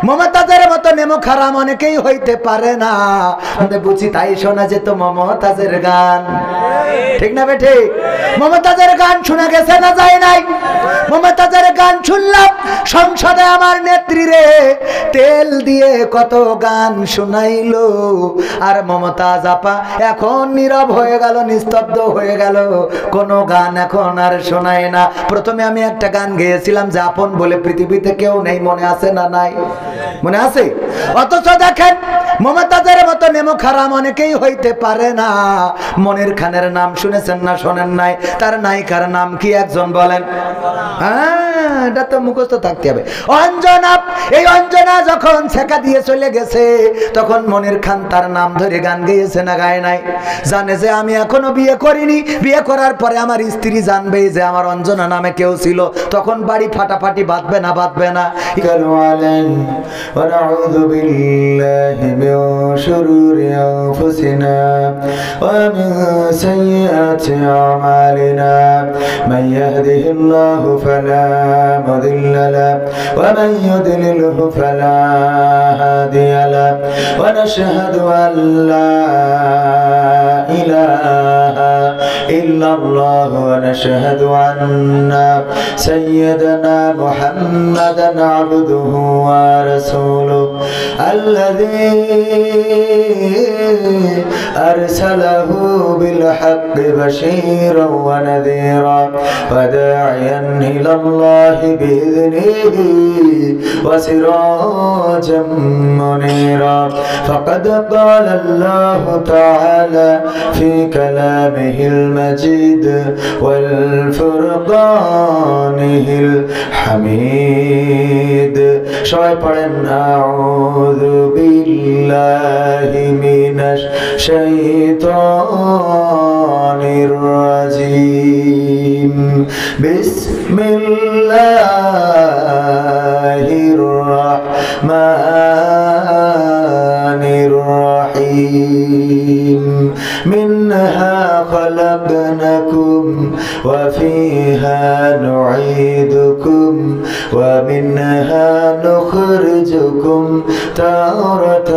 মমতাজের মতো নেমো খারাম অনেকেই হইতে পারে না, বুঝি তাই শোনা যেত মমতাজের গান। ঠিক না বেঠে? মমতাজের গান শোনা গেছে না যায় নাই? মমতাজের গান শুনলাম সংসদে আমার নেত্রী রে তেল দিয়ে কত গান শোনাইলো, আর মমতাজ আপা এখন নীরব হয়ে গেল, নিস্তব্ধ হয়ে গেল, কোনো গান এখন আর শোনায় না। প্রথমে আমি একটা গান গেয়েছিলাম যে আপন বলে পৃথিবীতে কেউ নেই, মনে আছে না নাই? মনে আছে? অথচ দেখেন মমতাজের মতো নেমো খারাম অনেকেই হইতে পারে না। মনির খানের নাম শুনেছেন না শোনেন নাই? তার নায়িকার নাম কি একজন বলেন? হ্যাঁ, এটা তো মুখস্থ থাকতে হবে। অঞ্জনা, এই অঞ্জনা যখন ছেকা দিয়ে চলে গেছে তখন মনির খান তার নাম ধরে গান গেয়েছে না গায় নাই? জানে যে আমি এখনো বিয়ে করিনি, বিয়ে করার পরে আমার স্ত্রী জানবে যে আমার অঞ্জনা নামে কেউ ছিল, তখন বাড়ি ফাটাফাটি বাঁধবে না বাঁধবে না? ونعوذ بالله من شرور أنفسنا ومن سيئات أعمالنا من يهده الله فلا مضل له ومن يضلله فلا هادي له ونشهد أن لا إله إلا الله ونشهد أن سيدنا محمدا عبده ورسوله الذي أرسله بالحق بشيرا ونذيرا وداعيا إلى الله بإذنه وسراجا منيرا فقد قال الله تعالى في كلامه المجيد والفرقانه الحميد شوي পড়েন أعوذ بالله من الشيطان الرجيم بسم الله الرحمن الرحيم منها خلقناكم وفيها نعيدكم ومنها نخرجكم تارة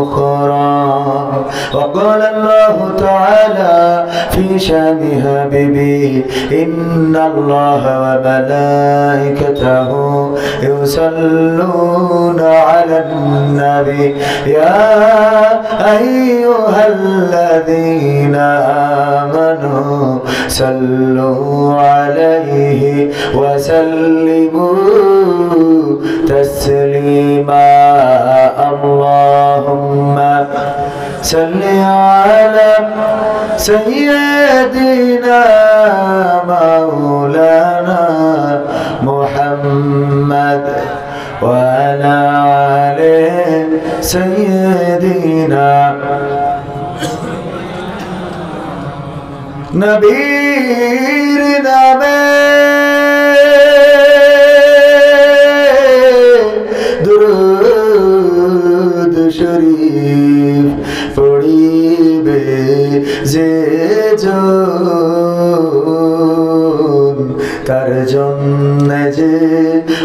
أخرى وقال الله تعالى في شأن حبيبه إن الله وملائكته يصلون على النبي يا أيها الذين آمنوا صلوا عليه وسلموا تسليما اللهم صل على سيدنا مولانا محمد وعلى آله سيدنا নবীর নামে দুরূদ শরীফ পড়িবে যে জন তার জন্য যে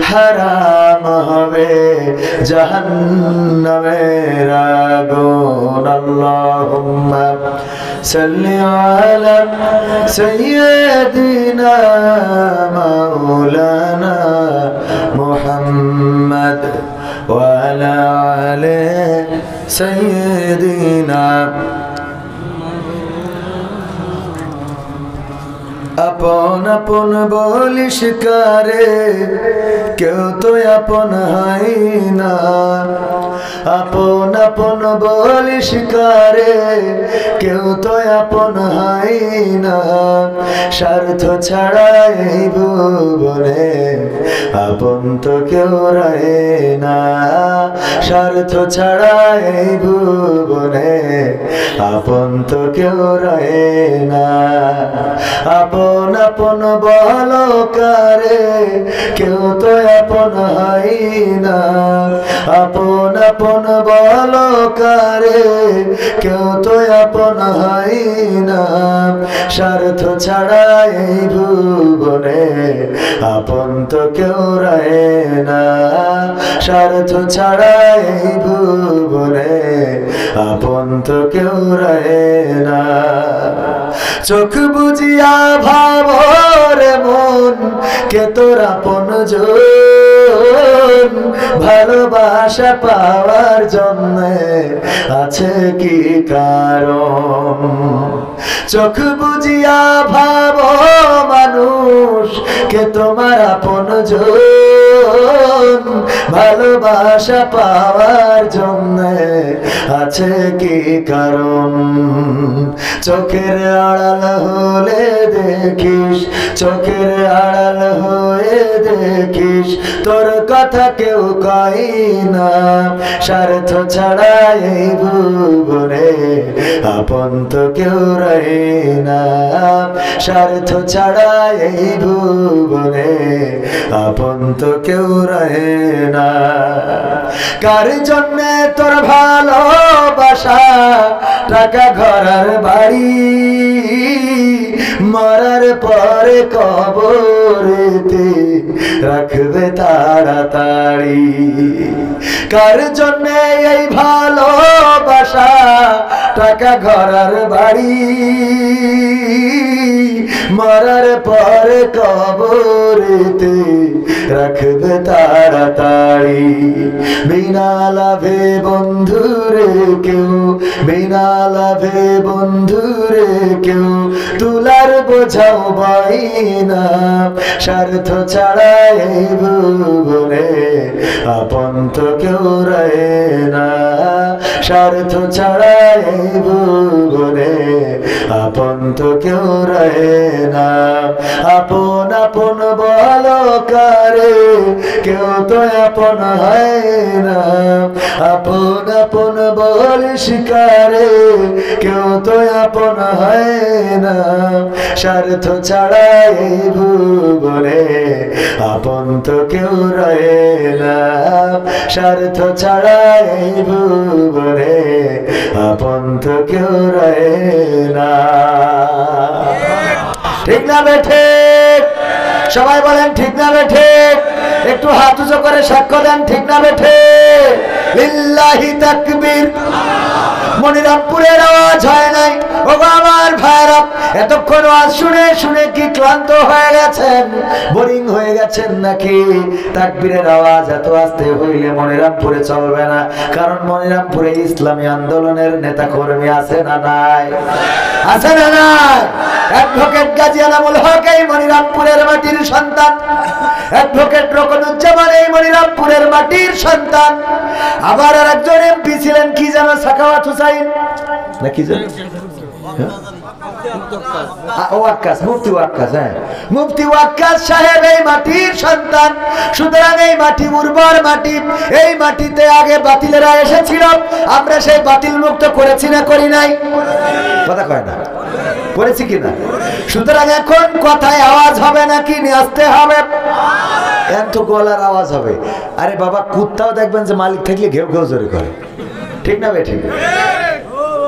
হারাম হবে জাহান্নামের আগুন আল্লাহুম্মা সাল্লি আলা সাইয়্যিদিনা মাওলানা মুহাম্মদ ওয়া আলা আলি সাইয়্যিদিনা আপন আপন বলিস কারে কেউ তো আপন হয় না আপন আপন বলিস কারে কেউ তো আপন হয় না স্বার্থ ছাড়া এই ভুবনে আপন তো কেউ রহে না স্বার্থ ছাড়া এই ভুবনে আপন তো কেউ রহে না আপন আপন বলো কারে কেউ তো আপন হয় না আপন আপন বলো কারে, কেউ তো আপন হয় না। স্বার্থ ছাড়া এই ভুবনে আপন তো কেউ রহে না। স্বার্থ ছাড়া এই ভুবনে আপন তো কেউ রহে না। চোখ বুঝিয়া ভাবরে মন, কে তোর আপনজন। ভালোবাসা পাওয়ার জন্য আছে কি কারণ? চোখ বুঝিয়া ভাব মানুষ, কে তোমার আপনজন। ভালোবাসা পাওয়ার জন্য আছে কি কারণ? চোখের আড়াল হলে দেখিস, চোখের আড়াল হয়ে দেখিস, তোর কথা কেউ কয় না। স্বার্থ ছাড়া এই ভুবনে আপন তো কেউ রহে না। স্বার্থ ছাড়া এই ভুবনে আপন তো কেউ রহে না। কার জন্যে তোর ভালোবাসা, টাকা ঘর আর বাড়ি, মরার পরে কবরেতে রাখবে তাড়াতাড়ি। কার জন্যে এই ভালোবাসা, টাকা ঘর আর বাড়ি, মরার পরে কবরেতে রাখবে তাড়াতাড়ি। বিনা লাভে বন্ধুরে কেউ, বিনা লাভে বন্ধুরে কেউ তুলার বোঝাও বই না। স্বার্থ ছাড়া এই ভুবনে আপন তো কেউ রহে না। স্বার্থ ছাড়া এই ভুবনে আপন তো কেউ রহে না। আপন আপন বলো কারে, কেউ তো আপন হয় না। আপন আপন বলিস কারে, কেউ তো আপন হয় না। স্বার্থ ছাড়া এই ভুবনে আপন তো কেউ রহে না। স্বার্থ ছাড়া এই ভুবনে আপন তো কেউ রহে না। ঠিক না বেঠে? সবাই বলেন ঠিক না বেঠে? একটু হাত উঁচু করে সাক্ষ্য দেন ঠিক না বেঠে? লিল্লাহি তাকবীর। মনিরামপুরের আওয়াজ হয় নাই? ও আমার ভাইরা, এতক্ষণ আওয়াজ শুনে শুনে কি ক্লান্ত হয়ে গেছেন, বোরিং হয়ে গেছেন নাকি? তাকবীরের আওয়াজ এত আস্তে হইলে মনিরামপুরে চলবে না, কারণ মনিরামপুরে ইসলামী আন্দোলনের নেতা কর্মী আছে না নাই? আছে না নাই? অ্যাডভোকেট গাজী আনামুল হক এই মনিরামপুরের মাটির সন্তান, অ্যাডভোকেট রকনুজ্জামান এই মনিরামপুরের মাটির সন্তান। আবার আর একজন এমপি ছিলেন, কি যেন সাখাওয়াত হুসাইন না কি যেন, মুফতি ওয়াক্কাস, হ্যাঁ মুফতি ওয়াক্কাস সাহেব এই মাটির সন্তান। সুতরাং এই মাটি উর্বর মাটি, এই মাটিতে আগে বাতিলেরা এসেছিল, আমরা সেই বাতিল মুক্ত করেছি না করি নাই? কথা কয় না, করেছি কিনা? সুতরাং এখন কথায় আওয়াজ হবে নাকি আসতে হবে? এত গলার আওয়াজ হবে। আরে বাবা, কুত্তাও দেখবেন যে মালিক থাকলে ঘেউ ঘেউ জোরে করে, ঠিক না বে? ঠিক।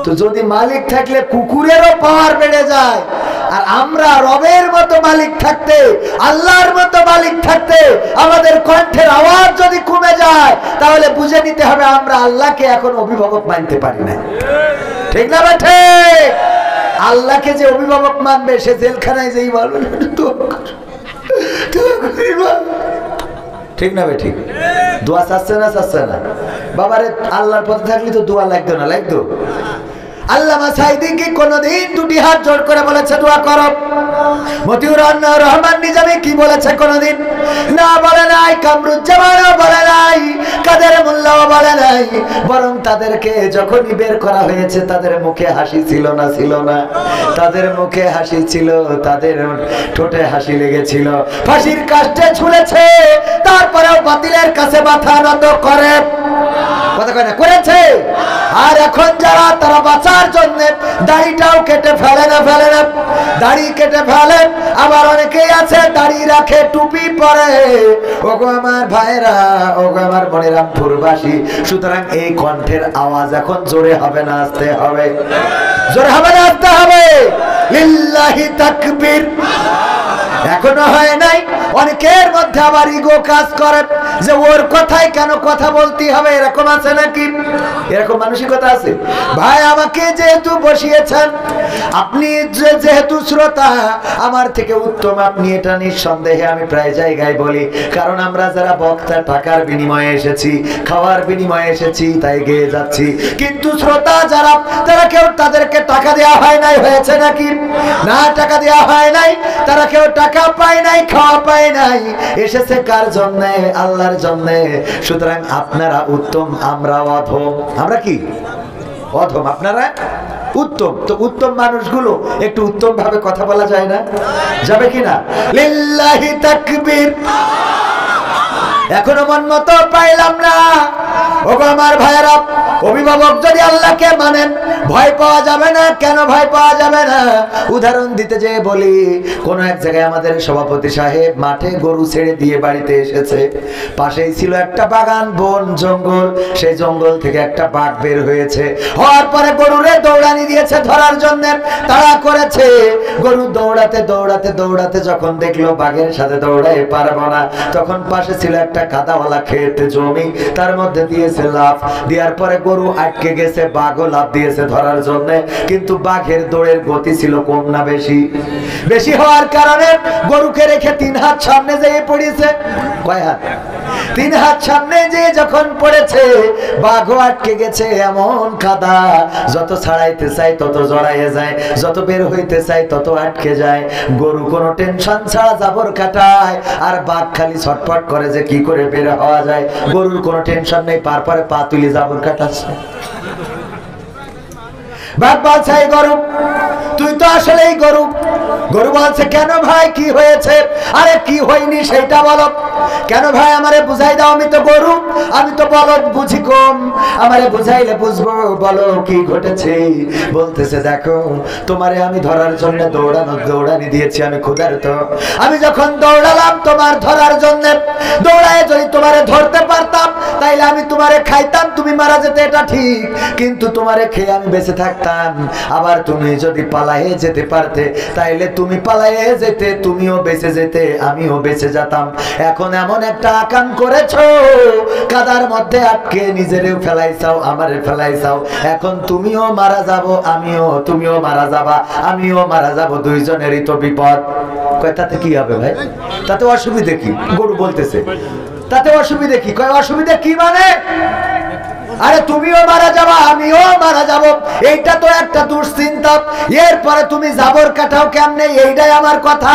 তো যদি মালিক থাকলে কুকুরেরও পাওয়ার বেড়ে যায়, আর আমরা রবের মতো মালিক থাকতে, আল্লাহর মতো মালিক থাকতে আমাদের কণ্ঠের আওয়াজ যদি কমে যায়, তাহলে বুঝে নিতে হবে আমরা আল্লাহকে এখন অভিভাবক মানতে পারি না, ঠিক না বেঠে? আল্লাহকে যে অভিভাবক মানবে সে জেলখানায় যেই বলবে ঠিক না বে? ঠিক। দোয়া চাচ্ছে না, চাচ্ছে না? বাবারে আল্লাহর পথে থাকলে তো দোয়া লাগতো না, লাগতো? আল্লামা সাঈদী কি কোনদিন দুটি হাত জোড় করে বলেছে দোয়া করো? মতিউর রহমান নিজামী কি বলেছে কোনদিন? না, বলে নাই। কামরুজ্জামানও বলে নাই, কাদের মোল্লাও বলে নাই। বরং তাদেরকে যখনই বের করা হয়েছে তাদের মুখে হাসি ছিল না? ছিল না? তাদের মুখে হাসি ছিল, তাদের ঠোঁটে হাসি লেগেছিল। ফাঁসির কাস্টে ঝুলেছে, তারপরেও বাতিলের কাছে মাথা নত করে কথা কয় না, করেছে। আর এখন যারা তারা বাঁচার জন্য দাড়িটাও কেটে ফেলে না, দাড়ি কেটে ফেলে। আবার অনেকেই আছে দাড়ি রাখে, টুপি পরে। ওগো আমার ভাইরা, ওগো আমার বোনেরা, পূর্বাসী, সুতরাং এই কণ্ঠের আওয়াজ এখন জোরে হবে না আস্তে হবে? জোরে হবে না আস্তে হবে? লিল্লাহি তাকবীর। এখনো হয় নাই। অনেকের মধ্যে আবার ইগো কাজ করে যে ওর কথাই কেন কথা বলতে হবে, এরকম আছে নাকি? এরকম মানসিকতা আছে? ভাই আমাকে যেহেতু বসিয়েছেন, আপনি যেহেতু শ্রোতা, আমার থেকে উত্তম আপনি, এটা নিঃসন্দেহে আমি প্রায় জায়গায় বলি। কারণ আমরা যারা বক্তা টাকার বিনিময়ে এসেছি, খাওয়ার বিনিময়ে এসেছি, তাই গেয়ে যাচ্ছি। কিন্তু শ্রোতা যারা, তারা কেউ, তাদেরকে টাকা দেওয়া হয় নাই, হয়েছে নাকি? না, টাকা দেওয়া হয় নাই, তারা কেউ টাকা পায় নাই, খাওয়া পায় নাই, এসেছে কার জন্য? আল্লাহর জন্য। সুতরাং আপনারা উত্তম, আমরা অধম। আমরা কি অধম, আপনারা উত্তম। তো উত্তম মানুষগুলো একটু উত্তম ভাবে কথা বলা যায় না? যাবে কিনা? লিল্লাহি তাকবীর। এখনো মন মতো পাইলাম না। ওগো আমার ভাইরা, অভিভাবক যদি আল্লাহকে মানেন, ভয় পাওয়া যাবে না। কেন ভয় পাওয়া যাবে না? উদাহরণ দিতে যে বলি, কোন এক জায়গায় আমাদের সভাপতি সাহেব মাঠে গরু ছেড়ে দিয়ে বাড়িতে এসেছে। পাশেই ছিল একটা বাগান, বন, জঙ্গল। সেই জঙ্গল থেকে একটা বাঘ বের হয়েছে। হওয়ার পরে গরুরে দৌড়ানি দিয়েছে ধরার জন্য, তাড়া করেছে। গরু দৌড়াতে দৌড়াতে দৌড়াতে যখন দেখলো বাঘের সাথে দৌড়াতে পারবো না, তখন পাশে ছিল একটা কাদাওয়ালা ক্ষেত জমি, তার মধ্যে দিয়েছে লাফ। দেওয়ার পরে গরু আটকে গেছে, বাঘও লাফ দিয়েছে ধরার জন্য। কিন্তু বাঘের দৌড়ের গতি ছিল কম না বেশি? বেশি হওয়ার কারণে গরুকে রেখে 3 হাত সামনে যেয়ে পড়েছে। কয় হাত? 3 হাত সামনে যে যখন পড়েছে, বাঘও আটকে গেছে। এমন কাদা, যত ছাড়াইতে চাই তত জড়াইয়ে যায়, যত বের হইতে চাই তত আটকে যায়। গরু কোনো টেনশন ছাড়া জাবর কাটায়, আর বাঘ খালি ছটফট করে যে কি করে বের হওয়া যায়। গরুর কোনো টেনশন নেই, পারপরে পা তুলে জাবর কাটাচ্ছে। বাঘ বলছে, এই গরু, তুই তো আসলেই গরু। গরু বলছে, কেন ভাই, কি হয়েছে? আরে কি হয়নি সেটা বলো। কেন ভাই, আমারে বুঝাই দাও, আমি তো গরু, আমি তো বলদ, বুঝি কম, আমারে বুঝাইলে বুঝবো, বলো কি ঘটেছে। বলতেছে, দেখো, তোমারে আমি ধরার জন্য দৌড়ানি দিয়েছি, আমি ক্ষুধার্ত। আমি যখন দৌড়ালাম তোমার ধরার জন্য, দৌড়ায় যদি তোমারে ধরতে পারতাম, তাইলে আমি তোমারে খাইতাম, তুমি মারা যেতে, এটা ঠিক। কিন্তু তোমারে খেয়ে আমি বেঁচে থাকতাম। আবার তুমি যদি পালায়ে যেতে পারতে, তাইলে তুমি পালায়ে যেতে, তুমিও বেঁচে যেতে, আমিও বেঁচে যেতাম। এখন এমন একটা আকাম করেছো, কাদার মধ্যে আটকে নিজেরেও ফেলাইছাও, আমারে ফেলাইছাও। এখন তুমিও মারা যাবো, তুমিও মারা যাবা, আমিও মারা যাবো, দুইজনেরই তো বিপদ। কয়, তাতে কি হবে ভাই? তাতে অসুবিধা কি? গরু বলতেছে, তাতে অসুবিধা কি? কয়, অসুবিধা কি মানে? আরে তুমিও মারা যাবা, আমিও মারা যাব, এইটা তো একটা দুশ্চিন্তা। এরপরে তুমি জাবর কাটাও কেমনে, এইটাই আমার কথা।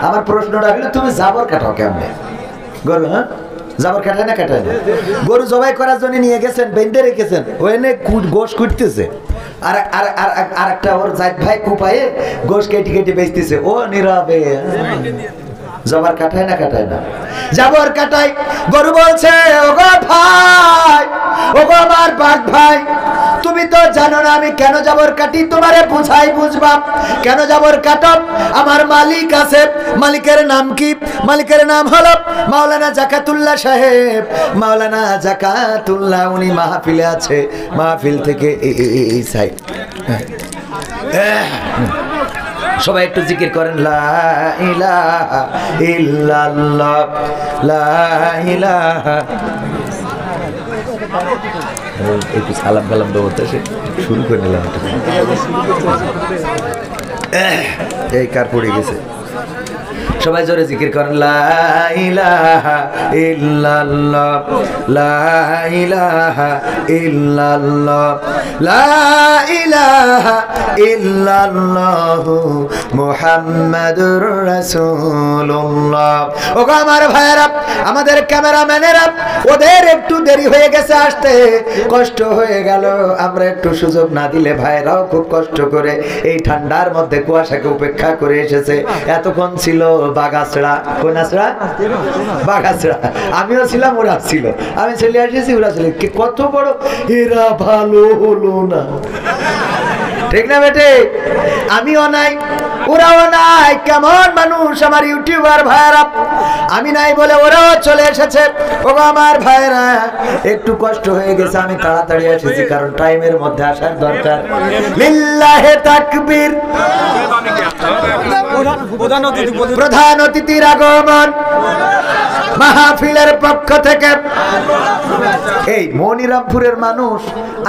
আমার প্রশ্নটা হলো, তুমি জাবর কাটাও কেমনে? গরু, হ্যাঁ, জাবর কাটায় না, কাটায় না? গরু জবাই করার জন্য নিয়ে গেছেন, বেঁধে রেখেছেন, ওখানে গোশ কুটতেছে। আর একটা ওর জাত ভাই কুপায়ে গোশ কেটে কেটে বেচতেছে। ও নীরবে জবার কাটায় না, কাটায় না? জাবর কাটাই। গরু বলছে, ওগো ভাই, ওগো আমার বাঘ ভাই, তুমি তো জানো না আমি কেন জাবর কাটি, তোমারে বুঝাই, বুঝবা। কেন জাবর কাটো? আমার মালিক আছে। মালিকের নাম কি? মালিকের নাম হলো মাওলানা জাকাতুল্লাহ সাহেব। মাওলানা জাকাতুল্লাহ, উনি মাহফিলে আছে। মাহফিল থেকে এই সাইড, সবাই একটু জিকির করেন, লা ইলাহা ইল্লাল্লাহ, লা ইলাহা। একটু সালাম কালাম দেবো, শুরু করে নিলাম। এই কার পড়ে গেছে? সবাই জোরে জিকির করেন, লা ইলাহা ইল্লাল্লাহ, লা ইলাহা ইল্লাল্লাহ, লা ইলাহা ইল্লাল্লাহ, মুহাম্মাদুর রাসূলুল্লাহ। ওগো আমার ভাইয়েরা, আমাদের ক্যামেরাম্যানেরা, ওদের একটু দেরি হয়ে গেছে আসতে, কষ্ট হয়ে গেল। আমরা একটু সুযোগ না দিলে ভাইরাও খুব কষ্ট করে এই ঠান্ডার মধ্যে কুয়াশাকে উপেক্ষা করে এসেছে। এতক্ষণ ছিল বাগাছড়া, কোন আছড়া? বাগাছড়া। আমিও ছিলাম, ওরা ছিল, আমি চলে আসেছি, ওরা ছিল। কত বড় এরা ভালো হলো না, ঠিক না বেটে? আমিও নাই, ওরাও নাই। কেমন মানুষ আমার ইউটিউবার ভাইরা, আমি নাই বলে ওরাও চলে এসেছে। ও আমার ভাইরা, একটু কষ্ট হয়ে গেছে, আমি তাড়াতাড়ি এসেছি, কারণ টাইমের মধ্যে আসার দরকার। লিল্লাহে তাকবীর। প্রধান অতিথির আগমন মাহফিলের পক্ষ থেকে। এই মনিরামপুরের মানুষ,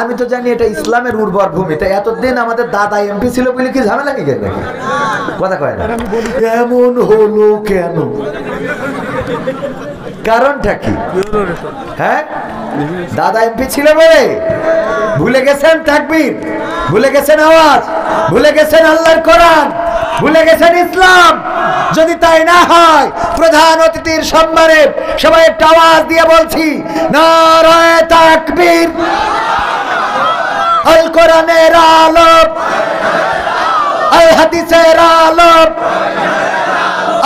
আমি তো জানি এটা ইসলামের উর্বর ভূমি, তাই এতদিন আমাদের দাদা এমপি ছিল বলে কি ঝামেলা নিয়ে গেল? কথা কয় না, এমন হলো কেন? কারণটা কি? হ্যাঁ, দাদা এমপি ছিল বলে ভুলে গেছেন তাকবীর, ভুলে গেছেন আওয়াজ, ভুলে গেছেন আল্লাহর কোরআন, ভুলে গেছেন ইসলাম। যদি তাই না হয়, প্রধান অতিথির সম্মানে সবাই একটা আওয়াজ দিয়ে বলছি, নারায়ে তাকবীর। আল কোরআনের আলো, আল হাদিসের আলো,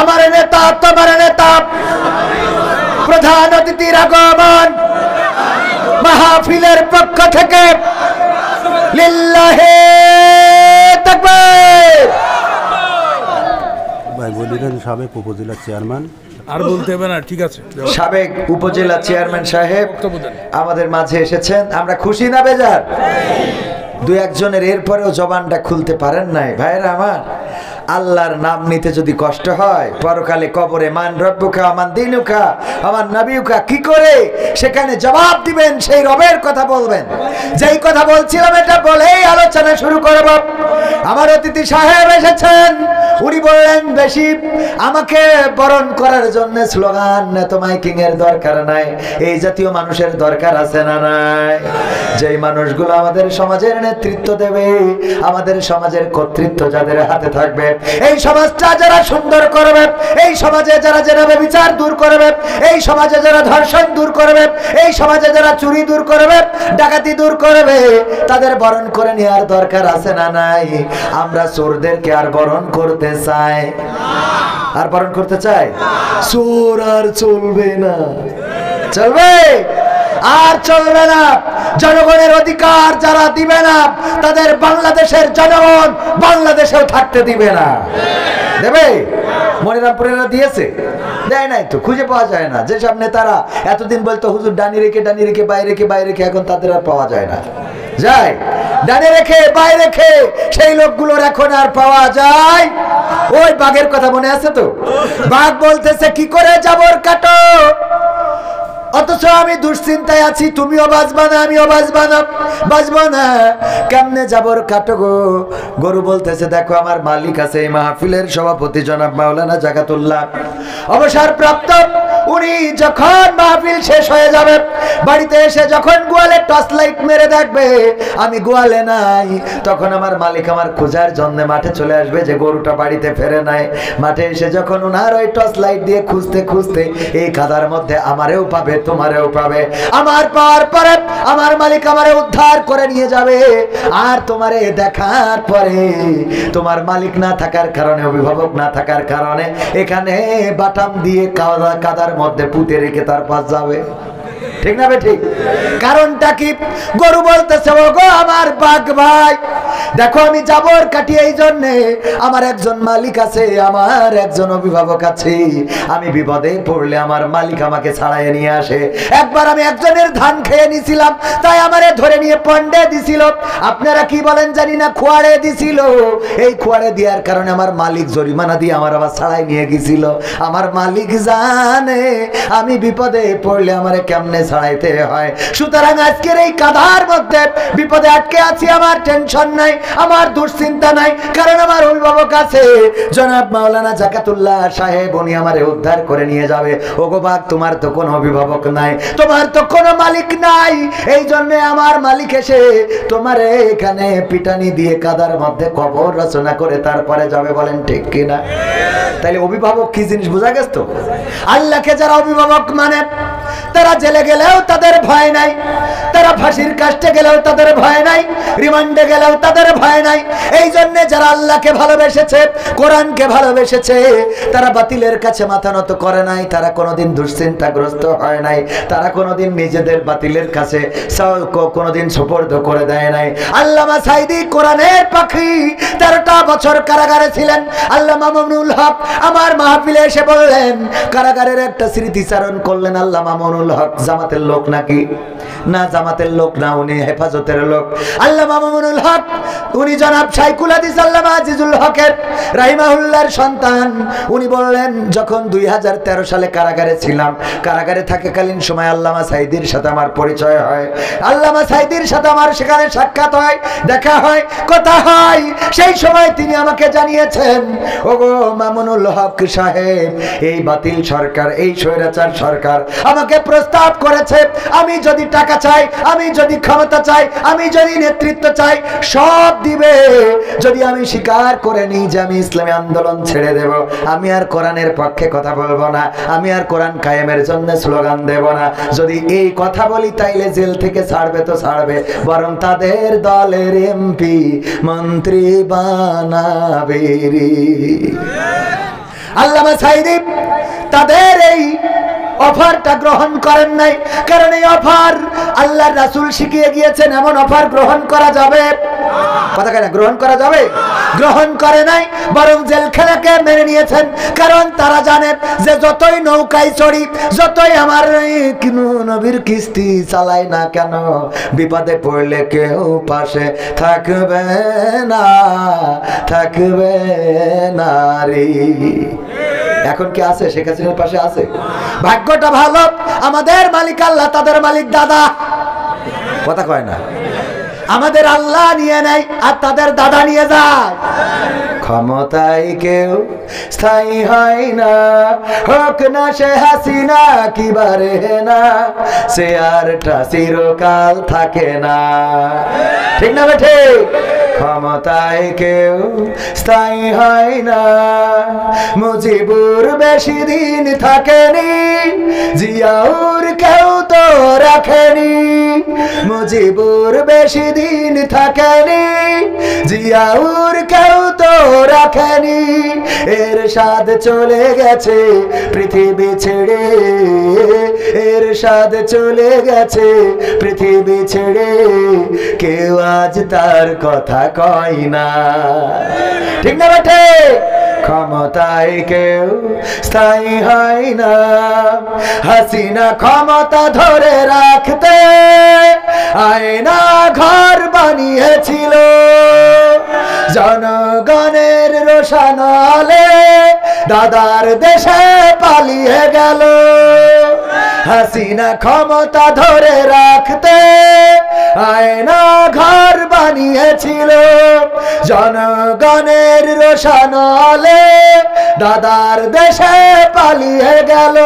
আমার নেতা তোমার নেতা, প্রধান অতিথির আগমন মাহফিলের পক্ষ থেকে। লিল্লাহে তাকবীর। ভাই বলিলেন সাবেক উপজেলা চেয়ারম্যান, আর বলতে হবে না, ঠিক আছে। সাবেক উপজেলা চেয়ারম্যান সাহেব আমাদের মাঝে এসেছেন, আমরা খুশি না বেজার? দুই একজনের এরপরেও জবানটা খুলতে পারেন নাই। ভাইরা আমার, আল্লাহর নাম নিতে যদি কষ্ট হয়, পরকালে কবরে মান রব্বুকা মান দিনুকা আমার নবীকা কি করে সেখানে জবাব দিবেন? সেই রবের কথা বলবেন। যেই কথা বলছিলাম এটা বলেই আলোচনা শুরু করব। আমার অতিথি সাহেব এসেছেন, উনি বললেন বেশি আমাকে বরণ করার জন্য স্লোগান এত মাইকিং এর দরকার নাই, এই জাতীয় মানুষের দরকার আছে না নাই? যেই মানুষগুলো আমাদের সমাজের নেতৃত্ব দেবে, আমাদের সমাজের কর্তৃত্ব যাদের হাতে থাকবে, এই সমাজটা যারা সুন্দর করবে, এই সমাজে যারা জেনাবে বিচার দূর করবে, এই সমাজে যারা ধর্ষণ দূর করবে, এই সমাজে যারা চুরি দূর করবে, ডাকাতি দূর করবে, তাদের বরণ করে নেওয়ার দরকার আছে না নাই? আমরা চোরদেরকে আর বরণ করতে চাই? আর বরণ করতে চাই? চোর আর চলবে না, চলবে? আর চলবে না। জনগণের অধিকার যারা দিবে না, তাদের বাংলাদেশের জনগণ বাংলাদেশেও থাকতে দিবে না। দেবে? মনিরামপুরেরা দিয়েছে? দেয় নাই তো, খুঁজে পাওয়া যায় না। যেসব নেতারা এতদিন বলতো হুজুর ডানি রেখে বাইরে রেখে, এখন তাদের আর পাওয়া যায় না। যায় ডানে রেখে বাইরে রেখে, সেই লোকগুলোর এখন আর পাওয়া যায়? ওই বাঘের কথা মনে আছে তো? বাঘ বলতেছে কি করে জাবর কাটো, অথচ আমি দুশ্চিন্তায় আছি, তুমিও বাঁচবা না আমিও বাঁচবো না, কেমনে জাবর কাটো গো? গরু বলতেছে দেখো আমার মালিক আছে, এই মাহফিলের সভাপতি জনাব মাওলানা জাকাতুল্লাহ অবসরপ্রাপ্ত। উনি যখন মাহফিল শেষ হয়ে যাবে, বাড়িতে এসে যখন গোয়ালে টর্চ লাইট মেরে দেখবে আমি গোয়ালে নাই, তখন আমার মালিক আমার খোঁজার জন্য মাঠে চলে আসবে যে গরুটা বাড়িতে ফেরে নাই। মাঠে এসে যখন ওনার ওই টর্চ লাইট দিয়ে খুঁজতে খুঁজতে এই কাদার মধ্যে আমারেও পাবে, তোমারেও পাবে। আমার পাওয়ার পরে আমার মালিক আমারে উদ্ধার করে নিয়ে যাবে। আর তোমারে দেখার পরে তোমার মালিক না থাকার কারণে, অভিভাবক না থাকার কারণে এখানে বাটাম দিয়ে কাদার মধ্যে পুঁতে রেখে তারপর যাবে। ঠিক না ঠিক? কারণটা কি? গরু বলতেছে ও গো আমার বাঘ ভাই, দেখো আমি জাবর কাটি এই জন্যে, আমার একজন মালিক আছে, আমার একজন অভিভাবক আছে, আমি বিপদে পড়লে আমার মালিক আমাকে ছাড়াইয়ে নিয়ে আসে। একবার আমি একজনের ধান খেয়ে নিছিলাম, তাই আমারে ধরে নিয়ে পন্ডে দিছিল, আপনারা কি বলেন জানি না, খোয়াড়ে দিছিল। এই খোয়াড়ে দেওয়ার কারণে আমার মালিক জরিমানা দিয়ে আমার আবার ছাড়াই নিয়ে গেছিল। আমার মালিক জানে আমি বিপদে পড়লে আমারে কেমনে ছাড়াইতে হয়। সুতরাং আজকের এই কাদার মধ্যে বিপদে আটকে আছি, আমার টেনশন নাই, আমার দুশ্চিন্তা নাই, কারণ আমার অভিভাবক আছে জনাব মাওলানা জাকাতুল্লাহ সাহেব, উনি আমারে উদ্ধার করে নিয়ে যাবে। ওগো বাঘ, তোমার তো কোনো অভিভাবক নাই, তোমার তো কোনো মালিক নাই, এই জন্য আমার মালিক এসে তোমারে এখানে পিটানি দিয়ে কাদার মধ্যে কবর রচনা করে তারপরে যাবে। বলেন ঠিক কিনা? তাইলে অভিভাবক কি জিনিস বোঝা গেছে তো? আল্লাহকে যারা অভিভাবক মানে, তারা জেলে গেলেও তাদের ভয় নাই, তারা ফাঁসির কাস্টে গেলেও তাদের ভয় নাই, রিমান্ডে গেলেও তাদের ভয় নাই। এই জন্য যারা আল্লাহকে ভালোবেসেছে, কোরআনকে ভালোবেসেছে, তারা বাতিলের কাছে মাথা নত করে নাই, তারা কোনোদিন দুশ্চিন্তাগ্রস্ত হয় নাই, তারা কোনোদিন নিজেদের বাতিলের কাছে কোনোদিন সুপর্দ করে দেয় নাই। আল্লামা সাঈদী কোরআনের পাখি 13টা বছর কারাগারে ছিলেন। আল্লামা মামুনুল হক আমার মাহফিলে এসে বললেন, কারাগারের একটা স্মৃতিচারণ করলেন। আল্লামা মামুনুল হক জামাতের লোক নাকি? না, জামাতের লোক না, উনি হেফাজতের লোক। আল্লামা মামুনুল হক উনি জনাব শাইখুল হাদিস আল্লামা আজিজুল হকের রাহিমাহুল্লাহর সন্তান। উনি বললেন, যখন 2013 সালে কারাগারে ছিলাম, কারাগারে থাকাকালীন সময় আল্লামা সাঈদীর সাথে আমার পরিচয় হয়, আল্লামা সাঈদীর সাথে আমার সেখানে সাক্ষাৎ হয়, দেখা হয়, কথা হয়। সেই সময় তিনি আমাকে জানিয়েছেন, ওগো মামুনুল হক সাহেব, এই বাতিল সরকার, এই স্বৈরাচার সরকার আমাকে প্রস্তাব করেছে, আমি যদি টাকা চাই, আমি যদি ক্ষমতা চাই, আমি যদি নেতৃত্ব চাই, সব দিবে, যদি আমি স্বীকার করে নিই যে আমি ইসলামী আন্দোলন ছেড়ে দেব, আমি আর কোরআনের পক্ষে কথা বলবো না, আমি আর কোরআন কায়েমের জন্য স্লোগান দেব না, যদি এই কথা বলি তাইলে জেল থেকে ছাড়বে তো ছাড়বে, বরং তাদের দলের এমপি মন্ত্রী বানাবে। আল্লামা সাঈদী তাদের এই অফারটা গ্রহণ করেন নাই, কারণ এই অফার আল্লাহর রাসূল শিখিয়ে গিয়েছেন এমন অফার গ্রহণ করা যাবে, কথা কেন গ্রহণ করা যাবে? গ্রহণ করে নাই, বরং জেলখানাকে মেনে নিয়েছেন। কারণ তারা জানেন যে যতই নৌকায় চড়ি, যতই আমার নবীর কিস্তি চালাই না কেন, বিপদে পড়লে কেউ পাশে থাকবে না, থাকবে না রে। এখন কি আছে? শেখ হাসিনার পাশে আছে? ভাগ্যটা ভালো, আমাদের মালিক আল্লাহ, তাদের মালিক দাদা, কথা কয় না। আমাদের আল্লাহ নিয়ে নেয় আর তাদের দাদা নিয়ে যায়। ক্ষমতায় কেউ স্থায়ী হয় না, হোক না সে হাসিনা কি বারে না, সে আরটা চিরকাল থাকে না, ঠিক না বেঠে? ক্ষমতায় কেউ স্থায়ী হয় না, মুজিবুর বেশি দিন থাকেনি, জিয়াউর কেউ তো রাখেনি, মুজিবুর বেশি দিন থাকেনি, জিয়াউর কেউ তো রাখেনি, এরশাদ চলে গেছে পৃথিবী ছেড়ে, এরশাদ চলে গেছে পৃথিবী ছেড়ে, কেউ আজ তার কথা কয় না, ঠিক না বেটে? ক্ষমতায় কেউ স্থায়ী হয় না, হাসিনা ক্ষমতা ধরে রাখতে আয়না ঘর বানিয়েছিল, জনগণের রোশানলে দাদার দেশে পালিয়ে গেল, হাসিনা ক্ষমতা ধরে রাখতে আয়না ঘর বানিয়েছিল, জনগণের রোশানলে দাদার দেশে পালিয়ে গেল,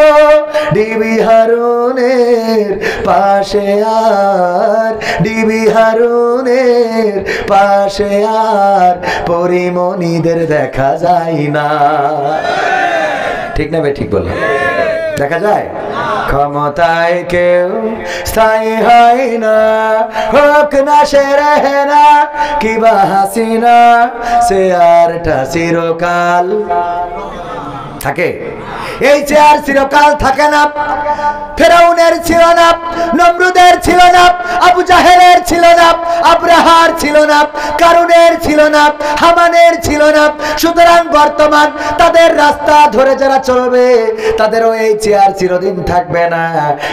ডিবি হারুনের পাশে আর, ডিবি হারুনের পাশে আর পরিমণিদের দেখা যায় না, ঠিক না? ঠিক বললাম, দেখা যায়? ক্ষমতায় কেউ স্থায়ী হয় না, হোক না সে রহে না কিবা হাসিনা, সে আরটা চিরকাল থাকে। এই চেয়ার চিরকাল থাকে না। ফেরাউনের ছিল না, নমরুদের ছিল না, আবু জাহেলের ছিল না, আব্রাহার ছিল না, কারুনের ছিল না, হামানের ছিল না। সুতরাং বর্তমান তাদের রাস্তা ধরে যারা চলবে তাদেরও এই চেয়ার চিরদিন থাকবে না,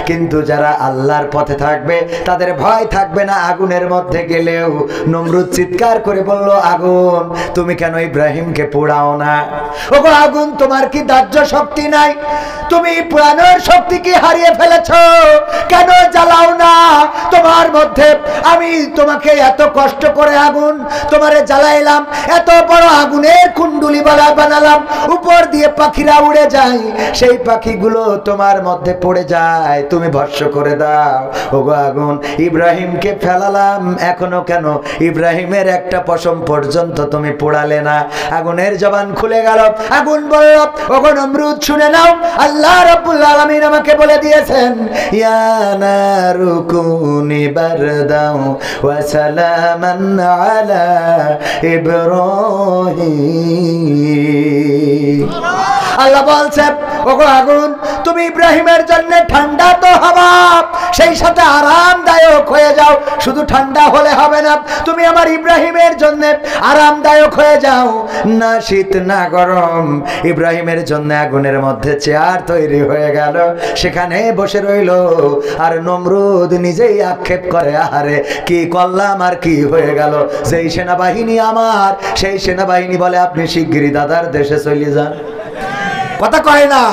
কিন্তু যারা আল্লাহর পথে থাকবে তাদের ভয় থাকবে না। আগুনের মধ্যে গেলেও নমরুদ চিৎকার করে বলল, আগুন তুমি কেন ইব্রাহিমকে পোড়াও না? ওগো আগুন, তোমার কি দাহ্য শক্তি নাই? তুমি পোড়ানোর শক্তি কি হারিয়ে ফেলেছো? কেন জ্বালাও না? তোমার মধ্যে আমি তোমাকে এত কষ্ট করে আগুন তোমারে জ্বালাইলাম, এত বড় আগুনের কুণ্ডুলি বানালাম, উপর দিয়ে পাখিরা উড়ে যায়, সেই পাখিগুলো তোমার মধ্যে পড়ে যায়, তুমি ভস্ম করে দাও। ওগো আগুন, ইব্রাহিমকে ফেলালাম, এখনো কেন ইব্রাহিমের একটা পশম পর্যন্ত তুমি পোড়ালে না? আগুনের জবান খুলে গেল। আগুন বলল, ওগো নমরুদ শুনে নাও, আল্লাহ রাব্বুল আলামিন আমাকে বলে দিয়েছেন, ইয়া নারু কুনি বারদাও ওয়া সালামান আলা ইব্রাহিম। আল্লাহ বলছে ওগো আগুন, তুমি ইব্রাহিমের জন্য ঠান্ডা তো হবা, সেই সাথে আরামদায়ক হয়ে যাও। শুধু ঠান্ডা হলে হবে না, তুমি আমার ইব্রাহিমের জন্য আরামদায়ক হয়ে যাও, না শীত না গরম। ইব্রাহিমের জন্য আগুনের মধ্যে চেয়ার তৈরি হয়ে গেল, সেখানে বসে রইল। আর নমরুদ নিজেই আক্ষেপ করে, আহারে কি করলাম আর কি হয়ে গেল। যেই সেনাবাহিনী আমার, সেই সেনাবাহিনী বলে আপনি শিগগিরই দাদার দেশে চলে যান। কথা কয় না?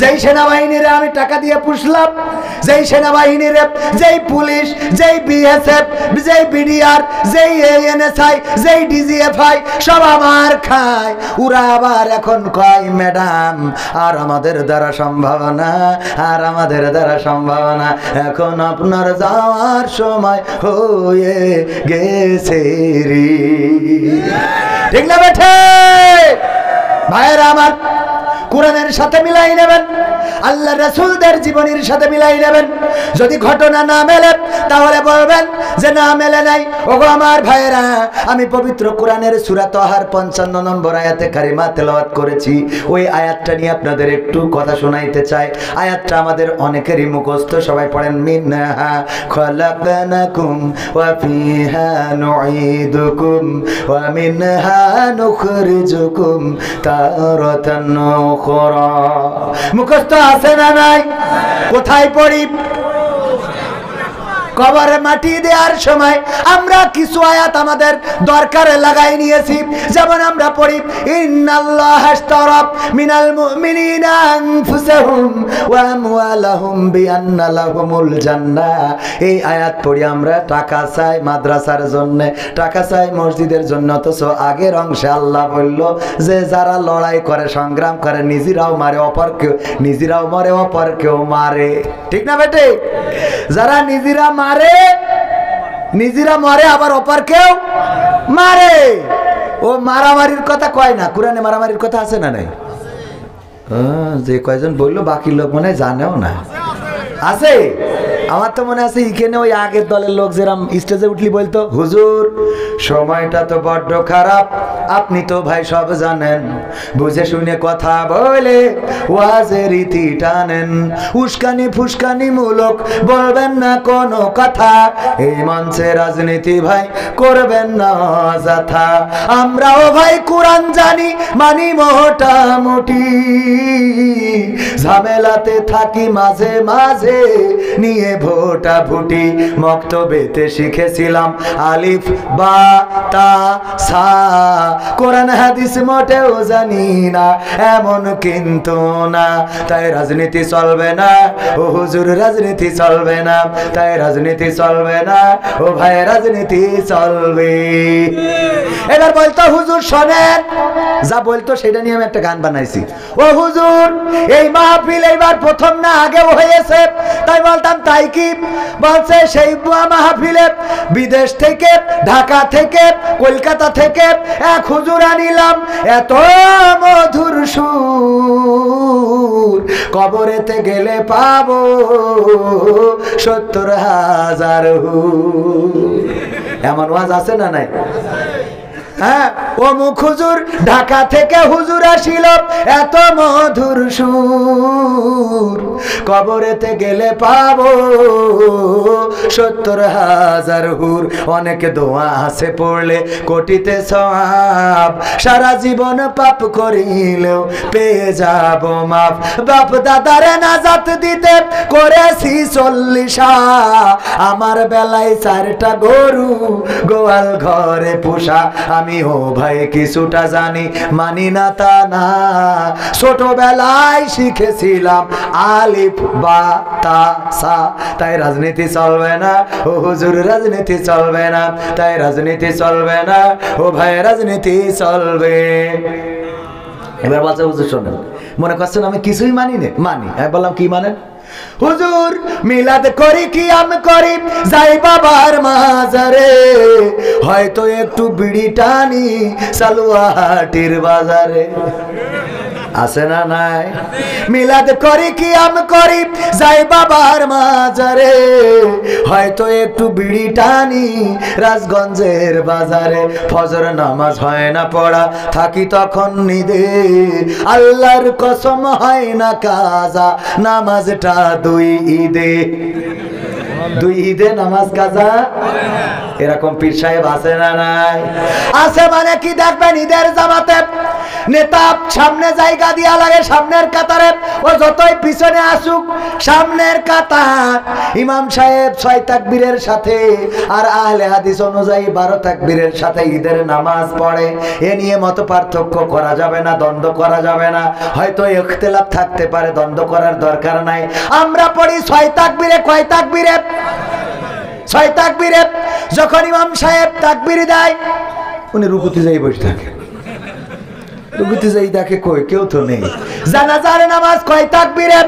যেই সেনাবাহিনীরে আমি টাকা দিয়ে পুষলাম, যেই সেনাবাহিনীরে, যেই পুলিশ, যেই বিএসএফ, যেই বিডিআর, যেই এএনএসআই, যেই ডিজিএফআই সব আমার খায়, ওরা আবার এখন কয় ম্যাডাম আর আমাদের দ্বারা সম্ভব না, আর আমাদের দ্বারা সম্ভব না, এখন আপনার যাওয়ার সময় হয়ে গেছে রে। ঠিক না বেঠে ভাইয়েরা আমার? কোরআনের সাথে মিলাই নেবেন, আল্লাহ রাসূলদের জীবনের সাথে মিলাই নেবেন। যদি ঘটনা না মেলে তাহলে বলবেন যে না মেলে নাই। ওগো আমার ভাইয়েরা, আমি পবিত্র কোরআনের সূরা তাহার 55 নম্বর আয়াতে কারিমা তেলাওয়াত করেছি। ওই আয়াতটা নিয়ে আপনাদের একটু কথা শোনাইতে চাই। আয়াতটা আমাদের অনেকেরই মুখস্থ, সবাই পড়েন। মিনহা খলাকনাকুম ওয়া ফিহা নুঈদুকুম ওয়া মিনহা নুখরিজুকুম তারাতান উখরা। মুখস্থ আছে না নাই? কোথায় পড়ি? কবরে মাটি দেওয়ার সময় আমরা কিছু আয়াত আমাদের দরকারে লাগাই নিয়েছি। যেমন আমরা পড়ি ইন্নাল্লাহা আশতারা মিনাল মুমিনিনা আনফুসাহুম ওয়া আমওয়ালাহুম বিআন্না লাহুমুল জান্নাহ। এই আয়াত পড়ি আমরা টাকা চাই মাদ্রাসার জন্য, টাকা চাই মসজিদের জন্য, অথচ আগের অংশে আল্লাহ বলল যে যারা লড়াই করে, সংগ্রাম করে, নিজেরাও মারে অপরকেও, নিজেরাও মরে অপরকেও মারে। ঠিক না বেটে? যারা নিজেরা মারে, নিজেরা মরে আবার অপরকেও মারে। ও মারামারির কথা কয় না, কোরআনে মারামারির কথা আছে না নাই? যে কয়জন বললো বাকি লোক মনে হয় জানেও না। আছে? আমার তো মনে আছে এখানে ওই আগের দলের লোক যেরাম স্টেজে উঠলি বলতো, হুজুর সময়টা তো বড্ড খারাপ, আপনি তো ভাই সব জানেন, বুঝে শুনে কথা বলে ওয়াজের রীতি টানেন, উস্কানি ফুসকানি মূলক বলবেন না কোনো কথা, এই মঞ্চে রাজনীতি ভাই করবেন না অযথা। আমরাও ভাই কোরআন জানি, মানি মোটামুটি, ঝামেলাতে থাকি মাঝে মাঝে নিয়ে ভোটা ভুটি। মক্তবেতে শিখেছিলাম আলিফ বা তা সা, কোরআন হাদিস মোটেও জানি না, এমন কিন্তু না। তাই রাজনীতি চলবে না ও হুজুর, রাজনীতি চলবে না, তাই রাজনীতি চলবে না ও ভাই, রাজনীতি চলবে। এবার বলতো হুজুর শোনেন, যা বলতো সেটা নিয়ে আমি একটা গান বানাইছি। ও হুজুর এই মাহফিল এইবার প্রথম না আগেও হয়েছে, তাই বলতাম তাই কি? বলছে সেই মাহফিলে বিদেশ থেকে, ঢাকা থেকে, কলকাতা থেকে এক হুজুর আনিলাম, এত মধুর সুর, কবরেতে গেলে পাবো 70,000 হুর। এমন ওয়াজ আছে না নাই? হ্যাঁ, অমুক হুজুর ঢাকা থেকে হুজুর আসিল, এত মধুর সুর, কবরেতে গেলে পাবো 70,000 হুর। অনেক দোয়া আছে পড়লে কোটিতে সওয়াব, সারা জীবন পাপ করিলেও পেয়ে যাব মাপ। বাপ দাদারে নাজাত দিতে করেছি 40, আমার বেলায় 4টা গরু গোয়াল ঘরে পোষা। আমি ও ভাই কিছুটা জানি, মানি না তা না, ছোটবেলায় শিখেছিলাম আলিফ বা তা সা। তাই রাজনীতি চলবে না ও হুজুর, রাজনীতি চলবে না, তাই রাজনীতি চলবে না ও ভাই, রাজনীতি চলবে। এবার বলছে হুজুর শোনেন, মনে করছেন আমি কিছুই মানি না? মানি। আমি বললাম কি মানেন? হুজুর মিলাদ করি কি আমি করি, যাই বাবার মাজারে, হয়তো একটু বিড়ি টানি সালুয়াহাটির বাজারে। আছে না নাই? মিলাদ করি কি আম করি যাই বাবার মাজারে, হয়তো একটু বিড়ি টানি রাজগঞ্জের বাজারে, ফজর নামাজ হয় না পড়া থাকি তখন নিদে, আল্লাহর কসম হয় না কাজা নামাজটা দুই ঈদে। দুই ঈদে নামাজ কাজা। এরকম পীর সাহেব আছে না নাই? আছে মানে কি দেখবেন ঈদের জামাতে নেতা সামনে জায়গা দিয়া লাগে সামনের কাতারে, ও যতই পিছনে আসুক সামনের কাতার, ইমাম সাহেব 6 তাকবীরের সাথে আর আহলে হাদিস অনুযায়ী 12 তাকবীরের সাথে ঈদের নামাজ পড়ে। এ নিয়ে মত পার্থক্য করা যাবে না, দ্বন্দ্ব করা যাবে না। হয়তো ইখতিলাফ থাকতে পারে, দ্বন্দ্ব করার দরকার নাই। আমরা পড়ি 6 তাকবীরে। কয় তাকবীরে? 6 তাকবীরে। যখন ইমাম সাহেব তাকবীর দেয় উনি রুকুতে যাই বসে থাকে, রুকুতে যাই দেখে কই কেউ তো নেই। জানাজার নামাজ কয় তাকবীরে?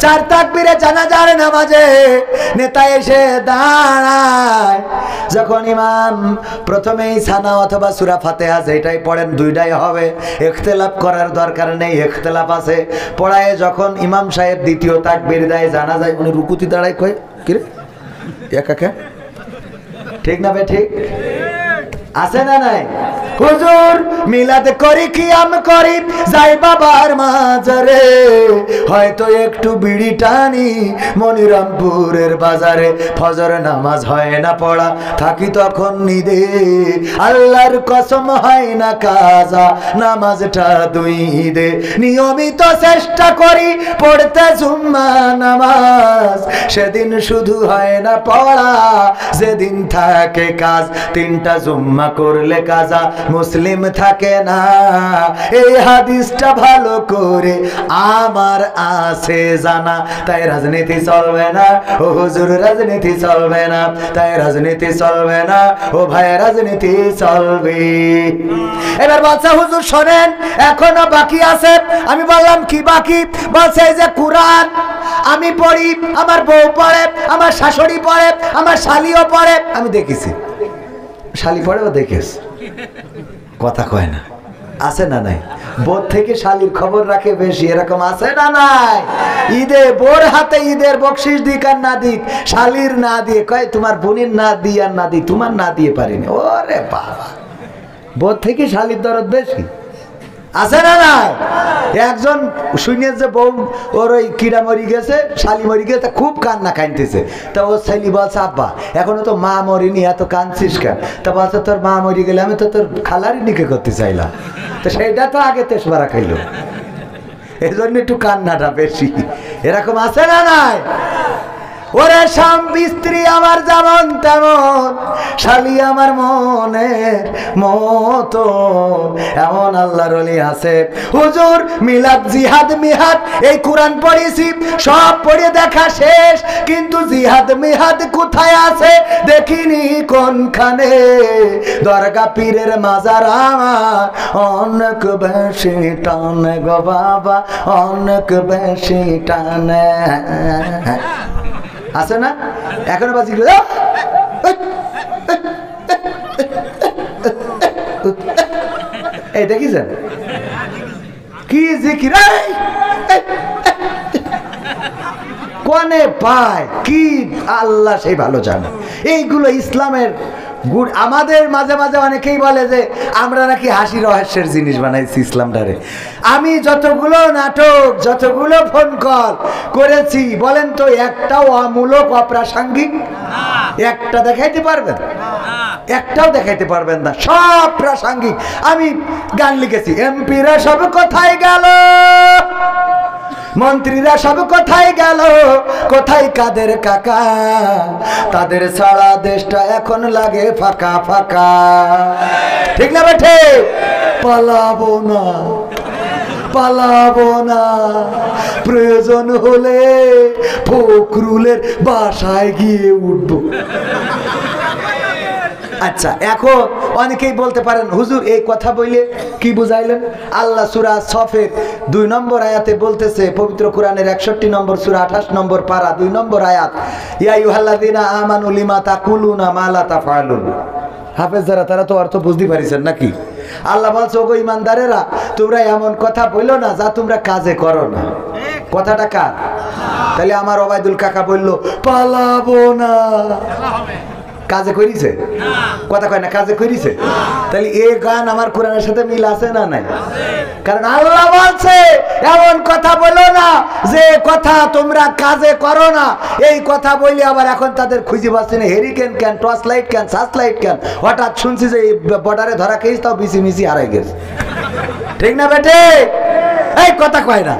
4 তাকবীরে জানাজার নামাজে নেতা এসে দাঁড়ায়। যখন ইমাম প্রথমেই সানা অথবা সূরা ফাতিহা যেটাই পড়েন দুইটাই হবে, ইখতিলাফ করার দরকার নেই। ইখতিলাফ আছে পড়ায় যখন ইমাম সাহেব দ্বিতীয় তাকবীর দেয় জানাজায়, উনি রুকুতে দাঁড়ায় কয় কি রে একা, ঠিক না বে ঠিক? আছে না নাই? হুজুর মিলাদ করি কি আম করি যাই বাবার মাজারে, হয়তো একটু বিড়ি টানি মনিরামপুরের বাজারে, ফজর নামাজ হয় না পড়া থাকি তখন নিদে, আল্লাহর কসম হয় না কাজা নামাজটা দুই ঈদে, নিয়মিত চেষ্টা করি পড়তে জুম্মা নামাজ, সেদিন শুধু হয় না পড়া যেদিন থাকে কাজ, 3টা জুম্মা করলে কাজা মুসলিম থাকে না। এই হাদিসটা ভালো করে আমার আছে জানা, তাই রাজনীতি চলবে না ও হুজুর, রাজনীতি চলবে না, তাই রাজনীতি চলবে না ও ভাই, রাজনীতি চলবে। এবার বলছে হুজুর শোনেন এখনো বাকি আছে। আমি বললাম কি বাকি? বলছে এই যে কুরআন আমি পড়ি, আমার বউ পড়ে, আমার শাশুড়ি পড়ে, আমার শালিও পড়ে। আমি দেখেছি শালি পড়েও দেখেছ, কথা কয় না। আছে না নাই? বোর থেকে শালির খবর রাখে বেশি, এরকম আছে না নাই? ঈদে বোর হাতে ঈদের বকশিস দিক আর না দিক, শালির না দিয়ে কয় তোমার বোনের না দিয়ে আর না দিই, তোমার না দিয়ে পারিনি। ওরে বাবা, বোর থেকে শালির দরদ বেশি। আছে না নাই? একজন শুনে যে বউ ওর ওই কিড়া মরি গেছে, শালি মরি গেছে, খুব কান্না কাঁদতেছে। তা ও ছেলে বলছে আব্বা এখনো তো মা মরিনি, এত কাঁদছিস কেন? তা বলছে তোর মা মরি গেলে আমি তো তোর খালারই নিকে করতে চাইলাম, তো সেইটা তো আগে তেসবারা খাইলো, এই জন্য একটু কান্নাটা বেশি। এরকম আছে না নাই? ওরে স্বামী স্ত্রী আমার যেমন তেমন, শালি আমার মনের মতো, এমন আল্লাহর ওলি আছে। হুজুর মিলাদ জিহাদ মিহাদ এই কোরআন পড়েছি, সব পড়ে দেখা শেষ, কিন্তু জিহাদ মিহাদ কোথায় আছে দেখিনি কোনখানে। দরগা পীরের মাজার আমার অনেক বেশি টানে গো বাবা, অনেক বেশি টানে। আছে না? এখনো বাজি এই দেখিছেন কি জিকির কোনে পায় কি আল্লাহ সেই ভালো জানে। এইগুলো ইসলামের গুড। আমাদের মাঝে মাঝে অনেকেই বলে যে আমরা নাকি হাসি রহস্যের জিনিস বানাইছি ইসলামটারে। আমি যতগুলো নাটক যতগুলো ফোন কল করেছি বলেন তো একটাও অমূলক অপ্রাসঙ্গিক একটা দেখাইতে পারবেন? একটাও দেখাইতে পারবেন না, সব প্রাসঙ্গিক। আমি গান লিখেছি এমপিরা সব কোথায় গেল, মন্ত্রীরা সব কোথায় গেল, কোথায় কাদের কাকা, তাদের ছাড়া দেশটা এখন লাগে ফাঁকা ফাঁকা। ঠিক না বেঠে? পালাবো না পালাবো না, প্রয়োজন হলে ফখরুলের বাসায় গিয়ে উঠবো। আচ্ছা, এখন অনেকেই বলতে পারেন হুজুর এই কথা বললে কি বুঝাইলেন? আল্লাহ সূরা সফের 2 নম্বর আয়াতে বলতেছে, পবিত্র কোরআনের 61 নম্বর সূরা 28 নম্বর পারা 2 নম্বর আয়াত, ইয়া আইয়ুহাল্লাযীনা আমানু লিমা তাকুলুনা মা লা তাফআলুন। হাফেজ যারা তারা তো অর্থ বুঝতে পারিছেন নাকি? আল্লাহ বলছে ওগো ইমানদারেরা তোমরা এমন কথা বললো না যা তোমরা কাজে করো না। কথাটা কার? তাহলে আমার ওবায়দুল কাকা বললো পালাবো না, কাজে করিছে? কথা কয় না, কাজে করিছে? তাহলে এই গান আমার কোরআনের সাথে মিল আছে না নাই? কারণ আল্লাহ বলছে এমন কথা বলো না যে কথা তোমরা কাজে করো না। এই কথা বলি আবার এখন তাদের খুঁজে পাচ্ছি না, হেরিকেন কেন, টর্চ লাইট কেন, সার্চ লাইট কেন। হঠাৎ শুনছি যে এই বর্ডারে ধরা খেয়েছি, তাও বিসি মিসি হারাই গেছে। ঠিক না বেটে? এই কথা কয় না,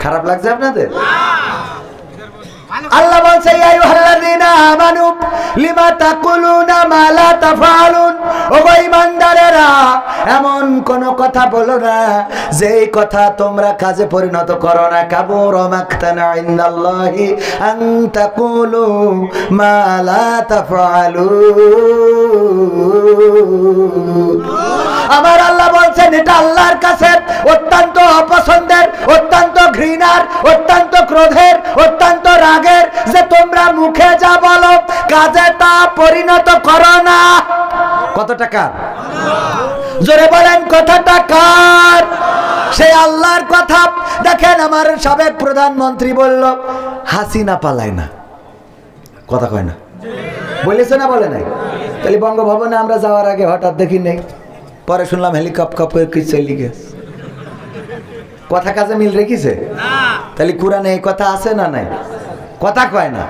খারাপ লাগছে আপনাদের? আল্লাহ বলছে ইয়া আইয়ুহাল্লাযীনা আমানু লিমা তাকুলুনা মা লা তাফআলুন, ওগো ঈমানদারেরা এমন কোন কথা বলো না যেই কথা তোমরা কাজে পরিণত করো না। কাবুরা মাকতানা ইনদাল্লাহি আন তাকুলু মা লা তাফআলুন। আমার আল্লাহ বলছেন এটা আল্লাহর কাছে অত্যন্ত অপছন্দের, অত্যন্ত ঘৃণার, অত্যন্ত ক্রোধের, অত্যন্ত রাগের যে তোমরা মুখে যা বলো কাজে তা পরিণত করো না। কত টাকা? জোরে বলেন কথাটা কার? সেই আল্লাহর কথা। দেখেন আমার সাবেক প্রধানমন্ত্রী বলল হাসিনা পালায় না, কথা কয় না, বলেছে না বলে নাই? তাহলে বঙ্গভবনে আমরা যাওয়ার আগে হঠাৎ দেখি নেই, পরে শুনলাম হেলিকপ্টার করে চলে গেছে। কথা কাজে মিল রেখেছে? তাহলে কোরআনে এই কথা আছে না নাই? কথা কয় না,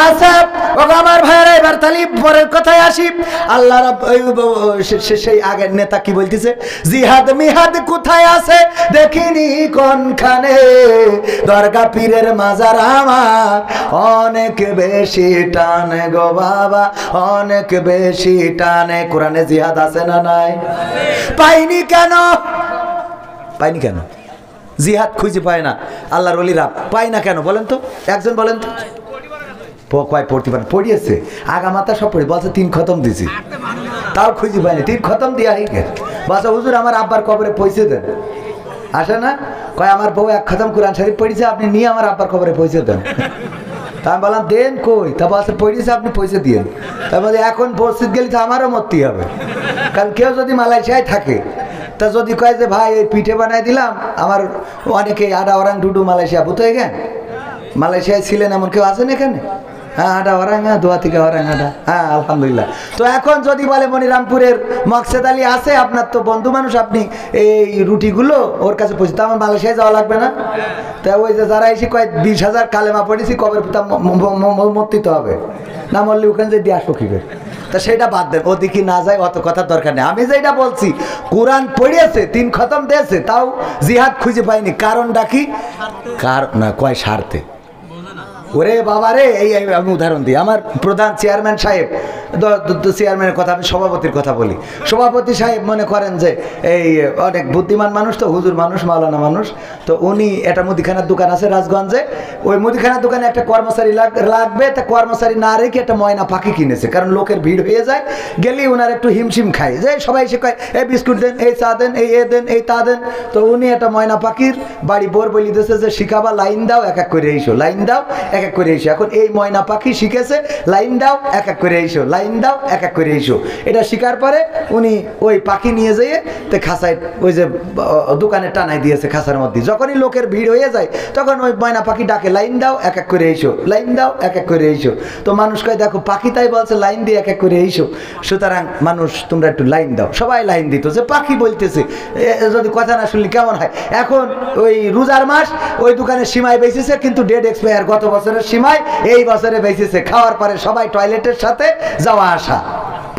আছে। ওগো আমার ভাইরা এবার তাহলে পরের কথায় আসি। আল্লাহ সেই আগের নেতা কি বলতেছে? জিহাদ মিহাদ কোথায় আছে দেখিনি কোনখানে, দরগা পীরের মাজার আমার অনেক বেশি টানে গো বাবা, অনেক বেশি টানে। কোরআনে জিহাদ আছে না নাই? পাইনি কেন? পাইনি কেন? জিহাদ খুঁজে পায় না আল্লাহর ওলিরা, পায় না কেন বলেন তো? একজন বলেন তো। কয় পড়তে পারেন? পড়িয়েছে আগামাতা সব পড়ি, বলছে 3 খতম দিছি, তাও খুঁজে পায়নি। 3 খতম দিয়া হয়ে গেছে। বলছে হুজুর আমার আব্বার কবরে পৌঁছে দেন। আসে না? কয় আমার বউ 1 খতম কোরআন শরীফ পড়েছে, আপনি নিয়ে আমার আব্বার কবরে পৌঁছে দেন। তা আমি বললাম দেন কই? তা বলছে পড়েছে, আপনি পৌঁছে দিন। তার বলছে এখন মসজিদ গেলে তো আমারও মরতেই হবে, কারণ কেউ যদি মালয়েশিয়ায় থাকে তা যদি কয় যে ভাই এই পিঠে বানাই দিলাম, আমার অনেকে আডা ওরাং ডুডু মালয়েশিয়া ভূত হয়ে গেন। মালয়েশিয়ায় ছিলেন এমন কেউ আছেন এখানে? হ্যাঁ আডা ওরাং, হ্যাঁ দোয়া থেকে ওরাং আডা, হ্যাঁ আলহামদুলিল্লাহ। তো এখন যদি বলে মনিরামপুরের মকসেদ আলী আছে, আপনার তো বন্ধু মানুষ, আপনি এই রুটিগুলো ওর কাছে পৌঁছে, তো আমার মালয়েশিয়ায় যাওয়া লাগবে না? তা ওই যে যারা এসে কয় 20,000 কালেমা পড়েছি কবর পিতা মর্তিতে হবে না, মরলে ওখানে যে দিয়ে আসবো কি করে? তা সেটা বাদ দেন, ওদিকে না যায়, অত কথার দরকার নেই। আমি যেটা বলছি কোরআন পড়িয়েছে, 3 খতম দিয়েছে, তাও জিহাদ খুঁজে পাইনি। কারণটা কি? কারণ না কয় স্বার্থে। ওরে বাবা রে, এই আমি উদাহরণ দিই। আমার প্রধান চেয়ারম্যান সাহেব, চেয়ারম্যানের কথা, আমি সভাপতির কথা বলি। সভাপতি সাহেব মনে করেন যে এই অনেক বুদ্ধিমান মানুষ, তো হুজুর মানুষ, মাওলানা মানুষ। তো উনি একটা মুদিখানার দোকান আছে রাজগঞ্জে, ওই মুদিখানার দোকানে একটা কর্মচারী লাগবে, তা কর্মচারী না রেখে একটা ময়না পাখি কিনেছে, কারণ লোকের ভিড় হয়ে যায়। গেলেই ওনার একটু হিমশিম খায়, যে সবাই এসে কয় এই বিস্কুট দেন, এই চা দেন, এই এ দেন, এই তা দেন। তো উনি একটা ময়না পাখির বাড়ি বোর বলি দিয়েছে যে শিখাবা, লাইন দাও, এক এক করে এইসো, লাইন দাও, এক এক করে এইসো। এখন এই ময়না পাখি শিখেছে লাইন দাও, এক এক করে এইসো, লাইন দাও, এক এক করে এইসো। এটা শিকার পরে উনি ওই পাখি নিয়ে যেয়ে তো খাঁচায় ওই যে দোকানে টানাই দিয়েছে খাঁচার মধ্যে। যখনই লোকের ভিড় হয়ে যায় তখন ওই ময়না পাখি ডাকে লাইন দাও, এক এক করে এইসো, লাইন দাও, এক এক করে এইসো। তো মানুষ কয় দেখো পাখি তাই বলছে লাইন দিয়ে এক এক করে এইসো, সুতরাং মানুষ তোমরা একটু লাইন দাও। সবাই লাইন দিত, যে পাখি বলতেছে, যদি কথা না শুনলে কেমন হয়। এখন ওই রোজার মাস, ওই দোকানে সিমাই বেঁচেছে, কিন্তু ডেট এক্সপায়ার, গত বছরের সিমাই এই বছরে বেঁচেছে। খাওয়ার পরে সবাই টয়লেটের সাথে যাওয়া আসা।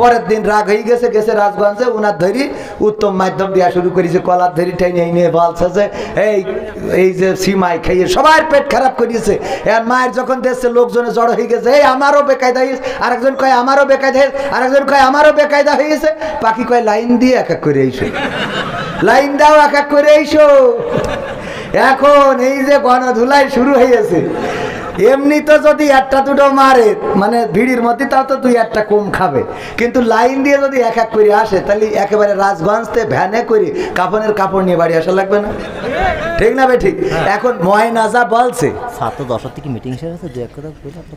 পরের দিন রাগ হয়ে গেছে, গেছে রাজগঞ্জে, উনার ধরি উত্তম মাধ্যম দেওয়া শুরু করেছে, কলার ধরি টেনে নিয়ে বলছে যে এই যে সিমাই খাইয়ে সবার পেট খারাপ করিয়েছে। আর মায়ের যখন দেখছে লোকজনে জড়ো হয়ে গেছে, এই আমারও বেকায়দা হয়েছে, আরেকজন কয় আমারও বেকায়দা হয়েছে, আরেকজন কয় আমারও বেকায়দা হয়েছে। পাখি কয় লাইন দিয়ে এক এক করে এইসো, লাইন দাও, এক এক করে এইসো। এখন এই যে গণধুলাই শুরু হয়েছে, এমনি তো যদি 1-2 মারে মানে ভিড়ির মধ্যে, তাও তো 2-1 কম খাবে, কিন্তু লাইন দিয়ে যদি এক এক করে আসে, তাহলে একেবারে রাজগঞ্জতে ভ্যানে করে কাফনের কাপড় নিয়ে বাড়ি আসা লাগবে না? ঠিক না বে ঠিক? এখন ময়নাজা বলছে 7-10 থেকে মিটিং শেষ হয়েছে, 2-1 কথা বলে আপনি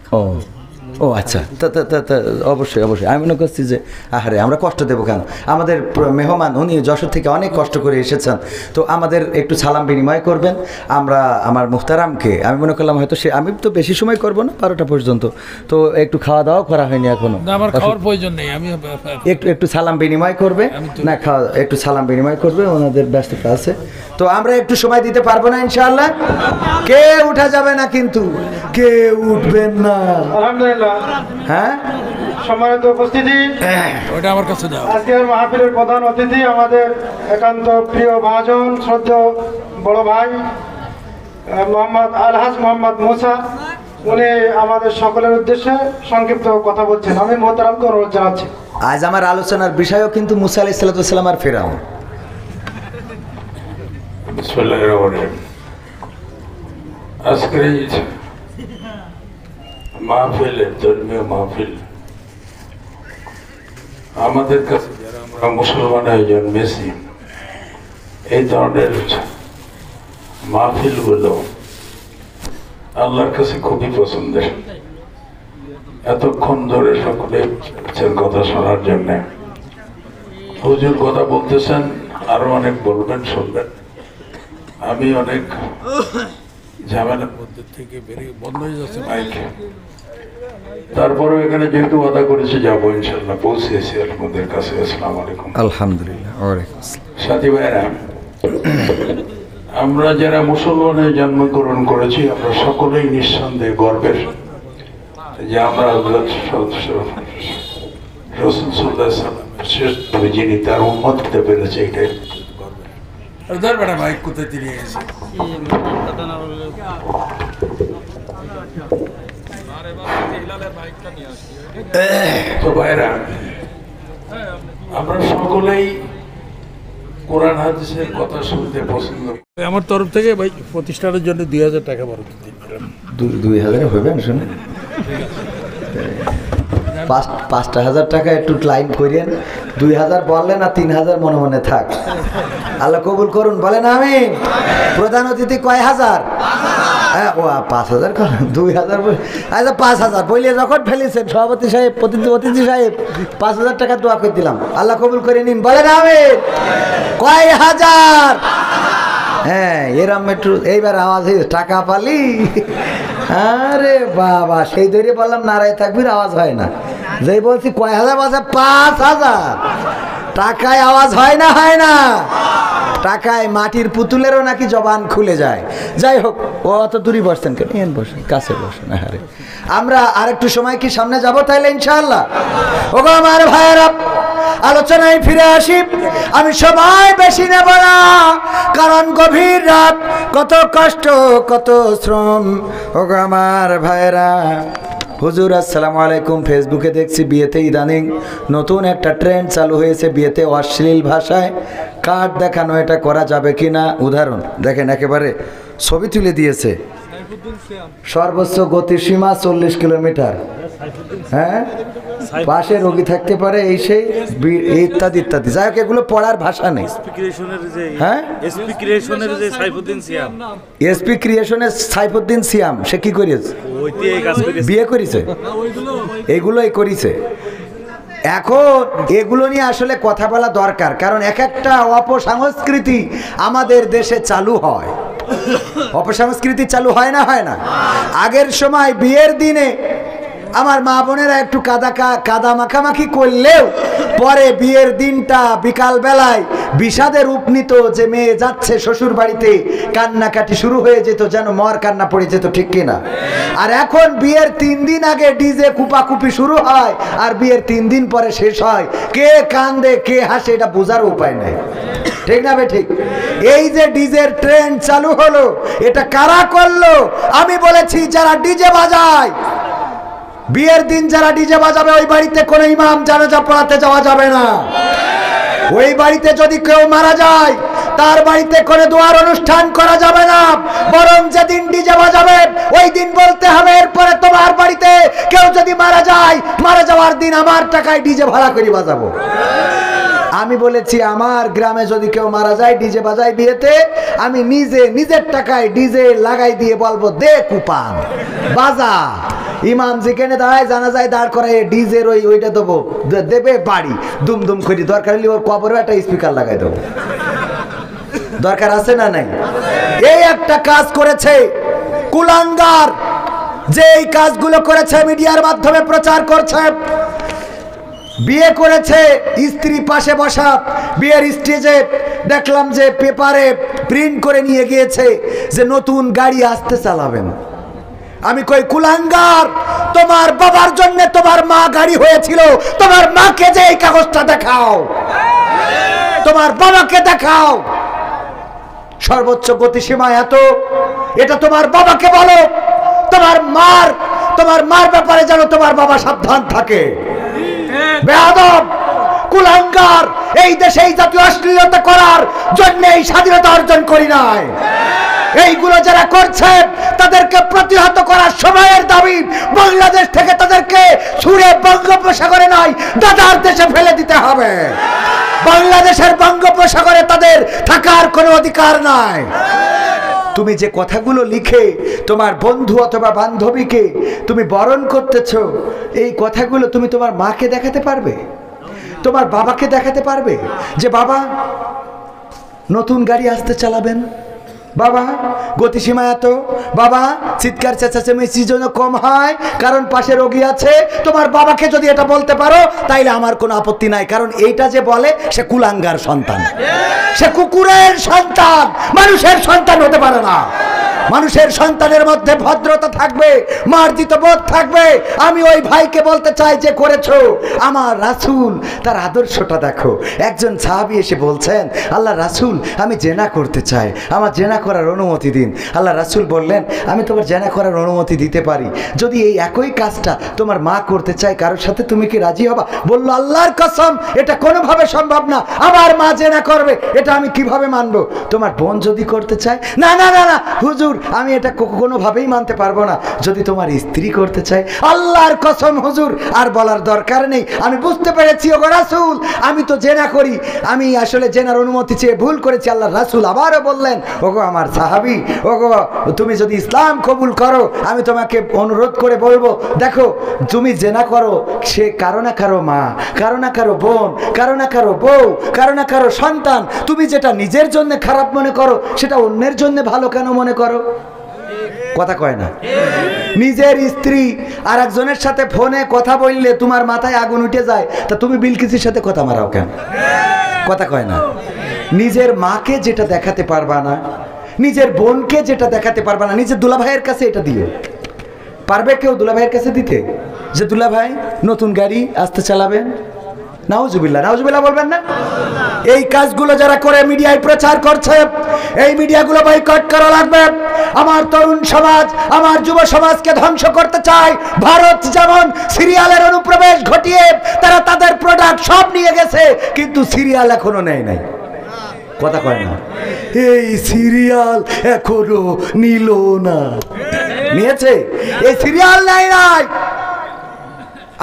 ও আচ্ছা, তা অবশ্যই অবশ্যই আমি মনে করছি যে আহারে আমরা কষ্ট দেবো কেন, আমাদের মেহমান উনি যশোর থেকে অনেক কষ্ট করে এসেছেন, তো আমাদের একটু সালাম বিনিময় করবেন। আমরা আমার মুখতারামকে আমি মনে করলাম হয়তো সে, আমি তো বেশি সময় করব না, 12টা পর্যন্ত, তো একটু খাওয়া দাওয়া করা হয়নি এখনো। আমার খাওয়ার প্রয়োজন নেই, আমি একটু সালাম বিনিময় করবে না, খাওয়া একটু সালাম বিনিময় করবে, ওনাদের ব্যস্ততা আছে, তো আমরা একটু সময় দিতে পারবো না ইনশাআল্লাহ। কে উঠা যাবে না কিন্তু, কে উঠবেন না। আলহামদুলিল্লাহ। হ্যাঁ, সম্মানিত উপস্থিতি, ওটা আমার কাছে দাও। আজকের মাহফিলের প্রধান অতিথি আমাদের একান্ত প্রিয় মহাজন, শ্রদ্ধেয় বড় ভাই আলহাজ মোহাম্মদ মুসা, উনি আমাদের সকলের উদ্দেশ্যে সংক্ষিপ্ত কথা বলছেন। আমি মোহতারামকে অনুরোধ জানাচ্ছি। আজ আমার আলোচনার বিষয়ও কিন্তু মুসা আলাইহিস সালাম আর ফেরাউন। বিসমিল্লাহির রহমানির রহিম। আজকের এই মাহফিলের ধর্মীয় মাহফিল আমাদের কাছে, যারা আমরা মুসলমান হয়ে জন্মেছি, এই ধরনের মাহফিলগুলো আল্লাহর কাছে খুবই পছন্দের। এতক্ষণ ধরে সকলে কথা শোনার জন্য, হুজুর কথা বলতেছেন, আরো অনেক বলবেন, শুনবেন। আমি অনেক ঝামেলার মধ্যে থেকে বেরিয়ে বন্ধ হয়ে যাচ্ছে মাইক, তারপরেও এখানে যেহেতু ওয়াদা করেছি যাবো, ইনশাল্লাহ পৌঁছেছি আপনাদের কাছে। আসসালামু আলাইকুম। আলহামদুলিল্লাহ। সাথী ভাইরা, আমরা যারা মুসলমানে জন্মগ্রহণ করেছি, আমরা সকলেই নিঃসন্দেহে গর্বের যে আমরা হযরত রাসূল সাল্লাল্লাহু আলাইহি ওয়াসাল্লামের শেষ নবী, যিনি তার উম্মত হতে পেরেছে, এটাই ধর বেটা ভাই, কোথায় তিনি গেছে। তো ভাইরা, আমরা সকলেই কোরআন হাদিসের কথা শুনতে পছন্দ করি। আমার তরফ থেকে ভাই প্রতিষ্ঠানের জন্য 2000 টাকা বরাদ্দ দিন। 2000 হবে না, শুনে 5,000 টাকা একটু ক্লাইম করিয়েন। 2000 বললেন না, 3000 মনে মনে থাক। আল্লাহ কবুল করুন, বলেন আমিন। প্রধান অতিথি কয় হাজার? হ্যাঁ, ও 5000 করেন, 2000 আচ্ছা 5000 বলে যখন ফেলেছেন সভাপতি সাহেব, অতিথি সাহেব, 5000 টাকা দোয়া করে দিলাম, আল্লাহ কবুল করে নিন, বলেন আমিন। কয় হাজার? হ্যাঁ, এরম একটু এইবার আওয়াজ হয়েছে, টাকা পালি। আরে বাবা, সেই ধরে বললাম নারায় থাকবির, আওয়াজ হয় না। যেই বলছি কয় হাজার, বলছে 5000। টাকায় আওয়াজ হয় না, হয় না? টাকায় মাটির পুতুলেরও নাকি জবান খুলে যায়। যাই হোক, ও অত দূরই বসছেন কেন, এন বসেন, কাছে বসেন। আরে আমরা আরেকটু সময় কি সামনে যাব তাইলে ইনশাআল্লাহ? ওগো আমার ভাইয়েরা, আলোচনায় ফিরে আসি। আমি সময় বেশি নেব না, কারণ গভীর রাত, কত কষ্ট, কত শ্রম। ওগো আমার ভাইয়েরা, হুজুর আসসালামু আলাইকুম। ফেসবুকে দেখছি বিয়েতে ইদানিং নতুন একটা ট্রেন্ড চালু হয়েছে, বিয়েতে অশ্লীল ভাষায় কার্ড দেখানো, এটা করা যাবে কি না? উদাহরণ দেখেন, একেবারে ছবি তুলে দিয়েছে, সর্বোচ্চ গতিসীমা 40 কিলোমিটার। হ্যাঁ, পাশে রোগী থাকতে পারে, এই সেই ইত্যাদি ইত্যাদি। যাই হোক, এগুলো পড়ার ভাষা নেই। হ্যাঁ, এসপি ক্রিয়েশনের সাইফুদ্দিন সিয়াম, সে কি করেছে? বিয়ে করেছে, এগুলোই করেছে। এখন এগুলো নিয়ে আসলে কথা বলা দরকার, কারণ এক একটা অপসংস্কৃতি আমাদের দেশে চালু হয়। অপসংস্কৃতি চালু হয় না, হয় না? আগের সময় বিয়ের দিনে আমার মা বোনেরা একটু কাদা মাখামাখি করলেও পরে বিয়ের দিনটা বিকাল বেলায় বিষাদের রূপ নিত, যে মেয়ে যাচ্ছে শ্বশুর বাড়িতে, কান্নাকাটি শুরু হয়ে যেত, যেন মর কান্না পড়ে যেত, ঠিক কিনা? আর এখন বিয়ের 3 দিন আগে ডিজে কুপাকুপি শুরু হয়, আর বিয়ের 3 দিন পরে শেষ হয়। কে কান্দে কে হাসে এটা বোঝার উপায় নেই, ঠিক না বে ঠিক? এই যে ডিজের ট্রেন্ড চালু হলো, এটা কারা করলো? আমি বলেছি, যারা ডিজে বাজায়। বিয়ের দিন যারা ডিজে বাজাবে, ওই বাড়িতে কোনো ইমাম জানাজা পড়াতে যাওয়া যাবে না। ওই বাড়িতে যদি কেউ মারা যায়, তার বাড়িতে কোনো দোয়ার অনুষ্ঠান করা যাবে না, বরং যেদিন ডিজে বাজাবে ওই দিন বলতে হবে, এরপরে তোমার বাড়িতে কেউ যদি মারা যায়, মারা যাওয়ার দিন আমার টাকায় ডিজে ভাড়া করে বাজাবো। আমি বলেছি আমার গ্রামে যদি কেউ মারা যায় ডিজে বাজায় বিয়েতে, আমি নিজের টাকায় ডিজে লাগাই দিয়ে বলবো দে কুপান বাজা। ইমাম যেখানে দাঁড়ায় জানাজায় দাঁড় করায় ডিজের ওইটা দেবো, দেবে বাড়ি দুমদুম করি, দরকার হলে ওর কবরেও একটা স্পিকার লাগাই দেবো। দরকার আছে না নাই? এই একটা কাজ করেছে কুলাঙ্গার, যে এই কাজগুলো করেছে মিডিয়ার মাধ্যমে প্রচার করছে। বিয়ে করেছে, স্ত্রী পাশে বসা, বিয়ের স্টেজে দেখলাম যে পেপারে প্রিন্ট করে নিয়ে গিয়েছে যে নতুন গাড়ি আসতে চালাবেন। আমি কই কুলাঙ্গার, তোমার বাবার জন্য তোমার মা গাড়ি হয়েছিল, তোমার মাকে যে এই কাগজটা দেখাও, তোমার বাবাকে দেখাও। সর্বোচ্চ গতিসীমা এত, এটা তোমার বাবাকে বলো। তোমার মার ব্যাপারে যেন তোমার বাবা সাবধান থাকে। বেয়াদব কুলাঙ্গার, এই দেশে এই জাতীয় অশ্লীলতা করার জন্য এই স্বাধীনতা অর্জন করি নাই। এইগুলো যারা করছে তাদেরকে প্রতিহত করার সময়ের দাবি। বাংলাদেশ থেকে তাদেরকে ছুঁড়ে বঙ্গোপসাগরে নয় দাদার দেশে ফেলে দিতে হবে। বাংলাদেশের বঙ্গোপসাগরে তাদের থাকার কোনো অধিকার নাই। তুমি যে কথাগুলো লিখে তোমার বন্ধু অথবা বান্ধবীকে তুমি বরণ করতেছো, এই কথাগুলো তুমি তোমার মাকে দেখাতে পারবে, তোমার বাবাকে দেখাতে পারবে যে বাবা নতুন গাড়ি আসতে চালাবেন, বাবা গতিসীমা এত, বাবা চিৎকার চেঁচামেচি যেন কম হয় কারণ পাশে রোগী আছে। তোমার বাবাকে যদি এটা বলতে পারো তাইলে আমার কোনো আপত্তি নাই, কারণ এইটা যে বলে সে কুলাঙ্গার সন্তান, সে কুকুরের সন্তান, মানুষের সন্তান হতে পারে না। মানুষের সন্তানের মধ্যে ভদ্রতা থাকবে, মার্জিত বোধ থাকবে। আমি ওই ভাইকে বলতে চাই যে করেছো, আমার রাসূল তার আদর্শটা দেখো। একজন সাহাবী এসে বলছেন আল্লাহ রাসূল আমি জেনা করতে চাই, আমার জেনা করার অনুমতি দিন। আল্লাহ রাসূল বললেন আমি তোমার জেনা করার অনুমতি দিতে পারি যদি এই একই কাজটা তোমার মা করতে চায় কারোর সাথে, তুমি কি রাজি হবা? বলল আল্লাহর কসম এটা কোনোভাবে সম্ভব না, আমার মা জেনা করবে এটা আমি কিভাবে মানবো? তোমার বোন যদি করতে চায়, না না না না হুজুর আমি এটা কোনোভাবেই মানতে পারবো না। যদি তোমার স্ত্রী করতে চায়, আল্লাহর কসম হুজুর আর বলার দরকার নেই, আমি বুঝতে পেরেছি ওগো রাসূল আমি তো জেনা করি, আমি আসলে জেনার অনুমতি চেয়ে ভুল করেছি। আল্লাহ রাসূল আবারও বললেন ওগো আমার সাহাবী, ওগো তুমি যদি ইসলাম কবুল করো আমি তোমাকে অনুরোধ করে বলবো দেখো তুমি জেনা করো, সে কারো না কারো মা, কারো না কারো বোন, কারো না কারো বউ, কারো না কারো সন্তান। তুমি যেটা নিজের জন্য খারাপ মনে করো সেটা অন্যের জন্য ভালো কেন মনে করো? কথা কয় না। নিজের স্ত্রী আর একজনের সাথে ফোনে কথা বললে তোমার মাথায় আগুন উঠে যায়, তা তুমি বিলকিসের সাথে কথা মারাও কেন? কথা কয় না। নিজের মাকে যেটা দেখাতে পারবা না, নিজের বোনকে যেটা দেখাতে পারবা না, নিজের দুলাভাইয়ের কাছে এটা দিও। পারবে কেউ দুলাভাইয়ের কাছে দিতে যে দুলাভাই নতুন গাড়ি আসতে চালাবেন? নাউজুবিল্লাহ, নাউজুবিল্লাহ বলবেন না? এই কাজগুলো যারা করে মিডিয়ায় প্রচার করছে, এই মিডিয়াগুলো বয়কট করা লাগবে। আমার তরুণ সমাজ, আমার যুব সমাজকে ধ্বংস করতে চায়। ভারত যেমন সিরিয়ালের অনুপ্রবেশ ঘটিয়ে তারা তাদের প্রোডাক্ট সব নিয়ে গেছে, কিন্তু সিরিয়াল এখনো নেয় নাই। কথা কয় না। এই সিরিয়াল এখনো নিল না, নিয়েছে? এই সিরিয়াল নেয় নাই।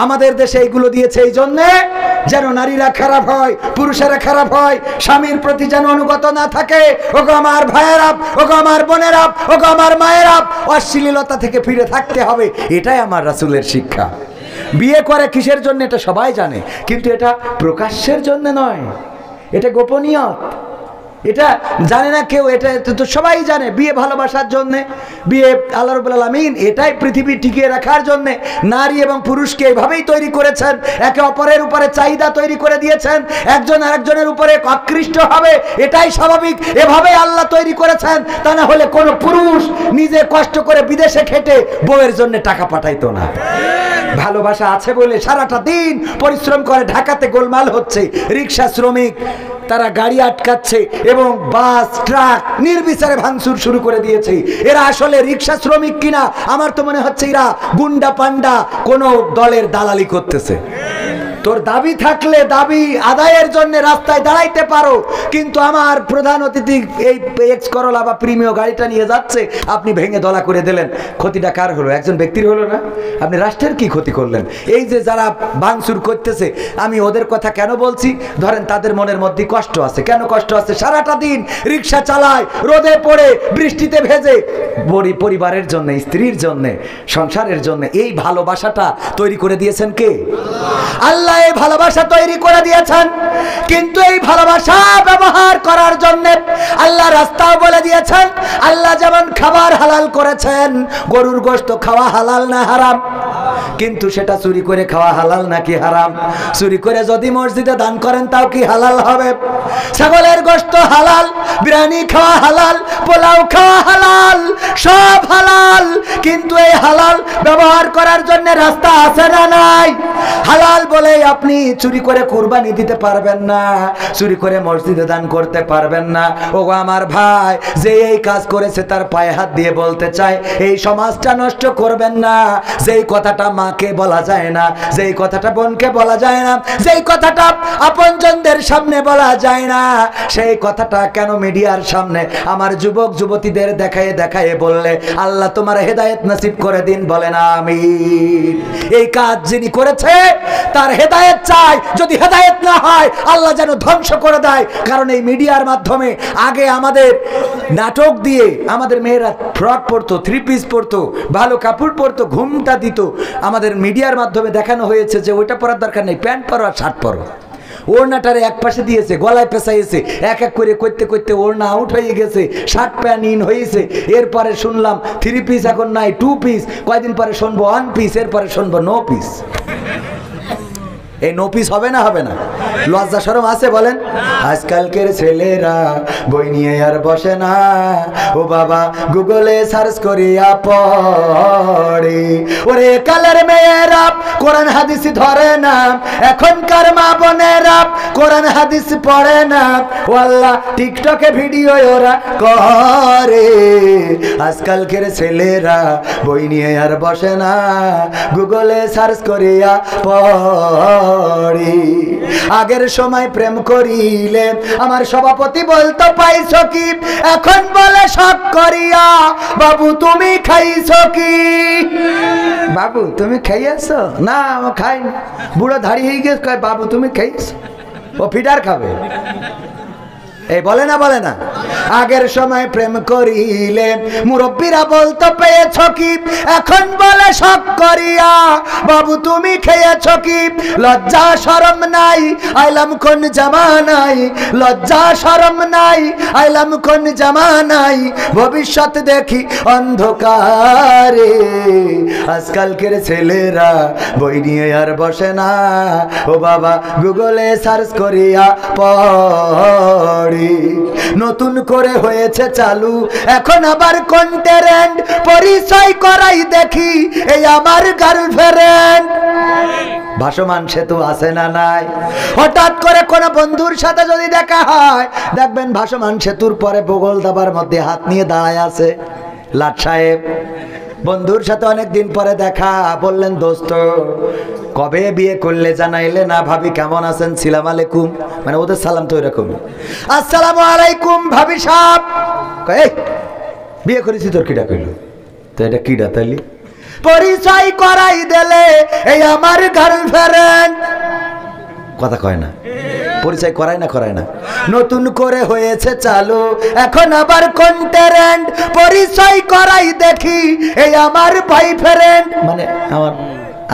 আমাদের দেশে এইগুলো দিয়েছে এই জন্যে যেন নারীরা খারাপ হয়, পুরুষেরা খারাপ হয়, স্বামীর প্রতি যেন অনুগত না থাকে। ওগো আমার ভাইয়েরা, ওগো আমার বোনেরা, ওগো আমার মায়েরা, অশ্লীলতা থেকে ফিরে থাকতে হবে। এটাই আমার রাসূলের শিক্ষা। বিয়ে করে কিসের জন্য এটা সবাই জানে, কিন্তু এটা প্রকাশ্যের জন্য নয়, এটা গোপনীয়ত। এটা জানে না কেউ, এটা তো সবাই জানে। বিয়ে ভালোবাসার জন্য, বিয়ে আল্লাহ রাব্বুল আলামিন এটাই পৃথিবী টিকিয়ে রাখার জন্য নারী এবং পুরুষকে এভাবেই তৈরি করেছেন, একে অপরের উপরে চাহিদা তৈরি করে দিয়েছেন, একজন আরেকজনের উপরে আকৃষ্ট হবে, এটাই স্বাভাবিক। এভাবেই আল্লাহ তৈরি করেছেন। তা না হলে কোনো পুরুষ নিজে কষ্ট করে বিদেশে খেটে বউয়ের জন্য টাকা পাঠাইতো না। ভালোবাসা আছে বলে সারাটা দিন পরিশ্রম করে, ঢাকাতে গোলমাল হচ্ছে, রিক্সা শ্রমিক তারা গাড়ি আটকাচ্ছে এবং বাস ট্রাক নির্বিচারে ভাঙচুর শুরু করে দিয়েছে। এরা আসলে রিক্সা শ্রমিক কিনা আমার তো মনে হচ্ছে এরা গুন্ডা পান্ডা কোন দলের দালালি করতেছে। তোর দাবি থাকলে দাবি আদায়ের জন্য রাস্তায় দাঁড়াইতে পারো, কিন্তু আমার প্রধান অতিথি এই এক্স করলা বা প্রিমিয় গাড়িটা নিয়ে যাচ্ছে, আপনি ভেঙে দলা করে দিলেন। ক্ষতিটা কার হলো? একজন ব্যক্তির হলো না? আপনি রাষ্ট্রের কি ক্ষতি করলেন? এই যে যারা ভাঙচুর করতেছে, আমি ওদের কথা কেন বলছি? ধরেন তাদের মনের মধ্যে কষ্ট আছে। কেন কষ্ট আছে? সারাটা দিন রিক্সা চালায়, রোদে পড়ে, বৃষ্টিতে ভেজে, পরিবারের জন্য, স্ত্রীর জন্য, সংসারের জন্য। এই ভালোবাসাটা তৈরি করে দিয়েছেন কে? আল্লাহ এই ভালোবাসা তৈরি করে দিয়েছেন। কিন্তু এই ভালোবাসা ব্যবহার করার জন্য আল্লাহ রাস্তাও বলে দিয়েছেন। আল্লাহ যেমন খাবার হালাল করেছেন, গরুর গোশত খাওয়া হালাল না হারাম? কিন্তু সেটা চুরি করে খাওয়া হালাল নাকি হারাম? চুরি করে যদি মসজিদে দান করেন তাও কি হালাল হবে? ছাগলের গোশত হালাল, বিরিয়ানি খাওয়া হালাল, পোলাও খাওয়া হালাল, সব হালাল। কিন্তু এই হালাল ব্যবহার করার জন্য রাস্তা আছে না নাই? হালাল বলে আপনি চুরি করে কুরবানি দিতে পারবেন না, চুরি করে মসজিদে দান করতে পারবেন না। ওগো আমার ভাই, যে এই কাজ করেছে তার পায়ে হাত দিয়ে বলতে চাই, এই সমাজটা নষ্ট করবেন না। যেই কথাটা মাকে বলা যায় না, যেই কথাটা বোনকে বলা যায় না, যেই কথাটা আপনজনদের সামনে বলা যায় না, সেই কথাটা কেন মিডিয়ার সামনে আমার যুবক যুবতীদের দেখায় দেখায় বললে? আল্লাহ তোমার হেদায়েত নসিব করে দিন, বলেন আমিন। এই কাজ যিনি করেছে তার হেদায়েত চাই। যদি হেদায়েত না হয় আল্লাহ যেন ধ্বংস করে দেয়। কারণ এই মিডিয়ার মাধ্যমে আগে আমাদের নাটক দিয়ে আমাদের মেয়েরা ফ্রক পরতো, থ্রি পিস পরতো, ভালো কাপড় পরতো, ঘুমটা দিত। আমাদের মিডিয়ার মাধ্যমে দেখানো হয়েছে যে ওইটা পরার দরকার নেই, প্যান্ট পরো আর শার্ট পরো। ওড়নাটারে এক পাশে দিয়েছে, গলায় পেঁচাইছে, এক এক করে করতে করতে ওড়না আউট হয়ে গেছে, শার্ট প্যান্ট ইন হয়েছে। এরপরে শুনলাম থ্রি পিস এখন নাই, টু পিস। কয়দিন পরে শুনবো ওয়ান পিস, এরপরে শুনবো নো পিস। এই নো পিস হবে না? হবে না? লজ্জা শরম আছে বলেন? আজকালকের ছেলেরা বই নিয়ে আর বসে না, ও বাবা গুগলে সার্চ করিয়া পড়ে। ওরে কালের মেয়েরা কোরআন হাদিস ধরে না, এখনকার মা বোনেরা কোরআন হাদিস পড়ে না। ও আল্লাহ, টিকটকে ভিডিও ওরা করে। আজকালকের ছেলেরা বই নিয়ে আর বসে না, গুগলে সার্চ করিয়া পড়ে। আগের সময় প্রেম করিলে আমার সভাপতি বলতো পাইছো কি, এখন বলে শখ করিয়া বাবু তুমি খাইছো কি? বাবু তুমি খাইয়াছো? না আমি খাইনি। বুড়ো ধাড়ি হয়ে গেছে, কয় বাবু তুমি খাইছো? ও ফিডার খাবে। এই বলে না, বলে না? আগের সময় প্রেম করিলে মুরব্বীরা বলতো পেয়েছো কি, এখন বলে শখ করিয়া বাবু তুমি খেয়েছো কি? লজ্জা শরম নাই, আইলাম কোন জামানাই, লজ্জা শরম নাই, আইলাম কোন জামানাই, ভবিষ্যৎ দেখি অন্ধকারে। আজকালকের ছেলেরা বই নিয়ে আর বসে না, ও বাবা গুগলে সার্চ করিয়া পড়ে। নতুন করে হয়েছে চালু এখন আবার কন্টেন্ট, পরিচয় করাই দেখি এই আমার গার্লফ্রেন্ড। ভাসমান সেতু আছে না নাই? হঠাৎ করে কোন বন্ধুর সাথে যদি দেখা হয়, দেখবেন ভাসমান সেতুর পরে বগল দাবার মধ্যে হাত নিয়ে দাঁড়ায় আছে লাট সাহেব। বন্ধুর সাথে অনেকদিন পরে দেখা, বললেন দোস্ত কবে বিয়ে করলে জানাইলে না, ভাবি কেমন আছেন, সালাম আলাইকুম। মানে ওদের সালাম তো এরকম, আসসালামু আলাইকুম ভাবি সাহেব। বিয়ে করেছি, তোর কিটা কইল? তো এটা কিটা তাইলি? পরিচয় করাই দিলে এই আমার গার্লফ্রেন্ড। কথা কয় না? পরিচয় করায় না, করায় না? নতুন করে হয়েছে চালু এখন আবার কন্টেন্ট, পরিচয় করাই দেখি এই আমার বয়ফ্রেন্ড। মানে আমার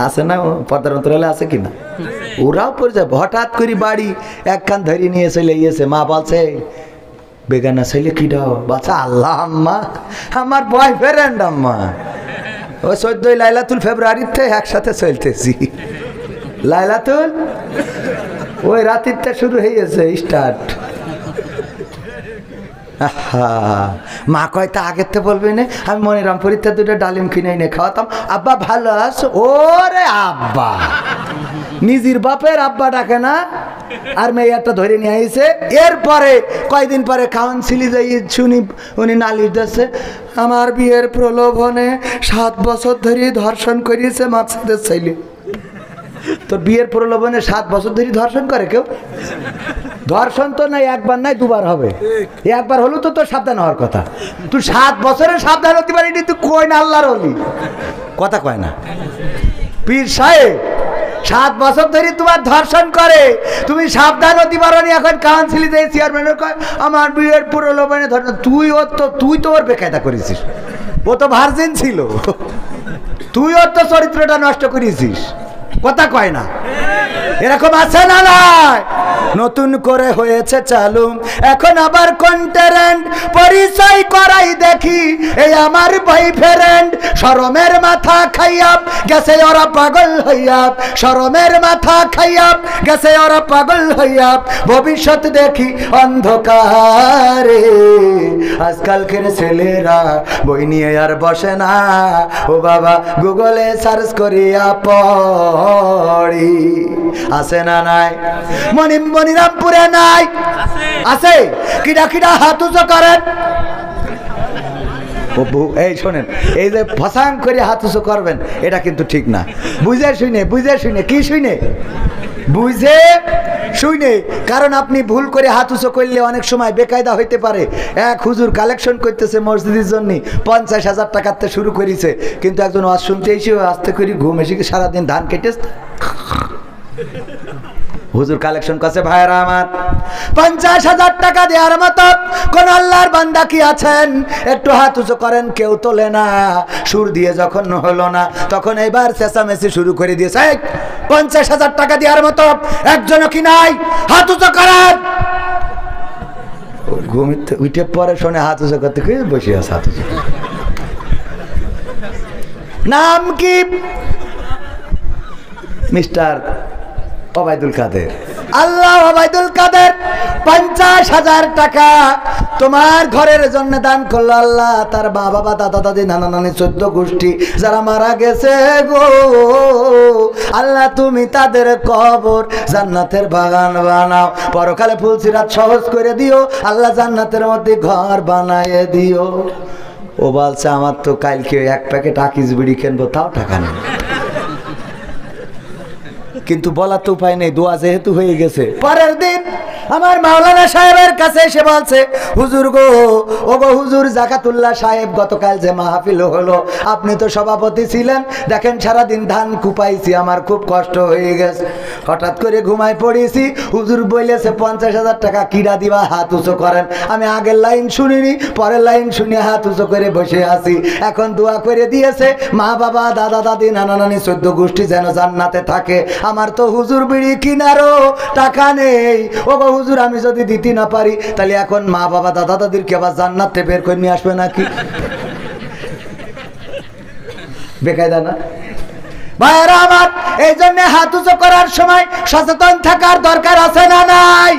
আছে না পর্দার অন্তরালে আছে কিনা? ওরাও পরিচয়। হঠাৎ করে বাড়ি একখান ধরে নিয়ে চলে গিয়েছে, মা বলছে বেগানা ছেলে কিটা? বাচ্চা আল্লাহ আম্মা আমার বয়ফ্রেন্ড আম্মা। ও 14 লাইলাতুল ফেব্রুয়ারিতে একসাথে চলতেছি। লাইলাতুল ওই রাতিরটা শুরু হয়ে গেছে স্টার্ট। মা কয় তা আগের তো বলবি না, আমি মনিরামপুরিতে দুটো ডালিম কিনে এনে খাওয়াতাম। আব্বা ভালো আছো? ওরে আব্বা, নিজের বাপের আব্বা ডাকে না, আর মেয়েটা ধরে নিয়ে আইছে। এরপরে কয়দিন পরে কাউন্সিলে যাই শুনি উনি নালিশ দিচ্ছে, আমার বিয়ের প্রলোভনে 7 বছর ধরে ধর্ষণ করিয়েছে মাছেদের ছেলে। তোর বিয়ের প্রলোভনে 7 বছর ধরে ধর্ষণ করে কেউ? ধর্ষণ তো নাই, একবার নাই দুবার হবে। একবার হলো তো তোর সাবধান হওয়ার কথা। তুই 7 বছরের সাবধান হতে পারিনি, তুই কই না আল্লাহর ওলি, কথা কয় না। পীর সাহেব 7 বছর ধরে তোমার ধর্ষণ করে, তুমি সাবধান হতে পারো নি। এখন কাউন্সিলে যে চেয়ারম্যানের কয় আমার বিয়ের প্রলোভনে ধর্ষণ, তুই তো ওর বেকায়দা করেছিস, ও তো ভার্জিন ছিল, তুই ওর তো চরিত্রটা নষ্ট করেছিস, কথা কয় না। এরকম আছে না নাই? নতুন করে হয়েছে চালু এখন আবার কন্টেন্ট, পরিচয় করাই দেখি এই আমার বয়ফ্রেন্ড। শরমের মাথা খাইয়া গেছে ওরা পাগল হইয়া, শরমের মাথা খাইয়া গেছে ওরা পাগল হইয়া। ভবিষ্যৎ দেখি অন্ধকারে, আজকালকের ছেলেরা বই নিয়ে আর বসে না, ও বাবা গুগলে সার্চ করিয়া পড়ি। আছে না নাই? মনিরামপুরে নাই? আছে। কিডা কিডা হাত উঁচু করেন। এই শোনেন, এই যে ফসাং করে হাত উঁচু করবেন এটা কিন্তু ঠিক না। বুঝে শুনে কি শুনে বুঝে শুনে, কারণ আপনি ভুল করে হাত উঁচু করলে অনেক সময় বেকায়দা হইতে পারে। এক হুজুর কালেকশন করতেছে মসজিদের জন্য, 50,000 টাকাতে শুরু করেছে, কিন্তু একজন ওয়াজ শুনতে এসে আস্তে করে ঘুম এসে সারাদিন ধান কেটে হুজুর কালেকশন করছে। ভাইরা আমার, 50,000 টাকা দেওয়ার মতো কোন আল্লাহর বান্দা কি আছেন? একটু হাত উঁচু করেন, কেউ তোলে না। সুর দিয়ে যখন হলো না, তখন এবার চেঁচামেচি শুরু করে দিয়েছে। 50,000 টাকা দেওয়ার মতো একজনও কি নাই? হাত উঁচু করেন। ঘুমিতে উঠে পরে শোনে হাত উঁচু করতে বসে আছে। হাত উঁচু নাম কি? মিস্টার ওবায়দুল কাদের। আল্লাহ ওবায়দুল কাদের 50,000 টাকা তোমার ঘরের জন্য দান করলো আল্লাহ। তার মা বাবা দাদা দাদি নানা নানি 14 গোষ্ঠী যারা মারা গেছে গো আল্লাহ, তুমি তাদের কবর জান্নাতের বাগান বানাও, পরকালে ফুলসিরাত সহজ করে দিও আল্লাহ, জান্নাতের মধ্যে ঘর বানায় দিও। ও বলছে আমার তো কালকে 1 প্যাকেট আকিস বিড়ি কিনবো, তাও টাকা নেই। কিন্তু বলার তো উপায় নেই, দোয়া যেহেতু হয়ে গেছে। পরের দিন আমার মাওলানা সাহেবের কাছে এসে বলছে, হুজুর গো, ও গো হুজুর, জাকাতুল্লাহ সাহেব গতকাল যে মাহফিল হলো আপনি তো সভাপতি ছিলেন, দেখেন সারাদিন ধান কুপাইছি, আমার খুব কষ্ট হয়ে গেছে, হঠাৎ করে ঘুমায় পড়েছি। হুজুর বলেছে 50,000 টাকা কিরা দিবা, হাত উঁচু করেন। আমি আগের লাইন শুনিনি, পরের লাইন শুনে হাত উঁচু করে বসে আছি। এখন দোয়া করে দিয়েছে মা বাবা দাদা দাদি নানা নানি 14 গোষ্ঠী যেন জান্নাতে থাকে। আমার তো হুজুর বিড়ি কিনারও টাকা নেই। ও গো হুজুর, আমি যদি দিতে না পারি তাহলে এখন মা বাবা দাদা দাদিরকে আবার জান্নাতে বের করে নিয়ে আসবে নাকি? বেকায়দা না ভাইরা আমার? এই জন্য হাত উঁচু করার সময় সচেতন থাকার দরকার আছে না নাই?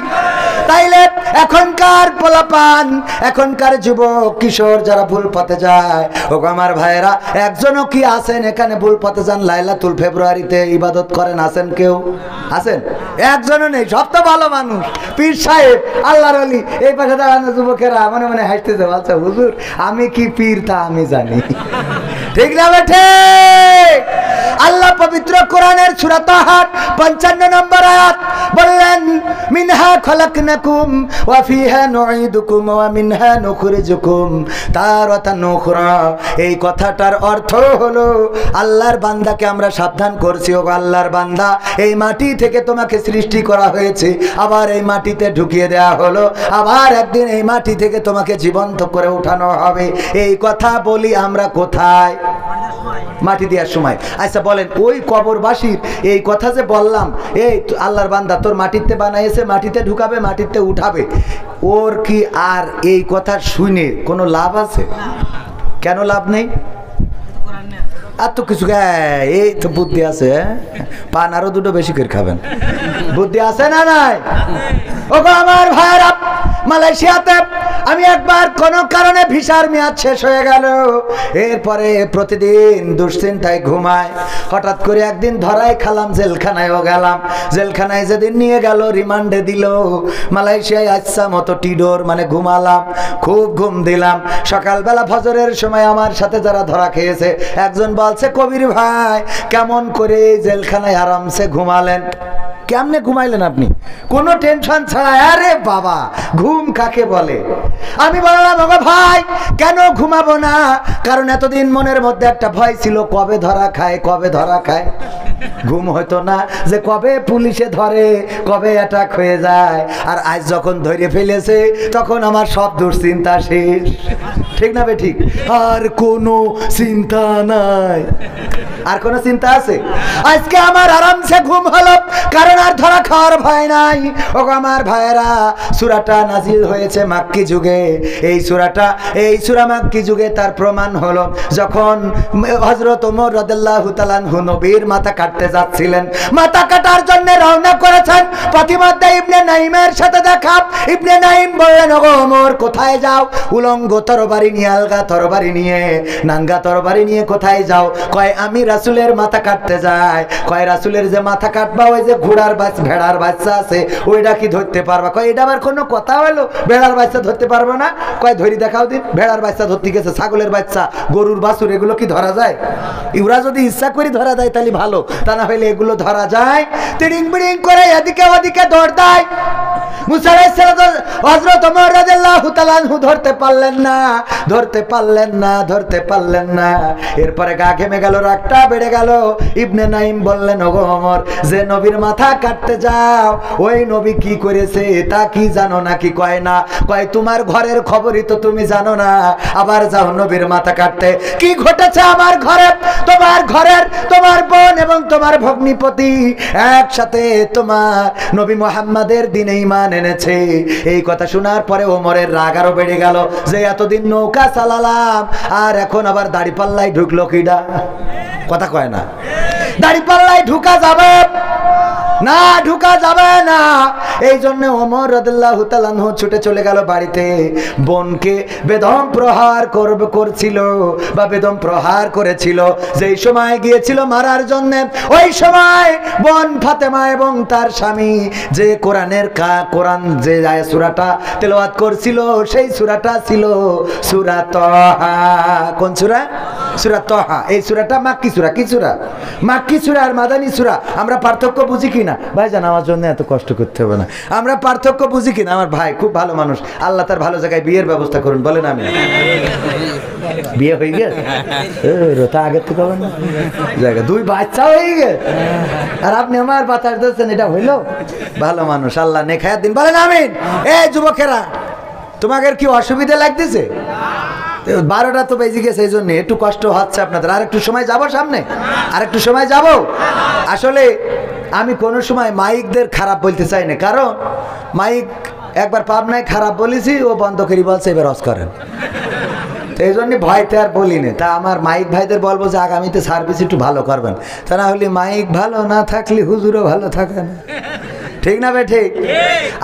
তাইলে এখনকার পোলাপান, এখনকার যুবক কিশোর যারা ভুল পথে যায়, ও আমার ভাইরা, একজনও কি আছেন এখানে ভুল পথে যান? লাইলাতুল ফেব্রুয়ারিতে ইবাদত করেন, আছেন কেউ? আছেন? একজনও নেই। সব তো ভালো মানুষ, পীর সাহেব, আল্লাহর ওলি। এই পাশে দাঁড়ানো যুবকেরা মনে মনে হাসতেছে, বলছে হুজুর আমি কি পীর তা আমি জানি। ঠিক না বেঠে? আল্লাহ পবিত্র কোরআনের সূরা তাহা 55 নম্বর আয়াত বললেন, মিনহা খলাকনাকুম ওয়া ফিহা নুঈদুকুম ওয়া মিনহা নুখরিজুকুম তারাতান উখরা। এই কথাটার অর্থ হলো আল্লাহর বান্দাকে আমরা সাবধান করছি, ও আল্লাহর বান্দা, এই মাটি থেকে তোমাকে সৃষ্টি করা হয়েছে, আবার এই মাটিতে ঢুকিয়ে দেওয়া হলো, আবার একদিন এই মাটি থেকে তোমাকে জীবন্ত করে উঠানো হবে। এই কথা বলি আমরা কোথায়? মাটি দেওয়ার সময়। আচ্ছা বলেন, ওই কবরবাসীর এই কথা যে বললাম, এই আল্লাহর বান্দা তোর মাটিতে বানাইছে, মাটিতে ঢুকাবে, মাটিতে উঠাবে, ওর কি আর এই কথা শুনে কোনো লাভ আছে? কেন লাভ নেই? আর তো কিছু, এই তো বুদ্ধি আছে, পান আরো 2টো বেশি করে খাবেন। বুদ্ধি আছে না নাই? ও আমার ভাইরা, মালয়েশিয়াতে আমি একবার কোনো কারণে ভিসার মেয়াদ শেষ হয়ে গেল, এরপরে প্রতিদিন দুশ্চিন্তায় ঘুমায়। হঠাৎ করে একদিন ধরাই খালাম, জেলখানায়ও গেলাম। জেলখানায় যেদিন নিয়ে গেল, রিমান্ডে দিল, মালয়েশিয়ায় আচ্ছা মতো টিডোর মানে ঘুমালাম, খুব ঘুম দিলাম। সকালবেলা ফজরের সময় আমার সাথে যারা ধরা খেয়েছে একজন বলছে, কবির ভাই কেমন করে জেলখানায় আরামসে ঘুমালেন? কেমনে ঘুমাইলেন আপনি? কোনো টেনশন ছাড়া? আরে বাবা, ঘুম কাকে বলে? আমি বললাম ওগো ভাই, কেন ঘুমাবো না? কারণ এতদিন মনের মধ্যে একটা ভয় ছিল, কবে ধরা খায়, কবে ধরা খায়। ঘুম হতো না যে কবে পুলিশে ধরে, কবে অ্যাটাক হয়ে যায়। আর আজ যখন ধরে ফেলেছে তখন আমার সব দুশ্চিন্তা শেষ। ঠিক না বে ঠিক? আর কোনো চিন্তা নাই। আর কোনো চিন্তা আছে? আজকে আমার আরামসে ঘুম হলো, কারণ আর ধরা খাওয়ার ভয় নাই। ওগো আমার ভাইয়েরা, সূরাটা নাজিল হয়েছে মাক্কি যুগে। এই সূরা মাক্কি যুগে তার প্রমাণ হলো যখন হযরত ওমর রাদিয়াল্লাহু তাআলা আনহু নবীর মাথা কাটতে যাচ্ছিলেন, মাথা কাটার জন্য রওনা করেছেন। পথিমধ্যে ইবনে নাইমের সাথে দেখা। ইবনে নাইম বললেন, ওগো ওমর কোথায় যাও? উলঙ্গ তরবারি নিয়ে, আলগা তরবারি নিয়ে, নাঙ্গা তরবারি নিয়ে কোথায় যাও? কয় আমি রাসূলের মাথা কাটতে যাই। কয় রাসূলের যে মাথা কাটবা, ওই যে ঘোড়ার বাচ্চা, ভেড়ার বাচ্চা আছে, ওইটা কি ধরতে পারবা? কয় এটা আবার কোনো কথা হলো? ভেড়ার বাচ্চা ধরতে পারবো না? কয় ধরি দেখাও দিন। ভেড়ার বাচ্চা ধরতে গেছে, ছাগলের বাচ্চা, গরুর বাছুর, এগুলো কি ধরা যায়? ইউরা যদি ইচ্ছা করে ধরা দেয় তাহলে ভালো, তা না হলে এগুলো ধরা যায়? তিড়িং বিড়িং করে এদিকে ওদিকে দৌড় দেয়। মুসা আলাইহিস সালাম হযরত ওমর রাদিয়াল্লাহু তাআলা আনহু ধরতে পারলেন না। এরপরে গা ঘেমে গেল, রাগটা বেড়ে গেল। ইবনে নাইম বললেন, ওগো ওমর, যে নবীর মাথা কাটতে যাও, ওই নবী কি করেছে তা কি জানো নাকি? কয় না। কয় তোমার ঘরের খবরই তো তুমি জানো না, আবার যাও নবীর মাথা কাটতে। কি ঘটেছে আমার ঘরে? তোমার বোন এবং তোমার ভগ্নিপতি একসাথে তোমার নবী মুহাম্মাদের দিনে ঈমান এনেছে। এই কথা শোনার পরে ওমরের রাগ আরো বেড়ে গেল, যে এতদিন নৌকা চালালাম, আর এখন আবার দাড়িপাল্লায় ঢুকলো কিডা? কথা কয় না। দাড়িপাল্লায় ঢুকা যাবে না, ঢুকা যাবে না। এই জন্য ওমর রাদিয়াল্লাহু তাআলা আনহু ছুটে চলে গেল বাড়িতে। বোনকে বেদম প্রহার করছিল বা বেদম প্রহার করেছিল। যেই সময় গিয়েছিল মারার জন্য, ওই সময় বোন ফাতেমা এবং তার স্বামী যে কোরআন যে সূরাটা তেলাওয়াত করছিল, সেই সূরাটা ছিল সূরা তাহা। কোন সূরা? সূরা তাহা। এই সূরাটা মাক্কি সূরা। কি সূরা? মাক্কি সূরা আর মাদানী সূরা। আমরা পার্থক্য বুঝি কিনা? ভাইজান, আমার জন্য এত কষ্ট করতে হবে না। আমরা পার্থক্য বুঝি কিনা? আমার ভাই খুব ভালো মানুষ, আল্লাহ তার ভালো জায়গায় বিয়ের ব্যবস্থা করুন। বলেন আমি বিয়ে হয়ে গেছে, তা আগের থেকে হবে না জায়গা, 2 বাচ্চা হয়ে গেছে, আর আপনি আমার বাতাস দিচ্ছেন, এটা হইলো? ভালো মানুষ, আল্লাহ নেখায়াত দিন। বলেন আমিন। এই যুবকেরা, তোমাদের কি অসুবিধা লাগতেছে? 12টা তো বেজে গেছে, এই জন্য একটু কষ্ট হচ্ছে আপনাদের। আর একটু সময় যাব সামনে, আর একটু সময় যাব। আসলে আমি কোনো সময় মাইকদের খারাপ বলতে চাই না, কারণ মাইক একবার পাবনায় খারাপ বলেছি, ও বন্ধ করি বলছে এবার অস করেন। এই জন্য ভয়তে আর বলি না। তা আমার মাইক ভাইদের বলবো যে আগামীতে সার্ভিস একটু ভালো করবেন, তা না হলে মাইক ভালো না থাকলে হুজুরও ভালো থাকে না। ঠিক না ভাই? ঠিক।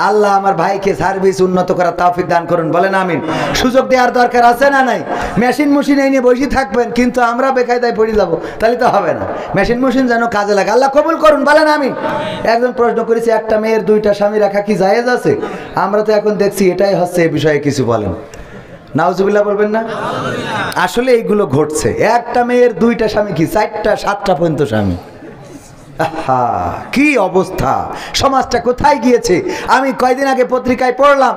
আল্লাহ আমার ভাইকে সার্ভিস উন্নত করার তৌফিক দান করুন। বলেন আমিন। সুযোগ দেওয়ার দরকার আছে না নাই? মেশিন এই নিয়ে বসে থাকবেন, কিন্তু আমরা বেকায়দায় পড়ে যাবো, তাহলে তো হবে না। মেশিন যেন কাজে লাগে। আল্লাহ কবুল করুন। বলেন আমিন। একজন প্রশ্ন করেছে, একটা মেয়ের 2টা স্বামী রাখা কি জায়েজ আছে? আমরা তো এখন দেখছি এটাই হচ্ছে, এ বিষয়ে কিছু বলেন। নাউজুবিল্লাহ বলবেন না? আসলে এইগুলো ঘটছে। একটা মেয়ের 2টা স্বামী কি 4টা 7টা পর্যন্ত স্বামী। কি অবস্থা, সমাজটা কোথায় গিয়েছে! আমি কয়দিন আগে পত্রিকায় পড়লাম,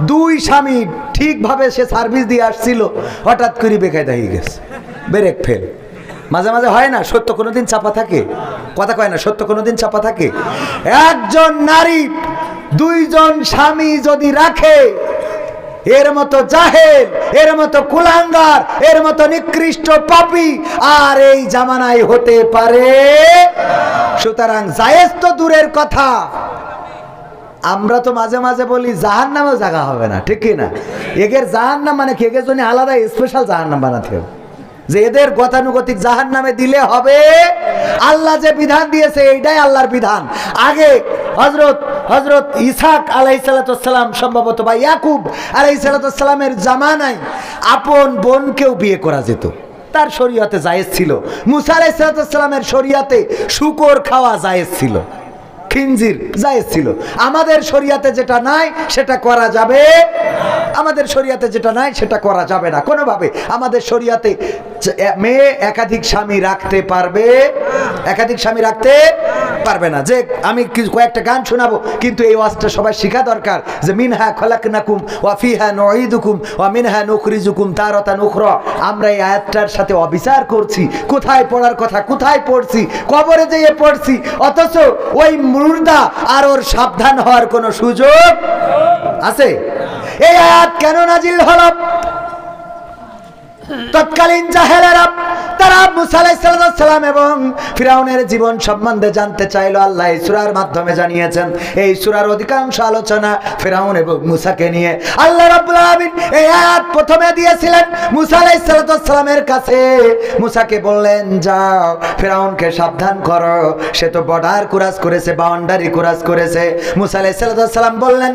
2 স্বামী ঠিকভাবে সে সার্ভিস দিয়ে আসছিল, হঠাৎ করে বেকায়দা হয়ে গেছে, ব্রেক ফেল। মাঝে মাঝে হয় না, সত্য কোনোদিন চাপা থাকে? কথা কয় না, সত্য কোনোদিন চাপা থাকে? একজন নারী 2 জন স্বামী যদি রাখে, এর মতো জাহেল, এর মতো কুলাঙ্গার, এর মতো নিকৃষ্ট পাপী আর এই জামানায় হতে পারে? সুতরাং জায়েজ তো দূরের কথা, আমরা তো মাঝে মাঝে বলি জাহান্নামেও জায়গা হবে না, ঠিক কি না? এদের জাহান্নাম মানে কি? এদের জন্য আলাদা স্পেশাল জাহান্নাম বানাতে হবে, যে এদের গতানুগতিক জাহান্নামে দিলে হবে। আল্লাহ যে বিধান দিয়েছে এইটাই আল্লাহর বিধান। আগে হযরত ইসহাক আলাইহিসসালাম, সম্ভবত বা ইয়াকুব আলাইহিসসালামের জামানায় আপন বোনকেও বিয়ে করা যেত, তার শরীয়তে জায়েজ ছিল। মুসা আলাইহিসসালামের শরীয়তে শূকর খাওয়া জায়েজ ছিল, খিনজির জায়েজ ছিল। আমাদের শরীয়তে যেটা নাই সেটা করা যাবে, আমাদের শরীয়তে যেটা নাই সেটা করা যাবে না কোনোভাবে। আমাদের শরীয়তে মেয়ে একাধিক স্বামী রাখতে পারবে, একাধিক স্বামী রাখতে পারবে না যে আমি কয়েকটা গান শোনাবো, কিন্তু এই ওয়াজটা সবাই শেখা দরকার যে মিনহা খলাকনাকুম ওয়া ফিহা নুঈদুকুম ওয়া মিনহা নুখরিজুকুম তারাতান উখরা। আমরা এই আয়াতটার সাথে অবিচার করছি, কোথায় পড়ার কথা কোথায় পড়ছি, কবরে যেয়ে পড়ছি, অথচ ওই মুর্দা আর ওর সাবধান হওয়ার কোনো সুযোগ আছে? এই আয়াত কেন নাজিল হলো? তৎকালীন জাহেলেরা তারা মুসা আলাইহিস সালাম এবং ফিরাউনের জীবন সম্বন্ধে জানতে চাইলো। আল্লাহ এই সূরার মাধ্যমে জানিয়েছেন। এই সূরার অধিকাংশ আলোচনা ফিরাউন এবং মুসাকে নিয়ে। আল্লাহ রাব্বুল আলামিন এই আয়াত প্রথমে দিয়েছিলেন মুসা আলাইহিস সালামের কাছে। মুসাকে বললেন, যাও ফিরাউনকে সাবধান করো, সে তো বর্ডার ক্রস করেছে, বাউন্ডারি ক্রস করেছে। মুসা আলাইহিস সালাম বললেন,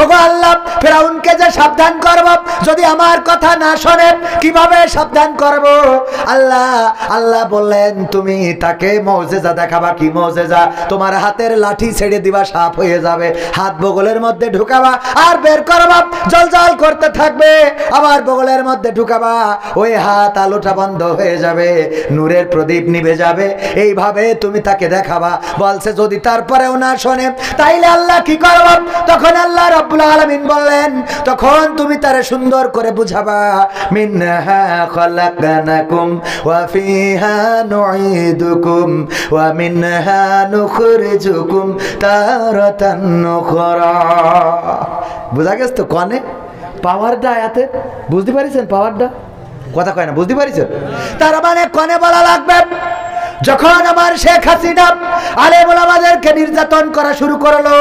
ওগো আল্লাহ, ফিরাউনকে যে সাবধান করব, যদি আমার কথা না শোনে কিভাবে সাবধান করব? আল্লাহ বললেন, তুমি তাকে মুজিজা দেখাবা। কি মুজিজা? তোমার হাতের লাঠি ছেড়ে দিবা, সাপ হয়ে যাবে, হাত বগলের মধ্যে ঢুকাবা আর বের করবা, জলজল করতে থাকবে, আবার বগলের মধ্যে ঢুকাবা, ওই হাত আলোটা বন্ধ হয়ে যাবে, নূরের প্রদীপ নিভে যাবে, এইভাবে তুমি তাকে দেখাবা। বলছে যদি তারপরেও না শোনে তাইলে আল্লাহ কি করব? তখন আল্লাহ রাব্বুল আলামিন বললেন, তখন তুমি তারে সুন্দর করে বুঝাবা, মিনহা খলাকনাকুম ওয়া ফিহা নুঈদুকুম ওয়া মিনহা নুখরিজুকুম তারাতান উখরা। বুঝা গেছে তো? কনে পাওয়ারটা আয়াতে বুঝতে পারিছেন? পাওয়ারটা কথা কয় না, বুঝতে পারিছেন? তার মানে কনে বলা লাগবে, যখন আমার শেখ হাসিনা আলেম ওলামাদেরকে নির্যাতন করা শুরু করলো,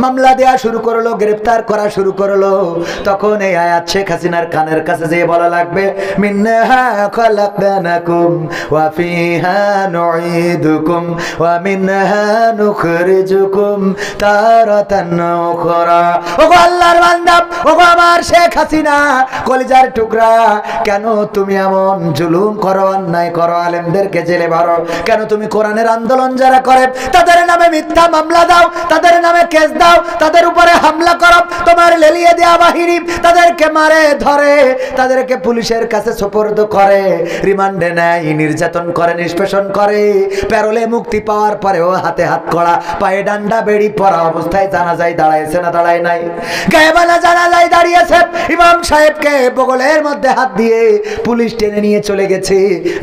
মামলা দেয়া শুরু করলো, গ্রেফতার করা শুরু করলো, তখন এই আয়াত শেখ হাসিনার কানের কাছে যেয়ে বলা লাগবে, মিনহা খলাকনাকুম ওয়া ফিহা নুঈদুকুম ওয়া মিনহা নুখরিজুকুম তারাতান উখরা। ওগো আল্লাহর বান্দা, ওগো আমার শেখ হাসিনা, কলিজার টুকরা, কেন তুমি এমন জুলুম করো, অন্যায় করো, আলেমদেরকে জেলে ভরো? কেন তুমি কোরআনের আন্দোলন যারা করে তাদের নামে মিথ্যা মামলা দাও, তাদের নামে কেস দাও, তাদের উপরে হামলা করো, তোমার লেলিয়ে দেয়া বাহিনী তাদেরকে মারে ধরে, তাদেরকে পুলিশের কাছে সুপর্দ করে, রিমান্ডে নেয়, নির্যাতন করে, নিষ্পেষণ করে, প্যারোলে মুক্তি পাওয়ার পরেও হাতে হাত করা, পায়ে ডান্ডা বেড়ি পরা অবস্থায় জানাজায় দাঁড়াইছে না দাঁড়ায় নাই? গায়েবানা জানাজায় দাঁড়িয়েছে, ইমাম সাহেবকে বগলের মধ্যে হাত দিয়ে পুলিশ টেনে নিয়ে চলে গেছে,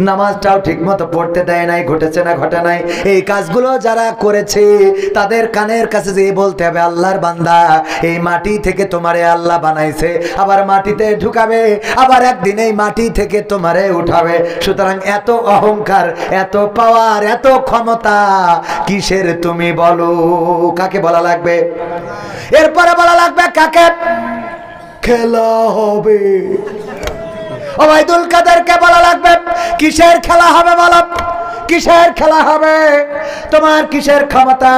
নামাজটাও ঠিক মতো পড়তে দেয় নাই। ঘটেছে না ঘটে নাই? এই কাজগুলো যারা করেছে তাদের কানের কাছে যে বলতে হবে, আল্লাহর বান্দা, এই মাটি থেকে তোমারে আল্লাহ বানাইছে, আবার মাটিতে ঢুকাবে, আবার একদিন এই মাটি থেকে তোমারে উঠাবে। সুতরাং এত অহংকার, এত পাওয়ার, এত ক্ষমতা কিসের তুমি বলো? কাকে বলা লাগবে? এরপরে বলা লাগবে কাকে? খেলা হবে। ওবায়দুল কাদেরকে বলা লাগবে, কিসের খেলা হবে বলো? কিসের খেলা হবে? তোমার কিসের ক্ষমতা,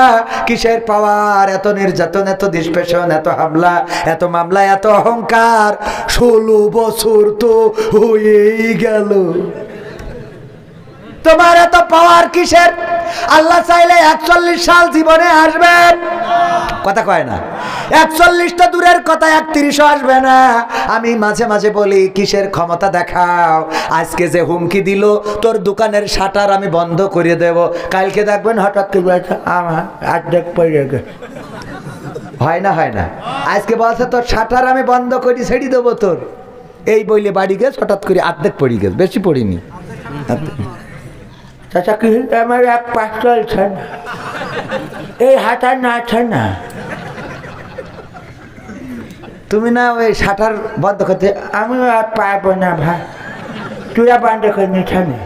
কিসের পাওয়ার? এত নির্যাতন, এত নিষ্পেষণ, এত হামলা, এত মামলা, এত অহংকার, 16 বছর তো হয়েই গেল, তোমার এত পাওয়ার কিসের? আল্লাহ চাইলে 41 সাল জীবনে আসবে, কথা কয় না? 41 তো দূরের কথা, 31ও আসবে না। আমি মাঝে মাঝে বলি, কিসের ক্ষমতা দেখাও? আজকে যে হুমকি দিল, তোর দোকানের শাটার আমি বন্ধ করে দেব, কালকে দেখবেন হঠাৎ করে আমার আর্ধেক পড়ে গেছে। হয় না? হয় না? আজকে বলছে তোর শাটার আমি বন্ধ করে ছেড়ে দেবো তোর, এই বইলে বাড়ি গেছে, হঠাৎ করে আর্ধেক পড়ে গেছে, বেশি পড়িনি। চাচা কি আমার এক পাশ চলছে না, এই হাত আর নাচছে না। তুমি না ওই শাটার বন্ধ করতে? আমি আর পারবো না ভাই, তুই আর বন্ধ করে নিচ্ছ না।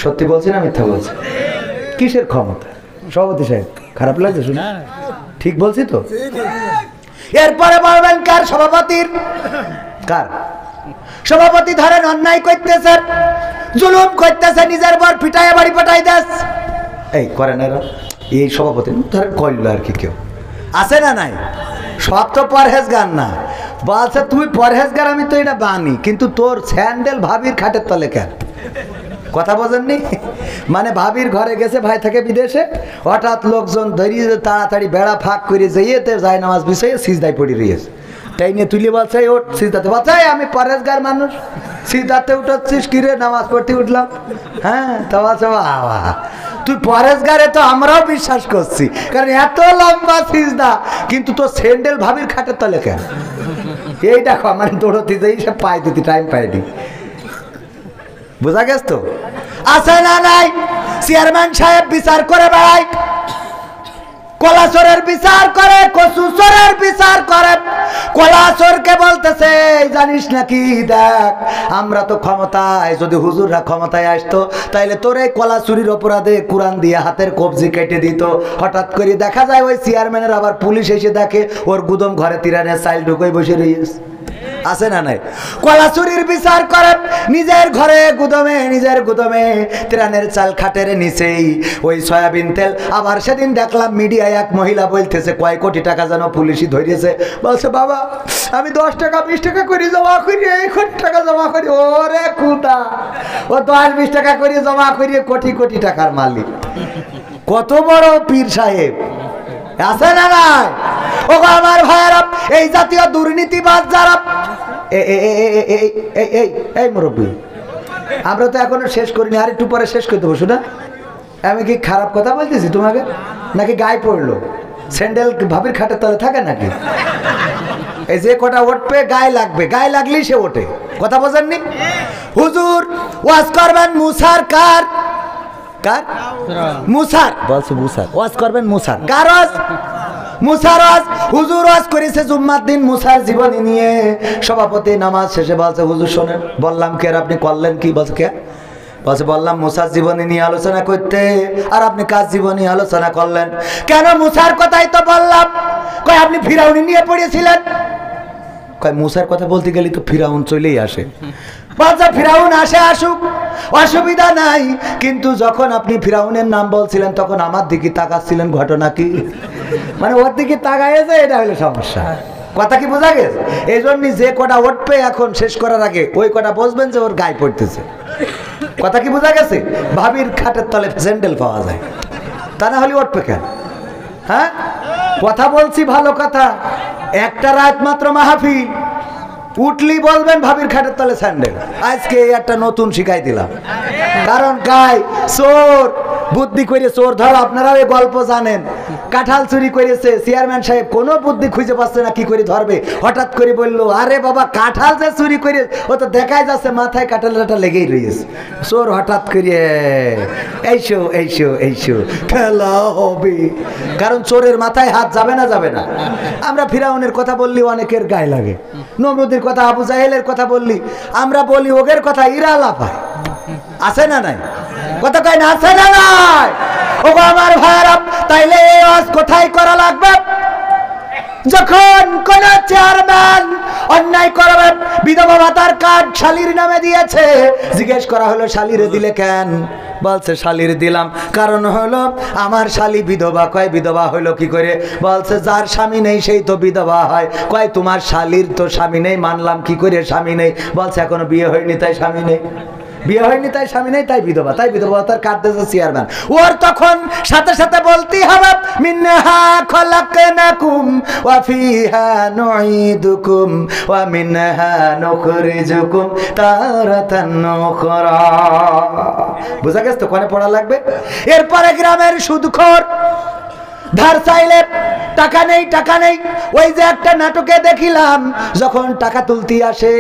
সত্যি বলছি না মিথ্যা বলছি? কিসের ক্ষমতা? সভাপতি সাহেব খারাপ লাগছে শুনে? ঠিক বলছি তো? এরপরে বলবেন কার? সভাপতির। কার? সভাপতি ধরেন অন্যায় করতেছে, জুলুম করতেছে, নিজের বর পিটায় বাড়ি পাঠাই দেস, এই করে না এই সভাপতি ধরেন কইল আর কি, কেউ আছে না নাই? সব তো পরহেজগার না। বলছে তুই পরহেজগার, আমি তো এটা বানি, কিন্তু তোর স্যান্ডেল ভাবির খাটের তলে কেন? কথা বোঝেননি? মানে ভাবির ঘরে গেছে, ভাই থাকে বিদেশে, হঠাৎ লোকজন ধরিয়ে তাড়াতাড়ি বেড়া ফাঁক করে যাইয়েতে যায়, নামাজ বিষয়ে সিজদায় পড়ে রয়েছে, তাই নিয়ে তুলে বলছে ওঠ সিজদাতে। বলছে আমি পরহেজগার মানুষ, সিজদাতে উঠছিস কিরে? নামাজ পড়তে উঠলাম। হ্যাঁ, তা বলছে বাবা তুই পরেশগারে তো আমরাও বিশ্বাস করছি, কারণ এত লম্বা সিজদা, কিন্তু তোর স্যান্ডেল ভাবির খাটের তলে কেন? এই দেখো আমার দৌড়তে যাই সব পাই দিতি, টাইম পাইনি। বোঝা গেছ তো? আছে না নাই? চেয়ারম্যান সাহেব বিচার করে বেড়ায়, কলাচোরের বিচার করে, কচু চোরের বিচার করে। কলাচোরকে বলতেছে জানিস নাকি, দেখ আমরা তো ক্ষমতায়, যদি হুজুররা ক্ষমতায় আসতো তাইলে তোর এই কলা চুরির অপরাধে কোরআন দিয়ে হাতের কবজি কেটে দিত। হঠাৎ করে দেখা যায় ওই চেয়ারম্যানের আবার পুলিশ এসে দেখে ওর গুদম ঘরে তিরানের চাইল ঢুকে বসে রয়েছে। আছে না নাই? কলা চুরির বিচার করে, নিজের ঘরে গুদমে, নিজের গুদমে তিরানের চাল খাটের নিচেই ওই সয়াবিন তেল। আবার সেদিন দেখলাম মিডিয়ায় এক মহিলা বলতেছে কয় কোটি টাকা যেন পুলিশই ধরিয়েছে। বলছে বাবা আমি 10 টাকা 20 টাকা করে জমা করি, এই কোটি টাকা জমা করি। ওরে কুতা, ও 10-20 টাকা করে জমা করি, কোটি কোটি টাকার মালিক। কত বড় পীর সাহেব! আছে না নাই? ও আমার ভাইয়েরা, এই জাতীয় দুর্নীতিবাজ যারা, এই মুরব্বী আমরা তো এখনো শেষ করিনি, আর একটু পরে শেষ করে দেবো। শোনা, আমি কি খারাপ কথা বলতেছি তোমাকে, নাকি গায়ে পড়লো? স্যান্ডেল ভাবির খাটের তলে থাকে নাকি? এই যে কটা উঠবে গায়ে লাগবে, গায়ে লাগলেই সে ওঠে। কথা বোঝেননি? হুজুর ওয়াজ করবেন মুসার, কার কার? মুসার। বলছে মুসার ওয়াজ করবেন, মুসার কার ওয়াজ? মুসার ওয়াজ। হুজুর ওয়াজ করেছে জুম্মার দিন মুসার জীবনী নিয়ে। সভাপতি নামাজ শেষে বলছে হুজুর শোনেন। বললাম কে? আপনি করলেন কি? বলছে কে? বলছে বললাম মুসার জীবনী নিয়ে আলোচনা করতে, আর আপনি কার জীবনী আলোচনা করলেন কেন? মুসার কথাই তো বললাম। কয় আপনি ফিরাউনি নিয়ে পড়েছিলেন। কয় মুসার কথা বলতে গেলে তো ফিরাউন চলেই আসে। বলছে ফিরাউন আসে, আসুক, অসুবিধা নাই, কিন্তু যখন আপনি ফিরাউনের নাম বলছিলেন তখন আমার দিকে তাকাচ্ছিলেন, ঘটনা কি? মানে ওর দিকে তাকাইছে, এটা হলো সমস্যা। কথা কি বোঝা গেছে? এই জন্যই যে কটা উঠবে এখন শেষ করার আগে ওই কটা বসবেন যে ওর গায়ে পড়তেছে। কথা কি বোঝা গেছে? ভাবির খাটের তলে স্যান্ডেল পাওয়া যায়, তা না হলে উঠবে কেন? হ্যাঁ, কথা বলছি ভালো কথা। একটা রাত মাত্র মাহফিল, উঠলি বলবেন ভাবির খাটের তলে স্যান্ডেল। আজকে একটা নতুন শিখাই দিলাম, কারণ গায়ে চোর বুদ্ধি করে চোর ধরো। আপনারা এই গল্প জানেন, কাঁঠাল চুরি করেছে, চেয়ারম্যান সাহেব কোনো বুদ্ধি খুঁজে পাচ্ছে না কি করে ধরবে। হঠাৎ করে বললো আরে বাবা কাঁঠাল যে চুরি করে, ও তো দেখাই যাচ্ছে মাথায় কাঁঠালটা লেগেই রয়েছে। চোর হঠাৎ করে এইসো এইসো এইসো, খেলা হবে। কারণ চোরের মাথায় হাত যাবে না, যাবে না। আমরা ফিরাউনের কথা বললি অনেকের গায়ে লাগে, নমরুদের কথা, আবু জাহেলের কথা বললি, আমরা বলি ওগের কথা, ইরা লাফায়। আছে না নাই? কথা কয় না, আছে না নাই? ও আমার ভাইরা, তাইলে এই ওয়াজ কোথায় করা লাগবে? যখন কোন চেয়ারম্যান অন্যায় করবে, বিধবা ভাতার কার্ড শালির নামে দিয়েছে, জিজ্ঞেস করা হলো শালিরে দিলে কেন? বলছে শালির দিলাম কারণ হলো আমার শালি বিধবা। কয় বিধবা হইলো কি করে? বলছে যার স্বামী নেই সেই তো বিধবা হয়। কয় তোমার শালির তো স্বামী নেই, মানলাম কি করে স্বামী নেই? বলছে এখনো বিয়ে হয়নি তাই স্বামী নেই, বিয়ে হয়নি তাই স্বামী নেই, তাই বিধবা, তাই বিধবা তার কার্ড দিয়েছে চেয়ারম্যান। ওর তখন সাথে সাথে বলতেই হবে মিনহা খলাকনাকুম ওয়া ফিহা নুঈদুকুম ওয়া মিনহা নুখরিজুকুম তারাতান উখরা। বুঝা গেছে তো? কোনে পড়া লাগবে? এরপরে গ্রামের সুদখোর, ধার চাইলে টাকা নেই, টাকা নেই। ওই যে একটা নাটকে দেখিলাম, যখন টাকা তুলতে আসে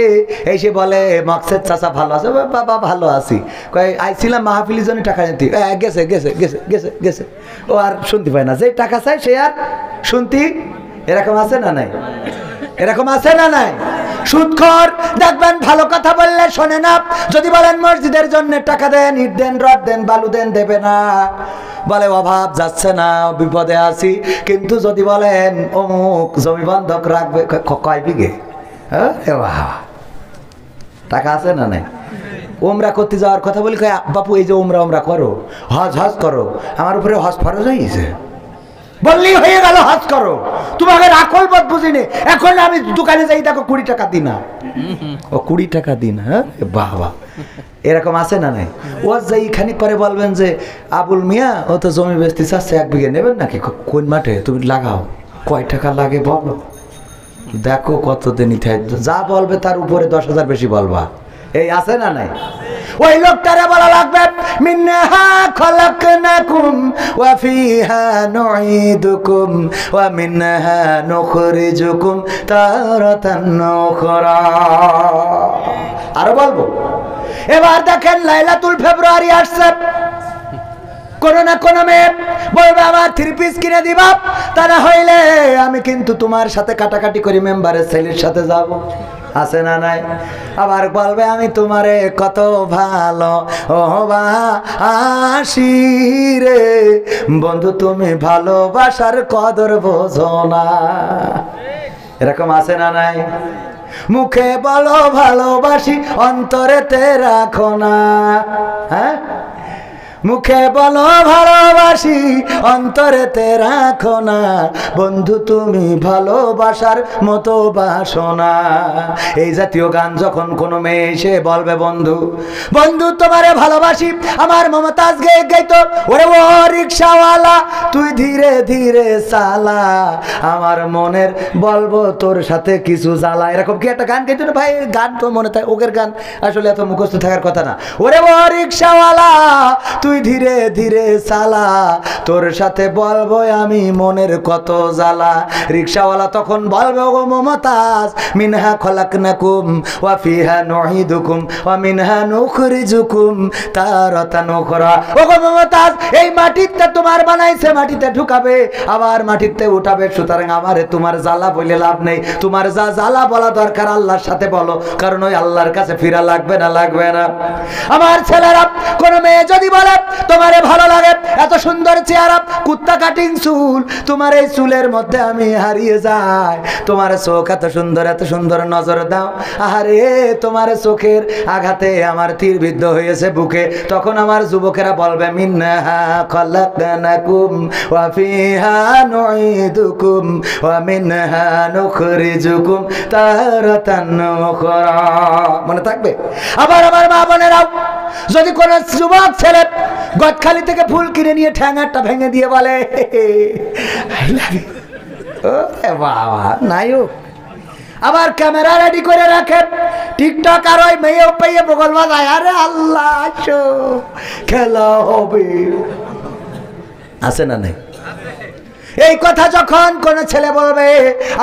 এসে বলে মকসেদ চাচা ভালো আছে? বাবা ভালো আছি। কয় আইছিলাম মাহফিলের জন্য টাকা নিতে। গেছে গেছে গেছে গেছে গেছে, ও আর শুনতে পায় না। যে টাকা চাই সে আর শুনতি। এরকম আছে না নাই? এরকম আছে না নাই? সুদখোর দেখবেন ভালো কথা বললে শোনে না। যদি বলেন মসজিদের জন্য টাকা দেন, ইট দেন, রড দেন, বালু দেন, দেবে না। বলে অভাব যাচ্ছে না, বিপদে আছি। কিন্তু যদি বলেন অমুক জমি বন্ধক রাখবে, কয় বিঘে? হ্যাঁ, টাকা আছে না নাই? ওমরা করতে যাওয়ার কথা বলি, কয় বাপু এই যে ওমরা ওমরা করো, হজ হজ করো, আমার উপরে হজ ফরজ হয়েছে। বললেই হয়ে গেল হজ করো। তোমাকে রাখল বোধ বুঝিনি। এখন আমি দোকানে যাই, দেখো 20 টাকা দিন না। ও 20 টাকা দিন? হ্যাঁ, বাবা এরকম আছে না নাই? ও যাই খানিক করে বলবেন যে আবুল মিয়া ও তো জমি বেচতে চাচ্ছে, 1 বিঘে নেবেন নাকি? কোন মাঠে? তুমি লাগাও, কয় টাকা লাগে বলো, দেখো কত দিনই থাকে। যা বলবে তার উপরে 10,000 বেশি বলবা। এই আছে না নাই? ওই লোকটারে বলা লাগবে মিনহা খলাকনাকুম ওয়া ফিহা নুঈদুকুম ওয়া মিনহা নুখরিজুকুম তারাতান উখরা। আর বলবো এবার দেখেন লাইলাতুল ফেব্রুয়ারি আসছে, কোন না কোন মেয়ে বলবে আমার 3 পিস কিনে দিবা, তা না হইলে আমি কিন্তু তোমার সাথে কাটাকাটি করি মেম্বারের ছেলের সাথে যাব, আছে না নাই? আবার বলবে আমি তোমারে কত ভালো ও বাসি রে বন্ধু, তুমি ভালোবাসার কদর বোঝো না। এরকম আছে না নাই? মুখে বলো ভালোবাসি, অন্তরেতে রাখো না। হ্যাঁ, মুখে বলো ভালোবাসি, অন্তরেতে রাখো না। বন্ধু তুমি ভালোবাসার মতো বাসো না। এই জাতীয় গান যখন কোনো মেয়ে এসে বলবে বন্ধু বন্ধু তোমারে ভালোবাসি, আমার মমতাজ গেয়ে গাইতো ওরে ও রিক্সাওয়ালা তুই ধীরে ধীরে চালা, আমার মনের বলবো তোর সাথে কিছু জ্বালা। এরকম কি একটা গান গাইতো না ভাই? গান তো মনে থাকে, ওগের গান আসলে এত মুখস্থ থাকার কথা না। ওরে ও রিক্সাওয়ালা তুই ধীরে ধীরে চালা, তোর সাথে বলবো আমি মনের কত জ্বালা। রিকশাওয়ালা তখন বলবে ওগো মমতাজ মিনহা খলাকনাকুম ওয়া ফিহা নুঈদুকুম ওয়া মিনহা নুখরিজুকুম তারাতান উখরা। ওগো মমতাজ এই মাটিতে তোমার বানাইছে, মাটিতে ঢুকাবে আবার মাটিতে উঠাবে, সুতরাং আমারে তোমার জ্বালা বলে লাভ নেই। তোমার যা জ্বালা বলা দরকার আল্লাহর সাথে বলো, কারণ ওই আল্লাহর কাছে ফিরা লাগবে না, লাগবে না। আমার ছেলেরা কোন মেয়ে যদি বলে তোমারে ভালো লাগে, এত সুন্দর চেহারা, কুত্তা কাটিং চুল, তোমার এই চুলের মধ্যে আমি হারিয়ে যাই, তোমার চোখ এত সুন্দর নজর দাও, আরে তোমার চোখের আঘাতে আমার তীর বিদ্ধ হয়েছে বুকে। তখন আমার যুবকেরা বলবে মিনহা খলাকনাকুম ওয়া ফিহা নুঈদুকুম ওয়া মিনহা নুখরিজুকুম তারাতান উখরা। মনে থাকবে? আবার আমার মা বোনেরাও যদি কোন যুবক ছেলে গদখালি থেকে ফুল কিনে নিয়ে ঠ্যাঙারটা ভেঙে দিয়ে বলে বাবা নায়ক, আবার ক্যামেরা রেডি করে রাখে, টিকটক আর ওই মেয়ে পাইয়ে বগল বাজায়, আরে আল্লাহ আসো খেলা হবে, আছে না নাই? এই কথা যখন কোন ছেলে বলবে,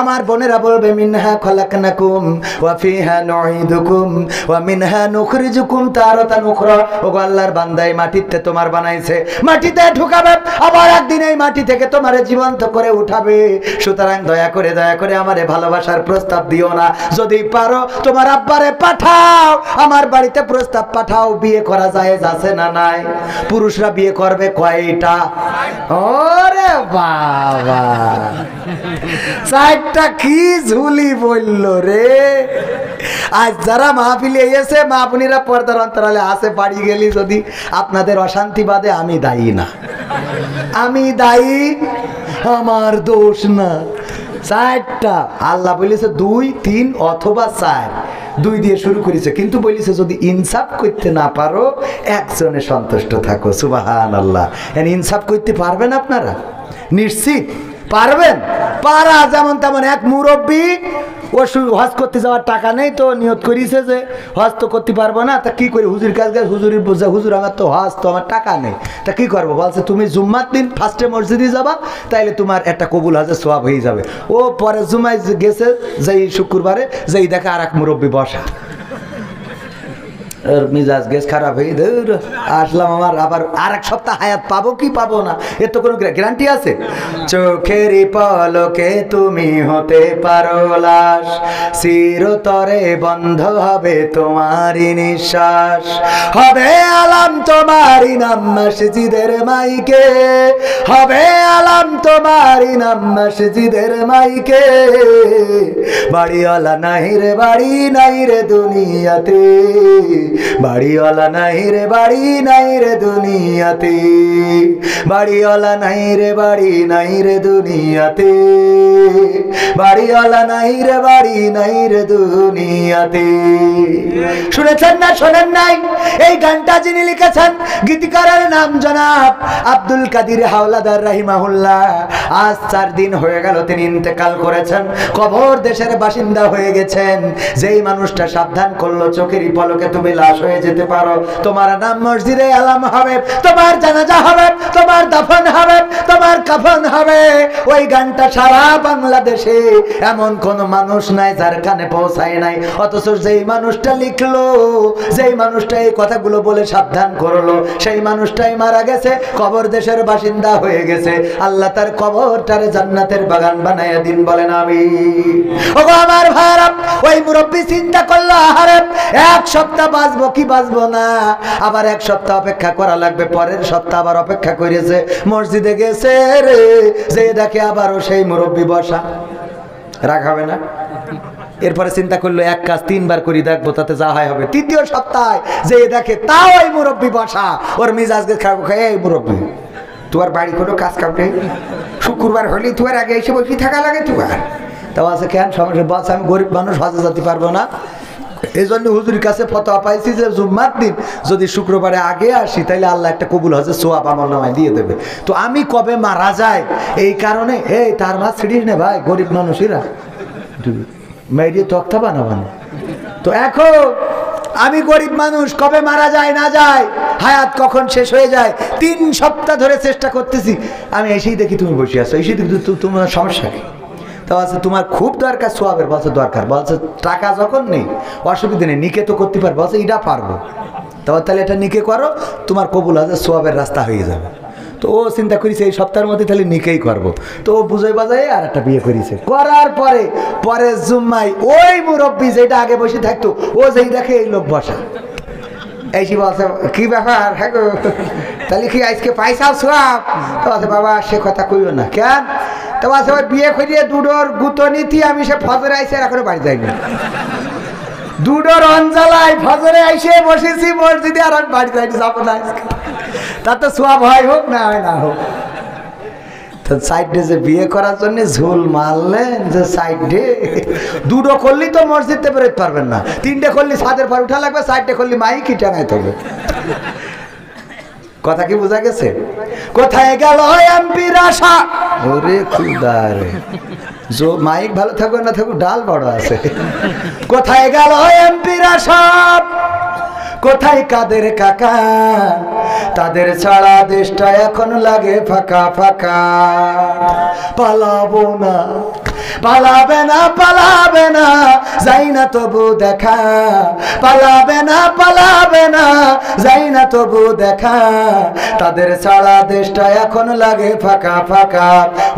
আমার বোনেরা বলবে মিনহা খলাকনাকুম ওয়া ফিহা নুঈদুকুম ওয়া মিনহা নুখরিজুকুম তারাতান উখরা। ওগো আল্লাহর বান্দা এই মাটিতে তোমার বানাইছে, মাটিতে ঢুকাবে, আবার একদিন এই মাটি থেকে তোমারে জীবন্ত করে উঠাবে। সুতরাং দয়া করে আমারে ভালোবাসার প্রস্তাব দিও না, যদি পারো তোমার আব্বারে পাঠাও, আমার বাড়িতে প্রস্তাব পাঠাও, বিয়ে করা যায়, আছে না নাই? পুরুষরা বিয়ে করবে কয়টা? ওরে বাবা, চারটা কি ঝুলি বলল রে। আজ যারা মাহফিলে এসে মা বোনেরা পর্দার অন্তরালে আসে, বাড়ি গেলি যদি আপনাদের অশান্তি বাদে আমি দায়ী না, আমি দায়ী, আমার দোষ না। চারটা আল্লাহ বলেছে 2, 3 অথবা 4, 2 দিয়ে শুরু করেছে, কিন্তু বলেছে যদি ইনসাফ করতে না পারো একজনে সন্তুষ্ট থাকো। সুবহানাল্লাহ। ইনসাফ করতে পারবেন আপনারা? নিশ্চিত পারবেন? পারা যেমন তেমন এক মুরব্বী, ও হজ করতে যাওয়ার টাকা নেই, তো নিয়ত করিছে যে হজ তো করতে পারবো না, তা কি করি, হুজুর কাছে হুজুরের বোঝা, হুজুর আমার তো হজ তো আমার টাকা নেই, তা কি করবো? বলছে তুমি জুম্মার দিন ফার্স্টে মসজিদে যাবা, তাইলে তোমার একটা কবুল হজের সওয়াব হয়ে যাবে। ও পরে জুমায় গেছে, যেই শুক্রবারে যেই দেখে আর এক মুরব্বী বসা, মিজাজ গেছ খারাপ হয়ে আসলাম, আমার আবার আর এক সপ্তাহ হায়াত পাবো কি পাবো না এর তো কোনো গ্যারান্টি আছে? চোখেরই পলকে তুমি হতে পারো লাশ, চিরতরে বন্ধ হবে তোমারই নিঃশ্বাস, হবে আলাম তোমারই নাম মসজিদের মাইকে, হবে আলাম তোমারই নাম মসজিদের মাইকে, বাড়িওয়ালা নাই রে বাড়ি নাই রে দুনিয়াতে, বাড়িওয়ালা নাই রে বাড়ি নাই রে দুনিয়াতে, বাড়িওয়ালা নাই রে বাড়ি নাই রে দুনিয়াতে, বাড়িওয়ালা নাই রে বাড়ি নাই রে দুনিয়াতে। শুনেছেন না শোনেন নাই? এই গানটা যিনি লিখেছেন গীতিকারের নাম জনাব আব্দুল কাদির হাওলাদার রাহিমাহুল্লাহ। আজ 4 দিন হয়ে গেল তিনি ইন্তেকাল করেছেন, কবর দেশের বাসিন্দা হয়ে গেছেন। যেই মানুষটা সাবধান করলো চোখেরই পলকে তুমি লাশ হয়ে যেতে পারো, তোমার নাম মসজিদে আলাম হবে, তোমার জানাজা হবে, তোমার দাফন হবে, তোমার কাফন হবে, ওই গানটা সারা বাংলাদেশে এমন কোন মানুষ নাই যার কানে পৌঁছায় নাই। অথচ যেই মানুষটা লিখলো, যেই মানুষটা এই কথাগুলো বলে সাবধান করলো, সেই মানুষটাই মারা গেছে, কবর দেশের বাসিন্দা হয়ে গেছে। আল্লাহ তার কবরটারে জান্নাতের বাগান বানায়া দিন, বলেন আমিন। ওগো আমার ভাইরা, ওই মুরব্বি চিন্তা করলো, আহারে 1 সপ্তাহ বাঁচবো কি বাঁচবো না, আবার 1 সপ্তাহ অপেক্ষা করা লাগবে। পরের সপ্তাহ আবার অপেক্ষা করেছে, মসজিদে গেছে রে, যে দেখে আবারও সেই মুরব্বি বসা, রাগ হবে না? এরপরে চিন্তা করলো 1 কাজ 3 বার করে দেখবো, তাতে যা হয় হবে। 3য় সপ্তাহে যে দেখে তাও ওই মুরব্বি বসা, ওর মিজাজকে খাবো, এই মুরব্বি তোমার বাড়ি কোনো কাজ কাম নেই, শুক্রবার হলে তোমার আগে এসে বসে থাকা লাগে তোমার। তাও আছে কেন সমস্যা? বলছে আমি গরিব মানুষ, হজে যেতে পারবো না, এই জন্য হুজুরের কাছে ফতোয়া পাইছি যে জুম্মার দিন যদি শুক্রবারে আগে আসি তাহলে আল্লাহ একটা কবুল হজের সোয়াব আমার নামায় দিয়ে দেবে। তো আমি কবে মারা যায় এই কারণে, এই তার মাছ ছিড়িস না ভাই, গরিব মানুষেরা মেয়েরে তক্তা বানাবানো। তো এখন আমি গরিব মানুষ, কবে মারা যায় না যায়, হায়াত কখন শেষ হয়ে যায়, 3 সপ্তাহ ধরে চেষ্টা করতেছি। আমি এসেই দেখি তুমি বসে আছো, এসেই দেখি তোমার সমস্যা কি? তা বলছে তোমার খুব দরকার সোয়াবের, বলছে দরকার, বলছে টাকা যখন নেই অসুবিধা নেই, নিকে তো করতে পারবো, বলছে এটা পারবো। তাহলে এটা নিকে করো, তোমার কবুল হাজার সোয়াবের রাস্তা হয়ে যাবে। তো ও চিন্তা করেছে এই সপ্তাহের মধ্যে তাহলে নিকেই করবো। তো ও বুঝাই বাজায় আর একটা বিয়ে করেছে, করার পরে পরের জুম্মাই ওই মুরব্বি যেটা আগে বসে থাকতো, ও যেই দেখে এই লোক বসা, এসে বলছে কি ব্যাপার, হ্যাঁ গো তাহলে কি আজকে পয়সা সোয়াব? তো বলছে বাবা সে কথা কইও না। কেন? তো বলছে ওই বিয়ে করিয়ে 2 গুতো নীতি, আমি সে ফজরে আইসে আর এখনো বাড়ি যাইনি, 2 অঞ্জলায় ফজরে আইসে বসেছি মসজিদে, আর আমি বাড়ি যাইনি, যাবো না আজকে। তার তো সোয়াব হয় হোক না হয় না হোক। তো সাইডে যে বিয়ে করার জন্য ঝুল মারলেন, যে সাইডে 2 করলেই তো মসজিদে বেরোতে পারবেন না, 3টে করলে ছাদের পর উঠা লাগবে, 4টে করলে মাইকই টাঙাইতে হবে। কথা কি বোঝা গেছে? কোথায় গেল এমপির আশা? ওরে খুদা রে, মাইক ভালো থাকবে না থাকুক, ডাল বড় আছে। কোথায় গেল এমপির আশা? কোথায় কাদের কাকা? তাদের ছাড়া দেশটা এখন লাগে ফাঁকা ফাঁকা। পালাবো না, পালাবে না, পালাবে না, যাই না তবু দেখা, পালাবে না, পালাবে না, যাই না তবু দেখা। তাদের ছাড়া দেশটা এখন লাগে ফাঁকা ফাঁকা,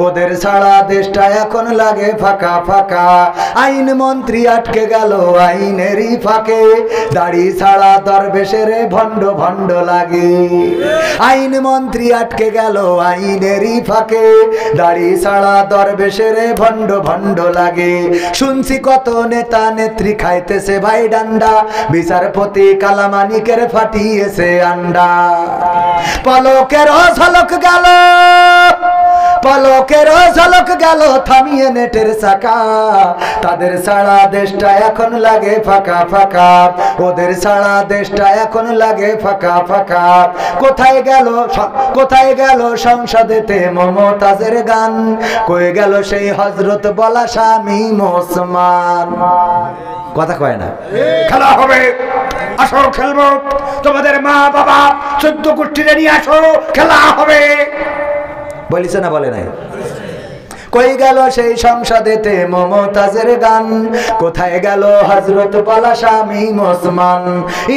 ওদের ছাড়া দেশটা এখন লাগে ফাঁকা ফাঁকা। আইন মন্ত্রী আটকে গেল আইনেরই ফাঁকে, দাড়ি ছাড়া দরবেশের ভণ্ড ভণ্ড লাগে। আইন মন্ত্রী আটকে গেল আইনেরই ফাঁকে, দাড়ি ছাড়া দরবেশের ভণ্ড ভণ্ড লাগে। শুনছি কত নেতা নেত্রী খাইতেছে ভাই ডান্ডা, বিচারপতি কালামানিকের ফাটিয়েছে আন্ডা। পলকের ঝলক গেল, পলকের ঝলক গেল থামিয়ে নেটের চাকা। তাদের ছাড়া দেশটা এখন লাগে ফাঁকা ফাঁকা, ওদের ছাড়া দেশটা এখন লাগে ফাঁকা ফাঁকা। কোথায় গেল, কোথায় গেল সংসদেতে মমতাজের গান? কই গেল সেই হযরত বলা স্বামী ওসমান? কথা কয় না। খেলা হবে, আসো খেলবো, তোমাদের মা বাবা 14 গোষ্ঠীরে নিয়ে আসো, খেলা হবে। বলিছে না বলে নাই? কই গেল সেই সংসদেতে মমতাজের গান? কোথায় গেল হযরত বলা স্বামী ওসমান?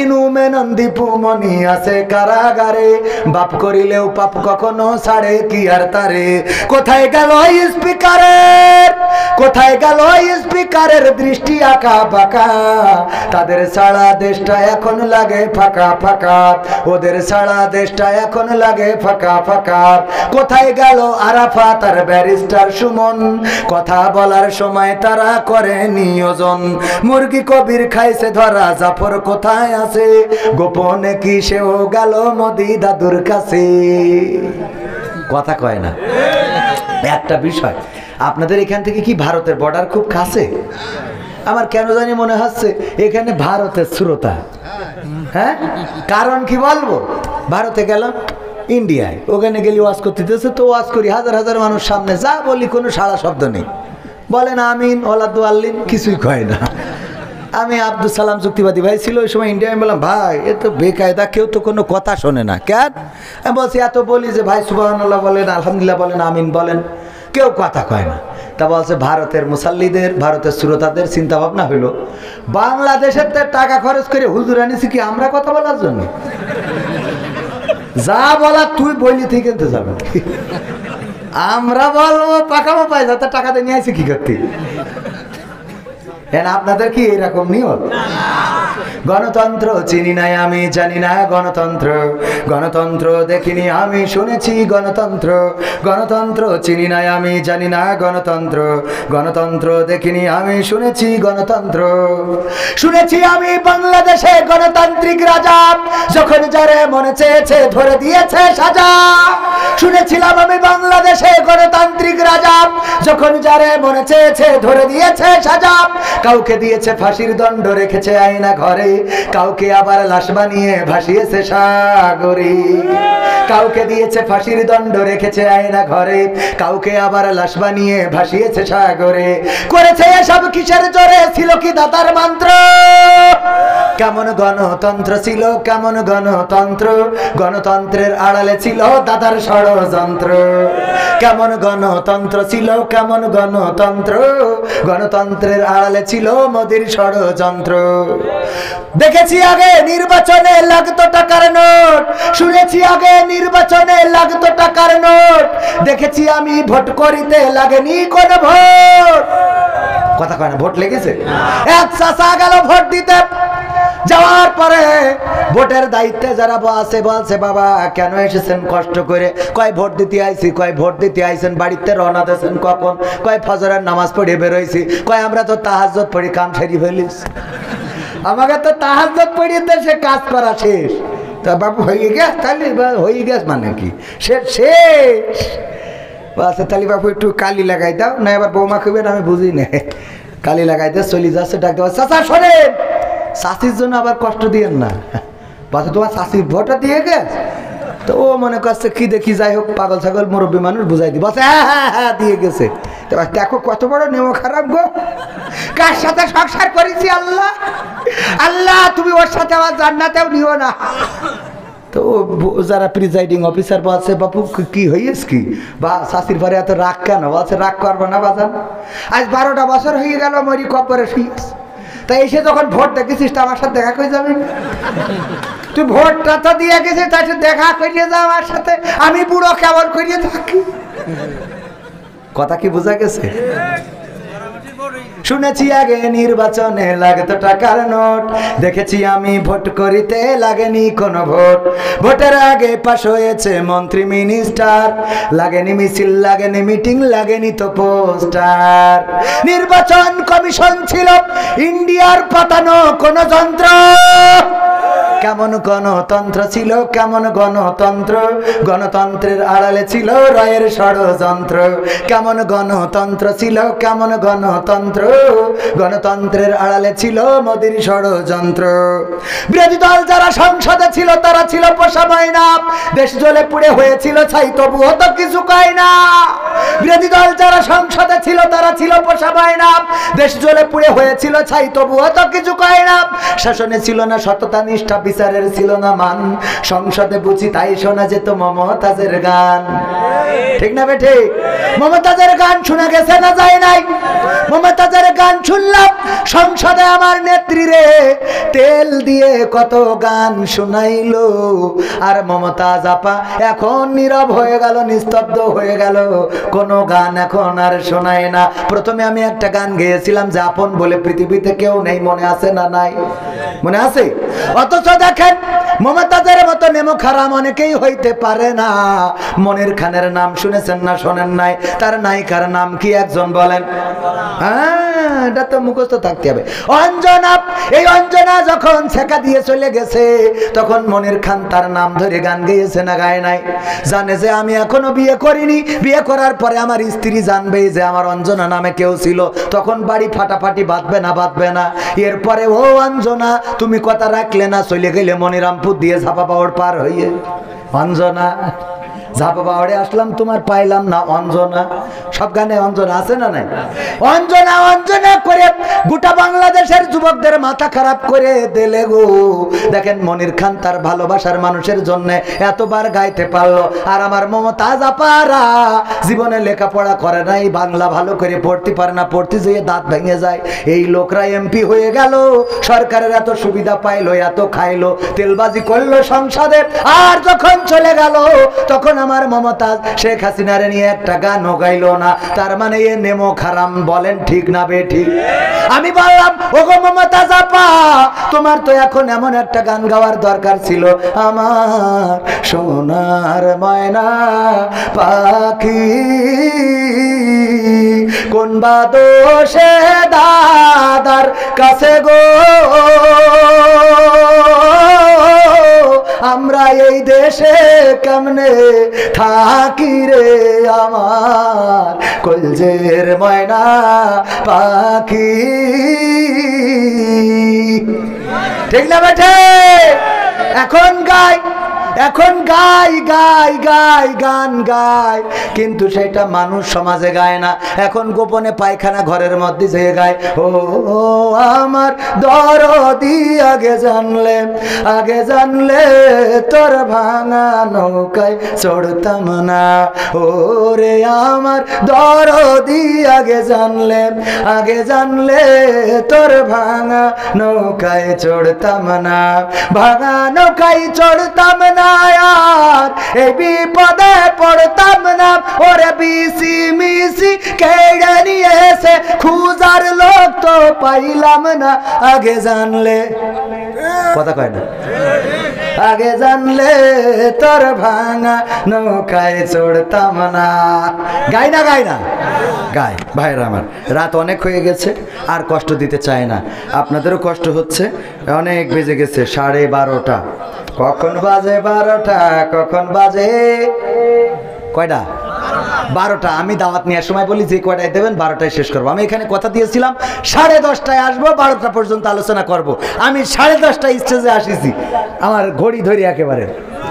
ইনু মেনন্দি পুমনি আছে কারাগারে, বাপ করিলেও পাপ কখনো ছাড়ে কি আর তারে। কোথায় গেল স্পিকারের, কোথায় গেল স্পিকারের দৃষ্টি আঁকা বাঁকা? তাদের ছাড়া দেশটা এখন লাগে ফাঁকা ফাঁকা, ওদের ছাড়া দেশটা এখন লাগে ফাঁকা ফাঁকা। কোথায় গেল আরাফাত আর ব্যারিস্টার সুমন? কথা বলার সময় তারা করে নিয়োজন। মুরগি কবির খাইছে ধরা, জাফর কোথায় আছে? গোপনে কি সেও গেল মোদি দাদুর কাছে? কথা কয় না। একটা বিষয়, আপনাদের এখান থেকে কি ভারতের বর্ডার খুব কাছে? আমার কেন জানি মনে হচ্ছে এখানে ভারতের শ্রোতা। হ্যাঁ, কারণ কি বলবো? ভারতে গেলাম, ইন্ডিয়ায়, ওখানে গেলে ওয়াজ করতে দিতেছে, তো ওয়াজ করি হাজার হাজার মানুষ সামনে, যা বলি কোনো সাড়া শব্দ নেই, বলেন আমিন ওলাদু আল্লিন, কিছুই কয় না। আমি আব্দুল সালাম যুক্তিবাদী ভাই ছিল ওই সময় ইন্ডিয়া, আমি বললাম ভাই এ তো বেকায়দা, কেউ তো কোনো কথা শোনে না, কেন? আমি বলছি এত বলি যে ভাই সুবহানাল্লাহ বলেন, আলহামদুলিল্লাহ বলেন, আমিন বলেন, কেউ কথা কয় না। তা বলছে ভারতের মুসাল্লিদের, ভারতের শ্রোতাদের চিন্তা ভাবনা হইলো বাংলাদেশের টাকা খরচ করে হুজুর আনিছি কি আমরা কথা বলার জন্য? যা বলা তুই বলি থেকে কিনতে যাবে, আমরা বলবো পাকামো পাই যাতে টাকা দিয়ে নিয়ে আসি কি করতে? আপনাদের কি এরকম নিয়ম? গণতন্ত্র চিনি নাই আমি, জানি না গণতন্ত্র, গণতন্ত্র দেখিনি আমি, শুনেছি গণতন্ত্র, গণতন্ত্র চিনি নাই আমি, জানি না গণতন্ত্র, গণতন্ত্র দেখিনি আমি, শুনেছি গণতন্ত্র। শুনেছি আমি বাংলাদেশে গণতান্ত্রিক রাজা যখন যারে মনে চেয়েছে ধরে দিয়েছে সাজা। শুনেছিলাম আমি বাংলাদেশে গণতান্ত্রিক রাজা যখন যারে মনে চেয়েছে ধরে দিয়েছে সাজা। কাউকে দিয়েছে ফাঁসির দণ্ড, রেখেছে আয়না ঘরে, কাউকে আবার লাশ বানিয়ে ভাসিয়েছে সাগরে। কাউকে দিয়েছে ফাঁসির দণ্ড, রেখেছে আয়না ঘরে, কাউকে আবার লাশ বানিয়ে ভাসিয়েছে সাগরে। করেছে এসব কিসের জোরে? ছিল কি দাতার মন্ত্র? কেমন গণতন্ত্র ছিল, কেমন গণতন্ত্র, গণতন্ত্রের আড়ালে ছিল দাদার ষড়যন্ত্র। কেমন গণতন্ত্র ছিল, কেমন গণতন্ত্র, গণতন্ত্রের আড়ালে ছিল মোদির ষড়যন্ত্র। দেখেছি আগে নির্বাচনে লাগতো টাকার নোট, শুনেছি আগে নির্বাচনে লাগতো টাকার নোট, দেখেছি আমি ভোট করিতে লাগেনি কোন ভোট। কথা কয় না, ভোট লেগেছে। এক চাচা গেল ভোট দিতে, যাওয়ার পরে ভোটের দায়িত্বে যারা আছে বলছে বাবা কেন এসেছেন কষ্ট করে? কয় ভোট দিতে আইছি। কয় ভোট দিতে আইছেন, বাড়িতে রওনা দিয়েছেন কখন? কয় ফজরের নামাজ পড়ে বেরোইছি। কয় আমরা তো তাহাজ্জুদ পড়ি, কাম সেরি ফেলিস। আমাকে তো তাহাজ্জুদ পড়িয়ে সে কাজ করা শেষ। তা বাবু হয়ে গেছ, তাহলে হয়ে গেছ মানে কি শেষ? আচ্ছা তাহলে বাবু একটু কালি লাগাই দাও না, এবার বৌমা খুবেন আমি বুঝি না। কালি লাগাই দিয়ে চলে যাচ্ছে, ডাকতে পারছে চাচা শোনেন, চাষির জন্য আবার কষ্ট দিয়েন না। বাচ্চা তোমার চাষির ভোটটা দিয়ে গেছ? তো ও মনে করছে কি দেখি, যাই হোক পাগল ছাগল মুরব্বী মানুষ বুঝাই দিব। হ্যাঁ হ্যাঁ হ্যাঁ দিয়ে গেছে। দেখো কত বড় নেমো খারাপ গো, কার সাথে সংসার করেছি আল্লাহ, আল্লাহ তুমি ওর সাথে আমার জান্নাতেও নিও না। তো যারা প্রিজাইডিং অফিসার বলছে বাপু কি হইস কি বা শাশির পরে এত রাগ কেন? বলছে রাগ করবো না বাজান, আজ 12টা বছর হয়ে গেল মরি কবরে শুয়েছ, তাই এসে যখন ভোট দেখেছিস আমার সাথে দেখা করে যাবি? তুই ভোটটা তো দিয়ে গেছিস, তাই দেখা করিয়ে যা আমার সাথে, আমি বুড়ো কেমন করিয়ে থাকি। কথা কি বোঝা গেছে? শুনেছি আগে নির্বাচনে লাগতো টাকার নোট, দেখেছি আমি ভোট করিতে লাগেনি কোনো ভোট। ভোটের আগে পাশ হয়েছে মন্ত্রী মিনিস্টার, লাগেনি মিছিল, লাগেনি মিটিং, লাগেনি তো পোস্টার। নির্বাচন কমিশন ছিল ইন্ডিয়ার পাতানো কোন যন্ত্র। কেমন গণতন্ত্র ছিল, কেমন গণতন্ত্র, গণতন্ত্রের আড়ালে ছিল রায়ের ষড়যন্ত্র। কেমন গণতন্ত্র ছিল, কেমন গণতন্ত্র, গণতন্ত্রের আড়ালে ছিল মোদির ষড়যন্ত্র। বিরোধী দল যারা সংসদে ছিল তারা ছিল পোষা ময়না, দেশ জ্বলে পুড়ে হয়েছিল ছাই তবুও তো কিছু কয় না। বিরোধী দল যারা সংসদে ছিল তারা ছিল পোষা ময়না, দেশ জ্বলে পুড়ে হয়েছিল ছাই তবুও তো কিছু কয় না। শাসনে ছিল না সততা নিষ্ঠা, বিচারের ছিল না মান, সংসদে বুঝি তাই শোনা যেত মমতাজের গান। ঠিক না বেঠে? মমতাজের গান শোনা গেছে না যায় নাই? মমতাজের গান শুনলাম সংসদে আমার নেত্রী রে, তেল দিয়ে কত গান শোনাইলো। আর মমতাজ আপা এখন নীরব হয়ে গেল, নিস্তব্ধ হয়ে গেল, কোনো গান এখন আর শোনায় না। প্রথমে আমি একটা গান গেয়েছিলাম যে আপন বলে পৃথিবীতে কেউ নেই, মনে আছে না নাই? মনে আছে? অথচ দেখেন মমতাজের মতো নেমো খারাপ অনেকেই হইতে পারে না। মনের খানের নাম শুনে শুনেছেন না শোনেন নাই? তার নায়িকার নাম কি একজন বলেন? হ্যাঁ, এটা তো মুখস্থ থাকতে হবে। অঞ্জনা, এই অঞ্জনা যখন ছেকা দিয়ে চলে গেছে তখন মনির খান তার নাম ধরে গান গেয়েছে না গায় নাই? জানে যে আমি এখনো বিয়ে করিনি, বিয়ে করার পরে আমার স্ত্রী জানবে যে আমার অঞ্জনা নামে কেউ ছিল, তখন বাড়ি ফাটাফাটি বাঁধবে না বাঁধবে না? এরপরে ও অঞ্জনা তুমি কথা রাখলে না, চলে গেলে মনিরামপুর দিয়ে ঝাপা পাওয়ার পার হইয়ে। অঞ্জনা, ঝাপা পাহাড়ে আসলাম তোমার পাইলাম না অঞ্জনা। সব গানে অঞ্জনা আছে না নাই? অঞ্জনা অঞ্জনা করে গোটা বাংলাদেশের যুবকদের মাথা খারাপ করে দিলে গো। দেখেন মনির খান তার ভালোবাসার মানুষের জন্য এতবার গাইতে পারলো, আর আমার মমতাজ আপারা জীবনে লেখাপড়া করে নাই, বাংলা ভালো করে পড়তে পারে না, পড়তে যেয়ে দাঁত ভেঙে যায়। এই লোকরা এমপি হয়ে গেল, সরকারের এত সুবিধা পাইলো, এত খাইলো, তেলবাজি করলো সংসদে, আর যখন চলে গেল তখন আমার মমতাজ শেখ হাসিনারে নিয়ে একটা গানও গাইলো না। তার মানে এ নেমো খারাম। বলেন ঠিক না বে ঠিক? আমি বললাম ওগো মমতাজ আপা, তোমার তো এখন এমন একটা গান গাওয়ার দরকার ছিল, আমার সোনার ময়না পাখি কোন বা দোষে দাদার কাছে গো আমরা এই দেশে কেমনে থাকি রে আমার কলজের ময়না পাখি। ঠিক না বেঠে? এখন গাই, এখন গাই গাই গাই গান গায়, কিন্তু সেটা মানুষ সমাজে গায় না। এখন গোপনে পায়খানা ঘরের মধ্যে যেয়ে গায়, ও আমার দরদি আগে জানলে, আগে জানলে তোর ভাঙা নৌকায় চড়তাম না। ও রে আমার দরদি আগে জানলে, আগে জানলে তোর ভাঙা নৌকায় চড়তাম না, ভাঙা নৌকায় চড়তাম না, আর এই বিপদে পড়তাম না। ওরে বিসি মিসি কেড়ে নিয়েছে, খুঁজার লোক তো পাইলাম না, আগে জানলে। কথা কয় না? আগে জানলে তোর ভাঙা নৌকায় চড়তাম না। গাই না গাই না? গায়। ভাইরা আমার, রাত অনেক হয়ে গেছে, আর কষ্ট দিতে চায় না। আপনাদেরও কষ্ট হচ্ছে, অনেক বেজে গেছে 12:30। কখন বাজে 12টা? কখন বাজে কয়টা? 12টা। আমি দাওয়াত নেওয়ার সময় বলি যে কয়টায় দেবেন 12টায় শেষ করবো। আমি এখানে কথা দিয়েছিলাম 10:30টায় আসবো, 12টা পর্যন্ত আলোচনা করব। আমি 10:30টায় স্টেজে আসিছি, আমার ঘড়ি ধরি একেবারে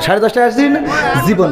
10:30টায় আসছি না জীবন।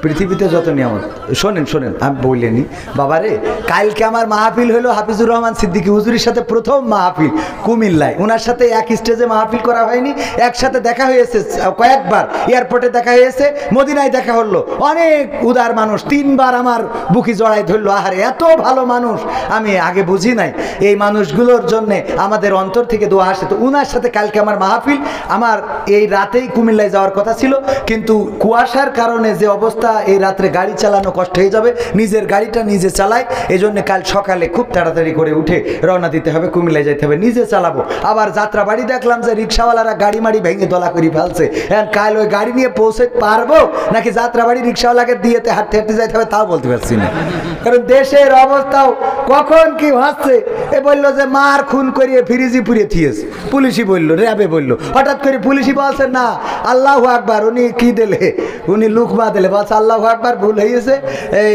পৃথিবীতে যত নিয়ামত, শোনেন শোনেন, আমি বললেনি বাবারে, কালকে আমার মাহফিল হলো হাফিজুর রহমান সিদ্দিকী হুজুরের সাথে, প্রথম মাহফিল কুমিল্লায়। ওনার সাথে এক স্টেজে মাহফিল করা হয়নি, একসাথে দেখা হয়েছে কয়েকবার, এয়ারপোর্টে দেখা হয়েছে, মদিনায় দেখা হলো। অনেক উদার মানুষ, 3বার আমার বুকি জড়াই ধরলো। আহারে এত ভালো মানুষ আমি আগে বুঝি নাই। এই মানুষগুলোর জন্যে আমাদের অন্তর থেকে দোয়া আসে। তো ওনার সাথে কালকে আমার মাহফিল, আমার এই রাতেই কুমিল্লায় যাওয়ার কথা ছিল, কিন্তু কুয়াশার কারণে যে অবস্থা, এই রাত্রে গাড়ি চালানো কষ্ট হয়ে যাবে, নিজের গাড়িটা নিজে চালাই, এই জন্য কাল সকালে খুব তাড়াতাড়ি করে উঠে রওনা দিতে হবে, কুমিল্লায় যেতে হবে, নিজে চালাবো। আবার যাত্রা বাড়ি দেখলাম যে রিক্সাওয়ালারা গাড়ি মাড়ি ভেঙে দলা করে ফেলছে। হ্যাঁ, কাল ওই গাড়ি নিয়ে পৌঁছে পারবো নাকি যাত্রা বাড়ি রিক্সাওয়ালাকে দিয়েতে হাঁটতে হাঁটতে যাইতে হবে তাও বলতে পারছি না, কারণ দেশের অবস্থাও কখন কি হচ্ছে। এ বললো যে মার খুন করিয়ে ফ্রিজি পুড়িয়ে থিয়েছে, পুলিশই বললো, র্যাবে বললো। হঠাৎ করে পুলিশই বলছে না আল্লাহু আকবার, উনি কি দিলে, উনি লুকমা দিলে, বলছে আল্লাহু আকবার ভুল হয়েছে,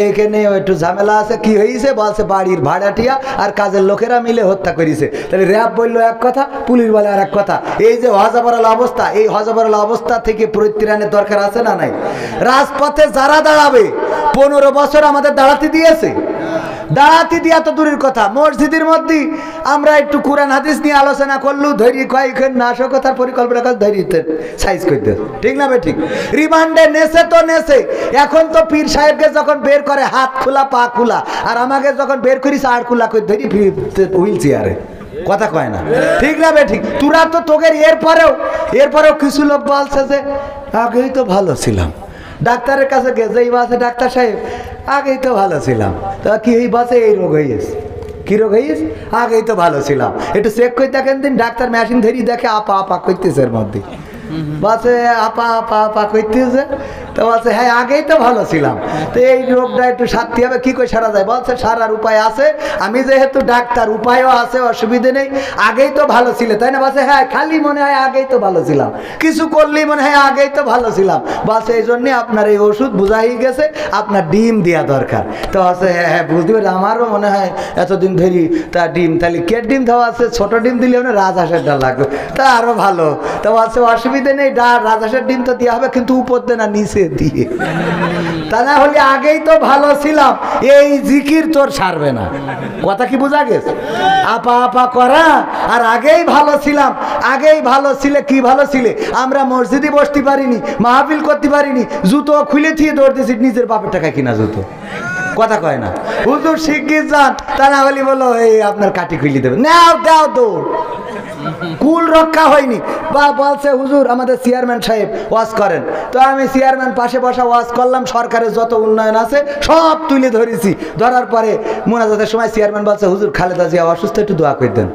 এখানে একটু ঝামেলা আছে। কি হয়েছে? বলছে বাড়ির ভাড়াটিয়া আর কাজের লোকেরা মিলে হত্যা করেছে। তাহলে র্যাব বললো এক কথা, পুলিশ বলে আর এক কথা। এই যে হজাবরাল অবস্থা, এই হজাবরাল অবস্থা থেকে পরিত্রাণের দরকার আছে না নাই? রাজপথে যারা দাঁড়াবে, 15 বছর আমাদের দাঁড়াতে দিয়েছে, দাঁড়াতে দিয়া তো দূরের কথা, মসজিদের মধ্যে আমরা একটু কোরআন হাদিস নিয়ে আলোচনা করলু, ধৈর্য কয়েকজন নাশকতার পরিকল্পনা করে ধৈর্যতে সাইজ করতে, ঠিক না বে ঠিক? রিমান্ডে নেছে তো নেছে, এখন তো পীর সাহেবকে যখন বের করে হাত খোলা পা খোলা, আর আমাকে যখন বের করিস আর খোলা করে ধরি হুইল চেয়ারে। কথা কয় না, ঠিক না বে ঠিক? তোরা তো তোকে এরপরেও কিছু লোক বলছে যে আগেই তো ভালো ছিলাম, ডাক্তারের কাছে গেছে, এই বাসে ডাক্তার সাহেব আগেই তো ভালো ছিলাম, তা কি এই বাসে এই রোগ হয়েছে, কি রোগ হয়েছে? আগেই তো ভালো ছিলাম, একটু চেক করে দেখেন দিন। ডাক্তার মেশিন ধরি দেখে আপা আপা করতেছে, এর মধ্যে বাসে আপা আপা আপা করতেছে। তো বলছে হ্যাঁ আগেই তো ভালো ছিলাম, তো এই রোগটা একটু সারতে হবে, কি করে সারা যায়? বলছে সারার উপায় আছে, আমি যেহেতু ডাক্তার উপায়ও আছে, অসুবিধে নেই, আগেই তো ভালো ছিল তাই না? বলছে হ্যাঁ খালি মনে হয় আগেই তো ভালো ছিলাম, কিছু করলেই মনে হয় আগেই তো ভালো ছিলাম। বলছে এই জন্যে আপনার এই ওষুধ বুঝাই গেছে, আপনার ডিম দেওয়া দরকার। তো আছে হ্যাঁ হ্যাঁ বুঝতে পারি, আমারও মনে হয় এতদিন ধরি তা ডিম, তাহলে কে ডিম দেওয়া আছে? ছোট ডিম দিলে মানে রাজহাঁসের ডাল লাগবে, তা আরো ভালো। তো আছে অসুবিধে নেই, রাজহাঁসের ডিম তো দেওয়া হবে, কিন্তু উপর দিয়ে না নিচে দিয়ে, তা না হলে আগেই তো ভালো ছিলাম, এই জিকির তোর সারবে না। কথা কি বোঝা গেছে? আপা আপা করা আর আগেই ভালো ছিলাম, আগেই ভালো ছিলে, কি ভালো ছিলে? আমরা মসজিদে বসতে পারিনি, মাহফিল করতে পারিনি, জুতো খুলে থিয়ে দৌড় দিয়েছি, নিজের বাপের টাকা কিনা জুতো। কথা কয় না, হুজুর শিগগির যান, তা না হলে বলো এই আপনার কাটি খুলে দেবে, নাও দাও দৌড়, কুল রক্ষা হয়নি। বা বলছে হুজুর আমাদের চেয়ারম্যান সাহেব ওয়াজ করেন, তো আমি চেয়ারম্যান পাশে বসা ওয়াজ করলাম, সরকারের যত উন্নয়ন আছে সব তুলে ধরেছি। ধরার পরে মোনাজাতের সময় চেয়ারম্যান বলছে হুজুর খালেদা জিয়া অসুস্থ, একটু দোয়া করে দেন।